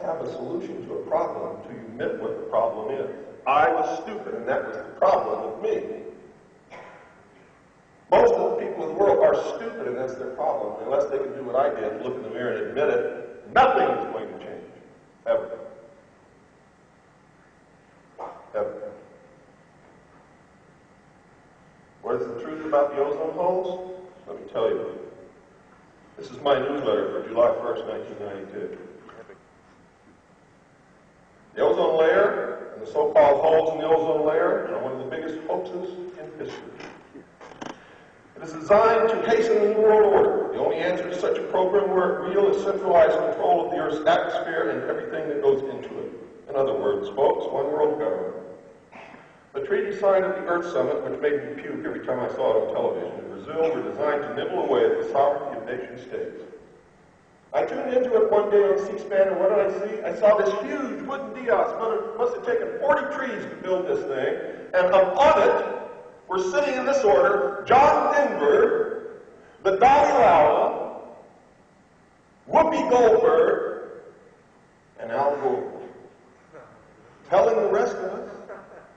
have a solution to a problem until you admit what the problem is. I was stupid, and that was the problem with me. Most of the people in the world are stupid, and that's their problem. Unless they can do what I did, look in the mirror and admit it, nothing is going to change. Ever. Ever. What is the truth about the ozone holes? Let me tell you. This is my newsletter for July 1st, 1992. The ozone layer and the so-called holes in the ozone layer are one of the biggest hoaxes in history. It is designed to hasten the New World Order. The only answer to such a program were real is centralized control of the Earth's atmosphere and everything that goes into it. In other words, folks, one world government. The treaty signed at the Earth Summit, which made me puke every time I saw it on television, in Brazil were designed to nibble away at the sovereignty of nation states. I tuned into it one day on C-SPAN, and what did I see? I saw this huge wooden dais. Must have taken 40 trees to build this thing, and on it were sitting in this order, John Denver, the Dalai Lama, Whoopi Goldberg, and Al Gore, telling the rest of us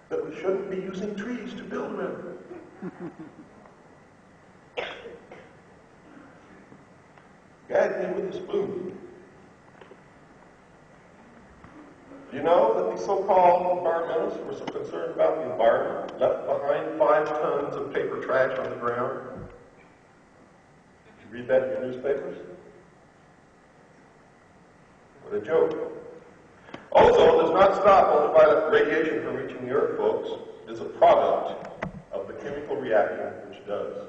that we shouldn't be using trees to build around. Gag me with a spoon. Do you know that the so-called environmentalists who were so concerned about the environment left behind 5 tons of paper trash on the ground? Did you read that in your newspapers? What a joke. Ozone does not stop ultraviolet radiation from reaching the Earth, folks. It is a product of the chemical reaction which does.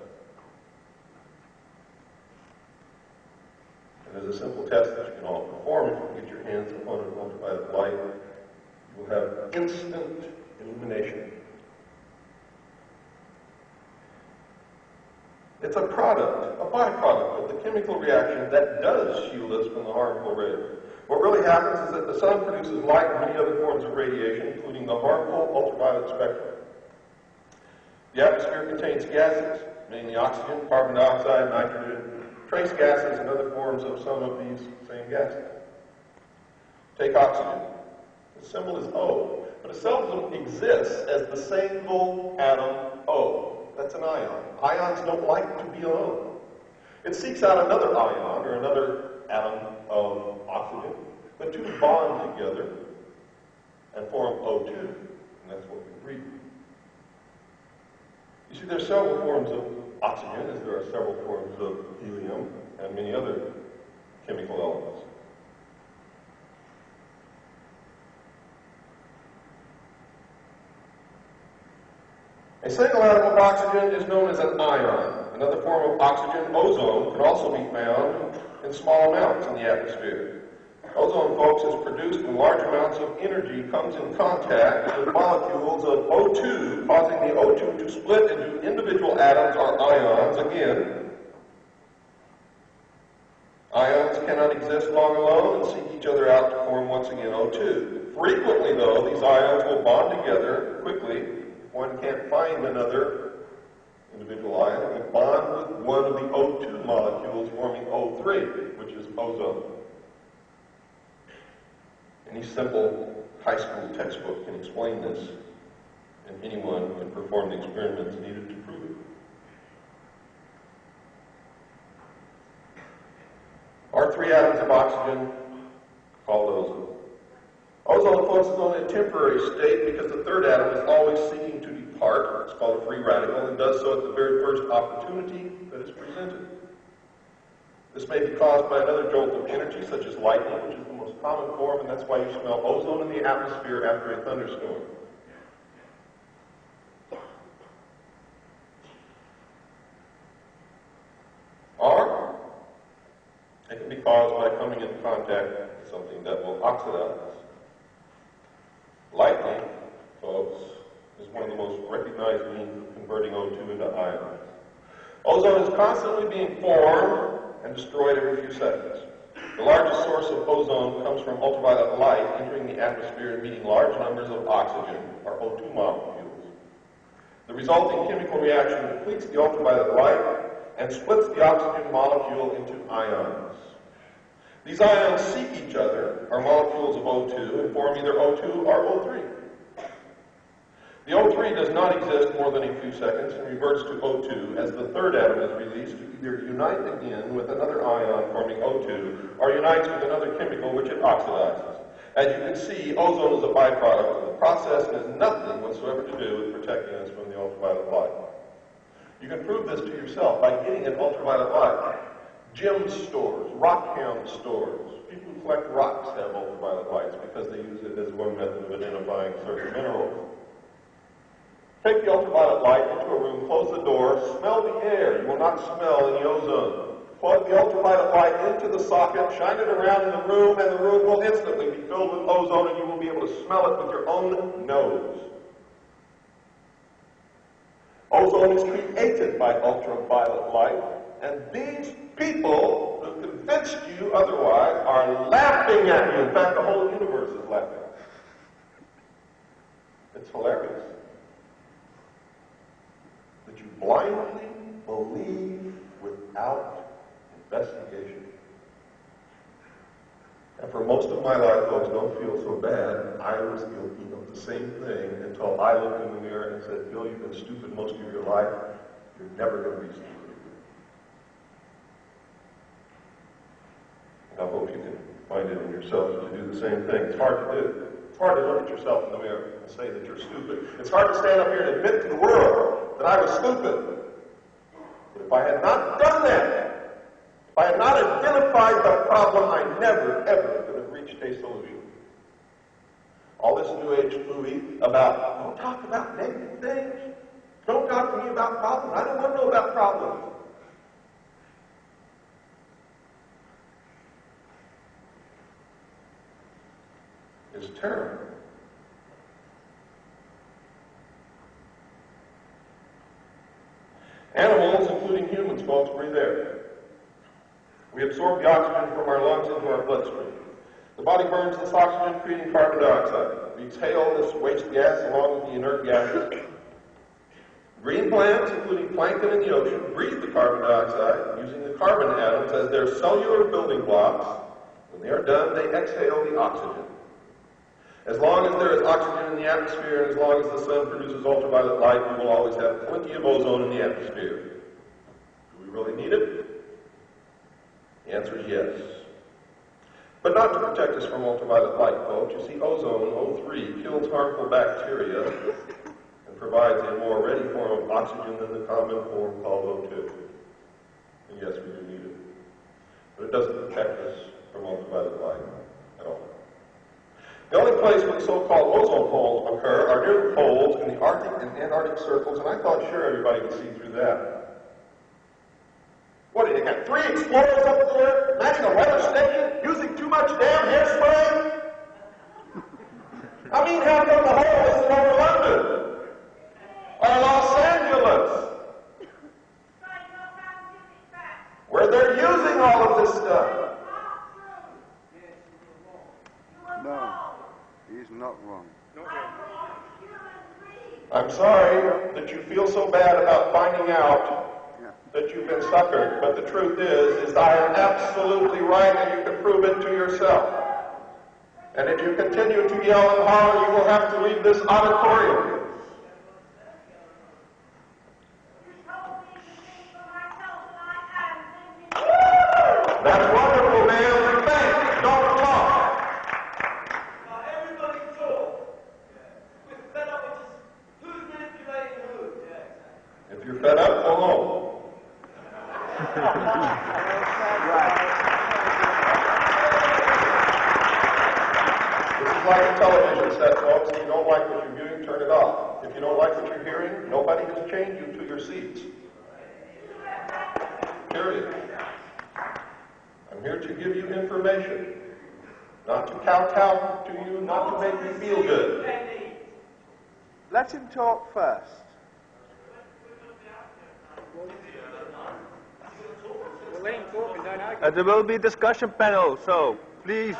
And there's a simple test that you can all perform. If you get your hands upon an ultraviolet light, you will have instant illumination. It's a product, a byproduct of the chemical reaction that does shield us from the harmful rays. What really happens is that the sun produces light and many other forms of radiation, including the harmful ultraviolet spectrum. The atmosphere contains gases, mainly oxygen, carbon dioxide, nitrogen, trace gases, and other forms of some of these same gases. Take oxygen. The symbol is O, but it seldom exists as the single atom O. That's an ion. Ions don't like to be alone. It seeks out another ion or another atom of oxygen. The two bond together and form O2, and that's what we breathe. You see, there are several forms of oxygen, as there are several forms of helium and many other chemical elements. A single atom of oxygen is known as an ion. Another form of oxygen, ozone, can also be found in small amounts in the atmosphere. Ozone, folks, is produced when large amounts of energy comes in contact with molecules of O2, causing the O2 to split into individual atoms or ions again. Ions cannot exist long alone and seek each other out to form once again O2. Frequently, though, these ions will bond together quickly. If one can't find another individual ion, it will bond with one of the O2 molecules, forming O3, which is ozone. Any simple high school textbook can explain this, and anyone can perform the experiments needed to prove it. Our 3 atoms of oxygen called ozone. Ozone, folks, is only a temporary state because the third atom is always seeking to depart. It's called a free radical and does so at the very first opportunity that is presented. This may be caused by another jolt of energy, such as lightning, which is the most common form, and that's why you smell ozone in the atmosphere after a thunderstorm. Or it can be caused by coming into contact with something that will oxidize. Lightning, folks, is one of the most recognized means of converting O2 into ions. Ozone is constantly being formed and destroyed every few seconds. The largest source of ozone comes from ultraviolet light entering the atmosphere and meeting large numbers of oxygen, or O2 molecules. The resulting chemical reaction depletes the ultraviolet light and splits the oxygen molecule into ions. These ions seek each other, are molecules of O2, and form either O2 or O3. The O3 does not exist more than a few seconds and reverts to O2 as the third atom is released to either unite again with another ion forming O2 or unites with another chemical which it oxidizes. As you can see, ozone is a byproduct of the process and has nothing whatsoever to do with protecting us from the ultraviolet light. You can prove this to yourself by getting an ultraviolet light. Gem stores, rock hound stores, people who collect rocks have ultraviolet lights because they use it as one method of identifying certain minerals. Take the ultraviolet light into a room, close the door, smell the air. You will not smell any ozone. Plug the ultraviolet light into the socket, shine it around in the room, and the room will instantly be filled with ozone, and you will be able to smell it with your own nose. Ozone is created by ultraviolet light, and these people who convinced you otherwise are laughing at you. In fact, the whole universe is laughing. It's hilarious that you blindly believe without investigation. And for most of my life, folks, don't feel so bad. I was guilty of the same thing until I looked in the mirror and said, Bill, you've been stupid most of your life. You're never going to be stupid. And I hope you can find it in yourself to do the same thing. It's hard to do. It's hard to look at yourself in the mirror and say that you're stupid. It's hard to stand up here and admit to the world that I was stupid. But if I had not done that, if I had not identified the problem, I never, ever could have reached a solution. All this New Age fooey about, don't talk about negative things. Don't talk to me about problems. I don't want to know about problems. Is terrible. Animals, including humans, folks, breathe air. We absorb the oxygen from our lungs into our bloodstream. The body burns this oxygen, creating carbon dioxide. We exhale this waste gas along with the inert gases. Green plants, including plankton in the ocean, breathe the carbon dioxide using the carbon atoms as their cellular building blocks. When they are done, they exhale the oxygen. As long as there is oxygen in the atmosphere and as long as the sun produces ultraviolet light, we will always have plenty of ozone in the atmosphere. Do we really need it? The answer is yes. But not to protect us from ultraviolet light, folks. You see, ozone, O3, kills harmful bacteria and provides a more ready form of oxygen than the common form called O2. And yes, we do need it. But it doesn't protect us from ultraviolet light at all. The only place where the so-called ozone holes occur are near the poles in the Arctic and Antarctic circles, and I thought sure everybody could see through that. What, they got 3 explorers up there, manning a weather station, using too much damn hairspray? I mean, how come the hole isn't over London? Or Los Angeles? Where they're using all of this stuff. No, he's not wrong. I'm sorry that you feel so bad about finding out that you've been suckered, but the truth is I am absolutely right, and you can prove it to yourself. And if you continue to yell and holler, you will have to leave this auditorium. That's wonderful, man. Thanks. Don't talk. This is like a television set, folks. If you don't like what you're viewing, turn it off. If you don't like what you're hearing, nobody has chained you to your seats. Period. I'm here to give you information, not to kowtow to you, not to make you feel good. Let him talk first. There will be discussion panel, so please.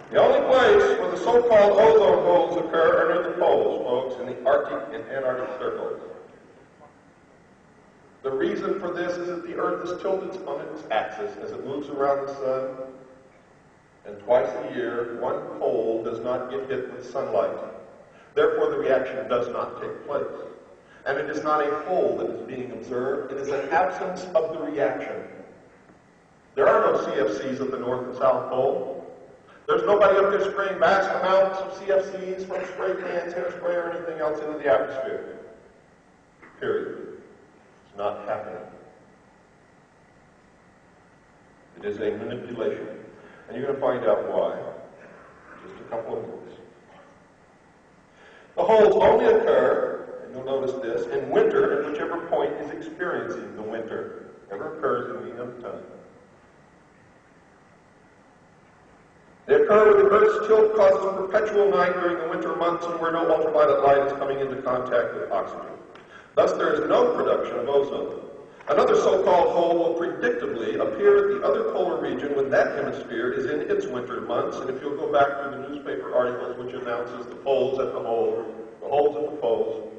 The only place where the so-called ozone holes occur are near the poles, folks, in the Arctic and Antarctic circles. The reason for this is that the Earth is tilted on its axis as it moves around the sun, and twice a year, one pole does not get hit with sunlight. Therefore, the reaction does not take place. And it is not a hole that is being observed, it is an absence of the reaction. There are no CFCs at the North and South Pole. There's nobody up there spraying vast amounts of CFCs from spray cans, hairspray, or anything else into the atmosphere. Period. It's not happening. It is a manipulation. And you're going to find out why in just a couple of minutes. The holes only occur, and you'll notice this, in winter, at whichever point is experiencing the winter. Never occurs in any other time. They occur where the Earth's tilt causes a perpetual night during the winter months and where no ultraviolet light is coming into contact with oxygen. Thus, there is no production of ozone. Another so-called hole will predictably appear at the other polar region when that hemisphere is in its winter months. And if you'll go back to the newspaper articles which announces the holes at the holes at the poles,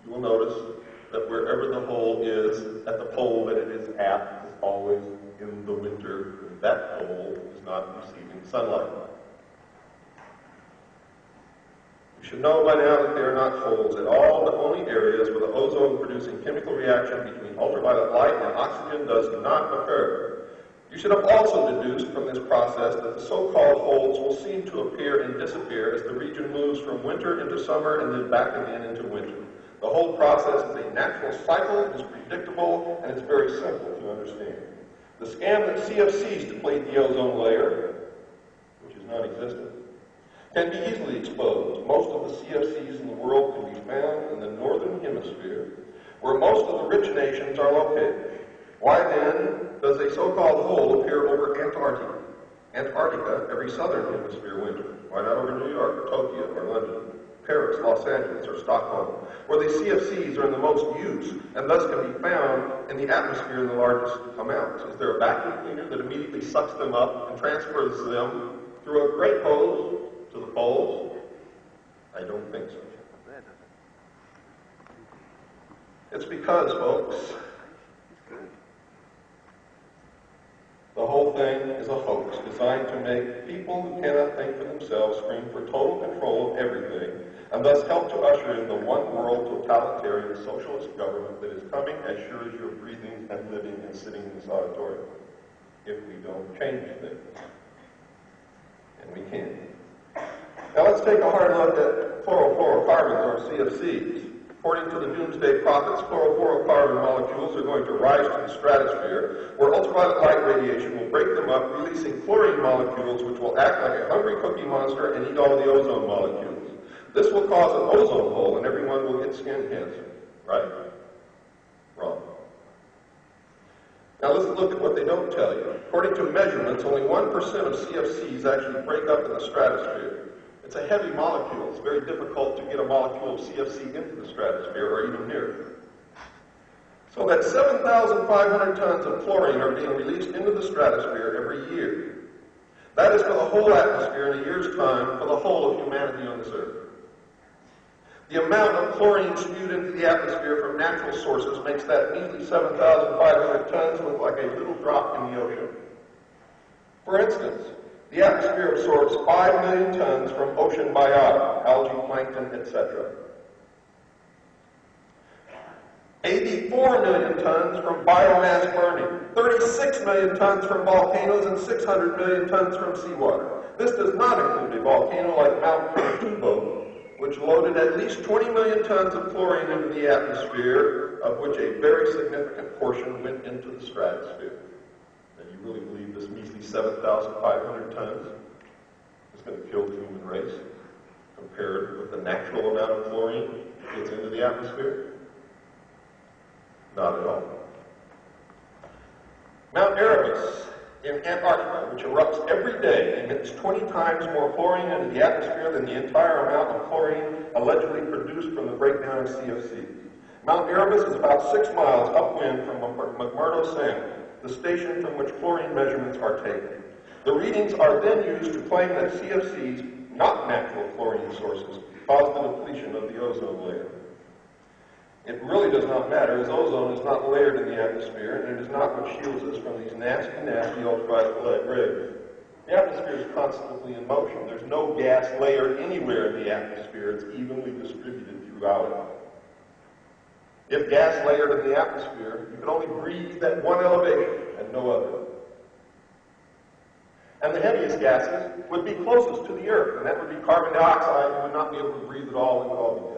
you will notice that wherever the hole is at the pole that it is at is always in the winter. That pole is not receiving sunlight. You should know by now that they are not holes at all, but only areas where the ozone-producing chemical reaction between ultraviolet light and oxygen does not occur. You should have also deduced from this process that the so-called holes will seem to appear and disappear as the region moves from winter into summer and then back again into winter. The whole process is a natural cycle, it is predictable, and it's very simple to understand. The scam that CFCs deplete the ozone layer, which is non-existent, can be easily exposed. Most of the CFCs in the world can be found in the northern hemisphere, where most of the rich nations are located. Why then does a so-called hole appear over Antarctica every southern hemisphere winter? Why not over New York or Tokyo or London, Paris, Los Angeles, or Stockholm, where the CFCs are in the most use and thus can be found in the atmosphere in the largest amounts? Is there a vacuum cleaner that immediately sucks them up and transfers them through a great hose to the poles? I don't think so. It's because, folks, the whole thing is a hoax designed to make people who cannot think for themselves scream for total control of everything and thus help to usher in the one-world totalitarian socialist government that is coming as sure as you're breathing and living and sitting in this auditorium if we don't change things. And we can. Now let's take a hard look at chlorofluorocarbons, or CFCs. According to the doomsday prophets, chlorofluorocarbon molecules are going to rise to the stratosphere, where ultraviolet light radiation will break them up, releasing chlorine molecules which will act like a hungry cookie monster and eat all the ozone molecules. This will cause an ozone hole and everyone will get skin cancer. Right? Wrong. Now let's look at what they don't tell you. According to measurements, only 1% of CFCs actually break up in the stratosphere. It's a heavy molecule. It's very difficult to get a molecule of CFC into the stratosphere or even near it. So that 7,500 tons of chlorine are being released into the stratosphere every year. That is for the whole atmosphere in a year's time for the whole of humanity on this earth. The amount of chlorine spewed into the atmosphere from natural sources makes that measly 7,500 tons look like a little drop in the ocean. For instance, the atmosphere absorbs 5 million tons from ocean biota, algae, plankton, etc. 84 million tons from biomass burning, 36 million tons from volcanoes, and 600 million tons from seawater. This does not include a volcano like Mount Pinatubo, which loaded at least 20 million tons of chlorine into the atmosphere, of which a very significant portion went into the stratosphere. And you really believe this measly 7,500 tons is going to kill the human race compared with the natural amount of chlorine that gets into the atmosphere? Not at all. Mount Erebus in Antarctica, which erupts every day, emits 20 times more chlorine into the atmosphere than the entire amount of chlorine allegedly produced from the breakdown of CFCs. Mount Erebus is about 6 miles upwind from McMurdo Sound, the station from which chlorine measurements are taken. The readings are then used to claim that CFCs, not natural chlorine sources, cause the depletion of the ozone layer. It really does not matter, as ozone is not layered in the atmosphere, and it is not what shields us from these nasty, nasty ultraviolet rays. The atmosphere is constantly in motion. There's no gas layer anywhere in the atmosphere. It's evenly distributed throughout it. If gas layered in the atmosphere, you can only breathe at one elevation and no other. And the heaviest gases would be closest to the Earth, and that would be carbon dioxide. You would not be able to breathe at all. It would all be dead.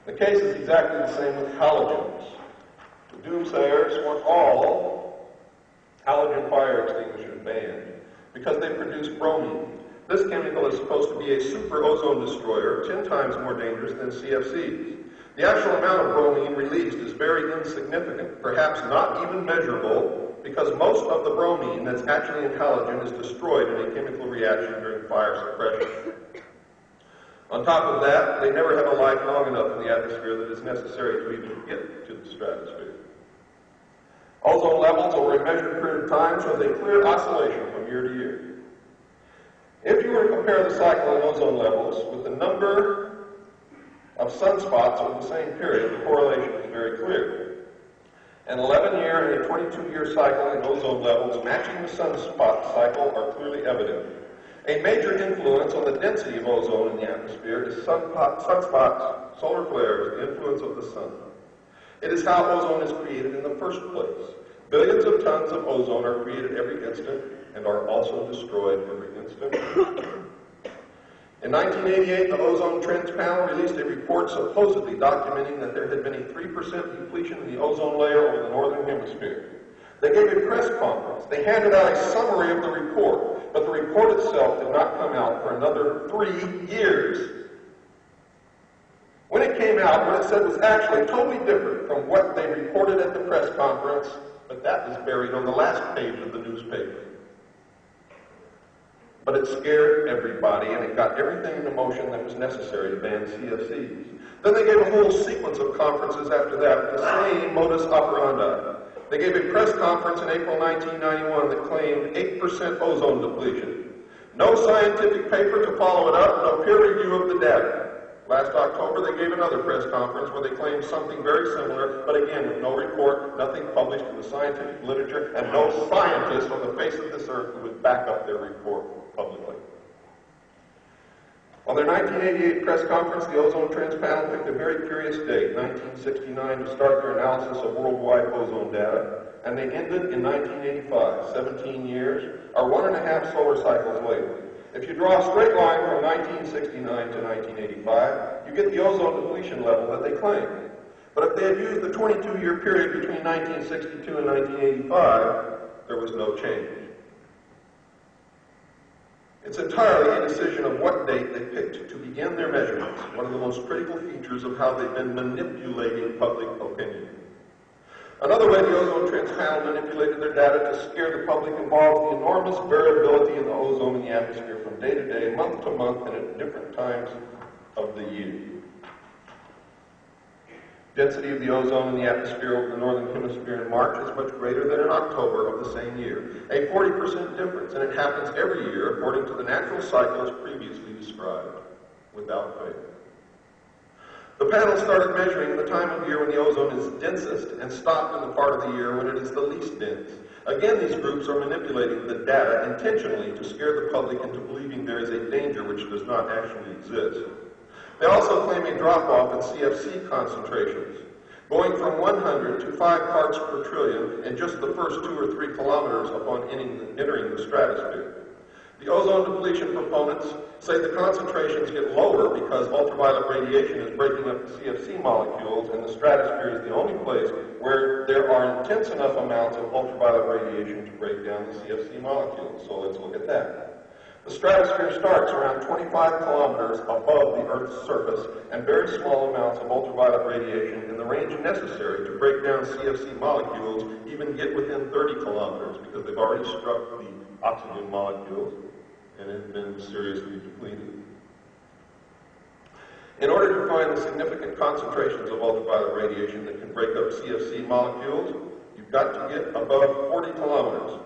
The case is exactly the same with halogens. The doomsayers want all halogen fire extinguishers banned because they produce bromine. This chemical is supposed to be a super ozone destroyer, 10 times more dangerous than CFCs. The actual amount of bromine released is very insignificant, perhaps not even measurable, because most of the bromine that's actually in halogen is destroyed in a chemical reaction during fire suppression. On top of that, they never have a life long enough in the atmosphere that is necessary to even get to the stratosphere. Ozone levels over a measured period of time shows a clear oscillation from year to year. If you were to compare the cycle in ozone levels with the number of sunspots over the same period, the correlation is very clear. An 11-year and a 22-year cycle in ozone levels matching the sunspot cycle are clearly evident. A major influence on the density of ozone in the atmosphere is sunspots, solar flares, the influence of the sun. It is how ozone is created in the first place. Billions of tons of ozone are created every instant and are also destroyed every instant. In 1988, the Ozone Trends Panel released a report supposedly documenting that there had been a 3% depletion in the ozone layer over the northern hemisphere. They gave a press conference. They handed out a summary of the report, but the report itself did not come out for another 3 years. When it came out, what it said was actually totally different from what they reported at the press conference, but that was buried on the last page of the newspaper. But it scared everybody, and it got everything into motion that was necessary to ban CFCs. Then they gave a whole sequence of conferences after that with the same modus operandi. They gave a press conference in April 1991 that claimed 8% ozone depletion. No scientific paper to follow it up, no peer review of the data. Last October, they gave another press conference where they claimed something very similar, but again, with no report, nothing published in the scientific literature, and no scientist on the face of this earth who would back up their report publicly. On their 1988 press conference, the Ozone Trends Panel picked a very curious date, 1969, to start their analysis of worldwide ozone data, and they ended in 1985, 17 years, or 1.5 solar cycles later. If you draw a straight line from 1969 to 1985, you get the ozone depletion level that they claim. But if they had used the 22-year period between 1962 and 1985, there was no change. It's entirely a decision of what date they picked to begin their measurements, one of the most critical features of how they've been manipulating public opinion. Another way the Ozone Trends Panel manipulated their data to scare the public involves the enormous variability in the ozone in the atmosphere from day to day, month to month, and at different times of the year. Density of the ozone in the atmosphere over the northern hemisphere in March is much greater than in October of the same year, a 40% difference, and it happens every year according to the natural cycles previously described, without fail. The panel started measuring the time of year when the ozone is densest and stopped in the part of the year when it is the least dense. Again, these groups are manipulating the data intentionally to scare the public into believing there is a danger which does not actually exist. They also claim a drop-off in CFC concentrations. going from 100 to 5 parts per trillion in just the first 2 or 3 kilometers upon entering the stratosphere. The ozone depletion proponents say the concentrations get lower because ultraviolet radiation is breaking up the CFC molecules, and the stratosphere is the only place where there are intense enough amounts of ultraviolet radiation to break down the CFC molecules. So let's look at that. The stratosphere starts around 25 kilometers above the Earth's surface, and very small amounts of ultraviolet radiation in the range necessary to break down CFC molecules even get within 30 kilometers because they've already struck the oxygen molecules and have been seriously depleted. In order to find the significant concentrations of ultraviolet radiation that can break up CFC molecules, you've got to get above 40 kilometers.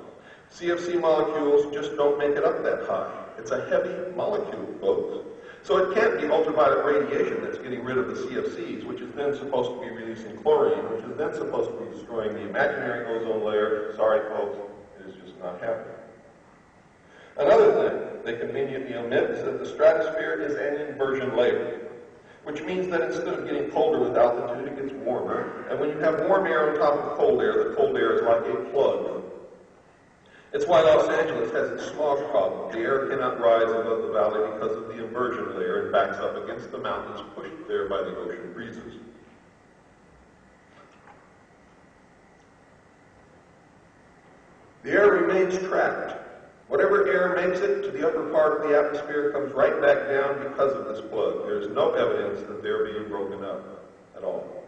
CFC molecules just don't make it up that high. It's a heavy molecule, folks. So it can't be ultraviolet radiation that's getting rid of the CFCs, which is then supposed to be releasing chlorine, which is then supposed to be destroying the imaginary ozone layer. Sorry, folks, it is just not happening. Another thing they conveniently omit is that the stratosphere is an inversion layer, which means that instead of getting colder with altitude, it gets warmer. And when you have warm air on top of cold air, the cold air is like a plug. It's why Los Angeles has its smog problem. The air cannot rise above the valley because of the inversion layer and backs up against the mountains pushed there by the ocean breezes. The air remains trapped. Whatever air makes it to the upper part of the atmosphere comes right back down because of this plug. There's no evidence that they're being broken up at all.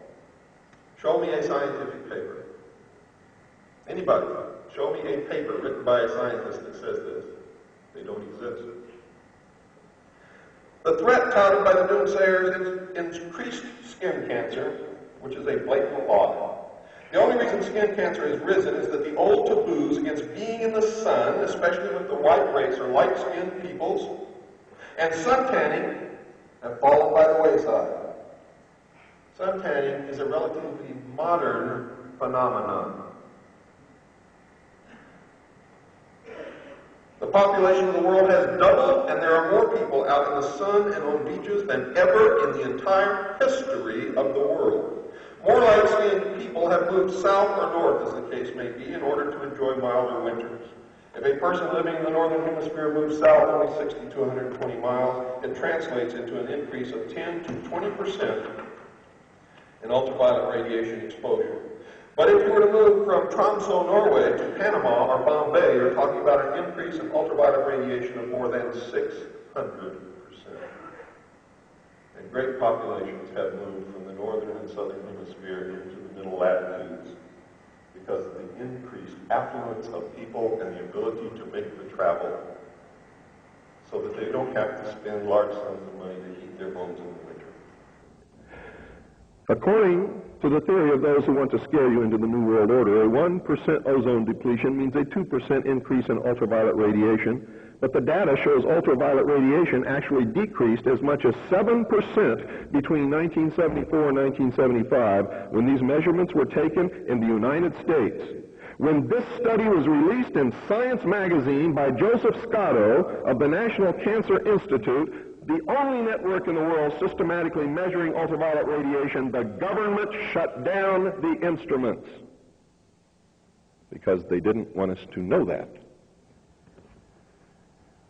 Show me a scientific paper. Anybody? Show me a paper written by a scientist that says this. They don't exist. The threat touted by the doomsayers is increased skin cancer, which is a blatant lie. The only reason skin cancer has risen is that the old taboos against being in the sun, especially with the white race or light-skinned peoples, and suntanning have fallen by the wayside. Suntanning is a relatively modern phenomenon. The population of the world has doubled, and there are more people out in the sun and on beaches than ever in the entire history of the world. More light-skinned people have moved south or north, as the case may be, in order to enjoy milder winters. If a person living in the northern hemisphere moves south only 60 to 120 miles, it translates into an increase of 10 to 20% in ultraviolet radiation exposure. But if you were to move from Tromsø, Norway to Panama or Bombay, you're talking about an increase in ultraviolet radiation of more than 600%. And great populations have moved from the northern and southern hemisphere into the middle latitudes because of the increased affluence of people and the ability to make the travel so that they don't have to spend large sums of money to heat their homes in the winter. According to the theory of those who want to scare you into the New World Order, a 1% ozone depletion means a 2% increase in ultraviolet radiation, but the data shows ultraviolet radiation actually decreased as much as 7% between 1974 and 1975 when these measurements were taken in the United States. When this study was released in Science magazine by Joseph Scotto of the National Cancer Institute, the only network in the world systematically measuring ultraviolet radiation, the government shut down the instruments because they didn't want us to know that.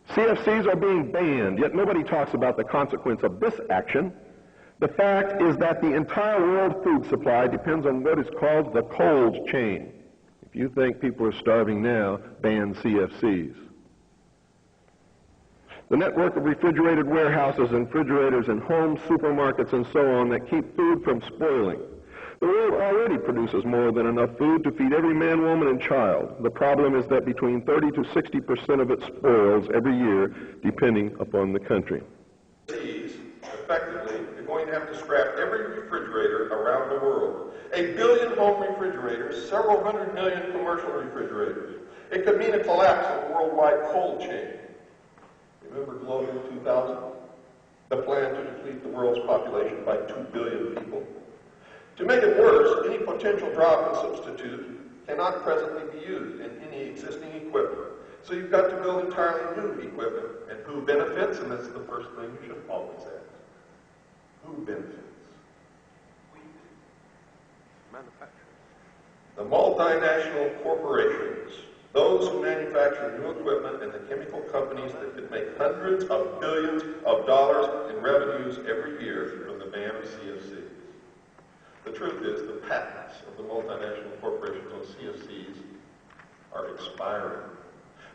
CFCs are being banned, yet nobody talks about the consequence of this action. The fact is that the entire world food supply depends on what is called the cold chain. If you think people are starving now, ban CFCs. The network of refrigerated warehouses and refrigerators in homes, supermarkets, and so on that keep food from spoiling. The world already produces more than enough food to feed every man, woman, and child. The problem is that between 30 to 60% of it spoils every year, depending upon the country. Effectively, you're going to have to scrap every refrigerator around the world. 1 billion home refrigerators, several hundred million commercial refrigerators. It could mean a collapse of the worldwide cold chain. Remember Global 2000? The plan to deplete the world's population by 2 billion people. To make it worse, any potential drop in substitute cannot presently be used in any existing equipment. So you've got to build entirely new equipment. And who benefits? And that's the first thing you should always ask. Who benefits? The multinational corporations, those who manufacture new equipment, and the chemical companies that could make hundreds of billions of dollars in revenues every year from the ban of CFCs. The truth is, the patents of the multinational corporations on CFCs are expiring.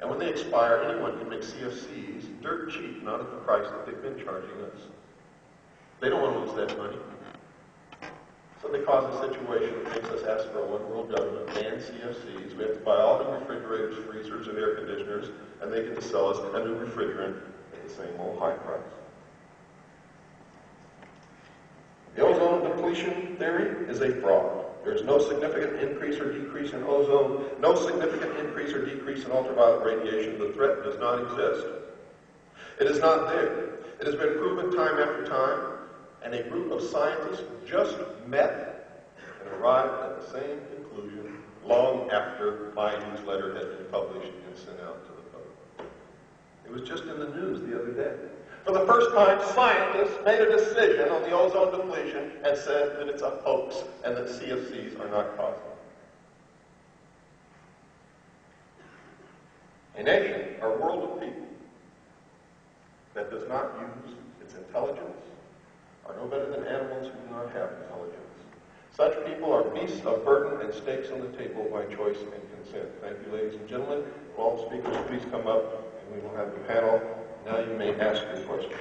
And when they expire, anyone can make CFCs dirt cheap, not at the price that they've been charging us. They don't want to lose that money. So they cause a situation that makes us ask for a one-world government, ban CFCs. We have to buy all the refrigerators, freezers, and air conditioners, and they get to sell us a new refrigerant at the same old high price. The ozone depletion theory is a fraud. There is no significant increase or decrease in ozone, no significant increase or decrease in ultraviolet radiation. The threat does not exist. It is not there. It has been proven time after time, and a group of scientists just met and arrived at the same conclusion long after my newsletter had been published and sent out to the public. It was just in the news the other day. For the first time, scientists made a decision on the ozone depletion and said that it's a hoax and that CFCs are not causing it. A nation or world of people that does not use its intelligence are no better than animals who do not have intelligence. Such people are beasts of burden and stakes on the table by choice and consent. Thank you, ladies and gentlemen. Will all speakers please come up and we will have the panel. Now you may ask your questions.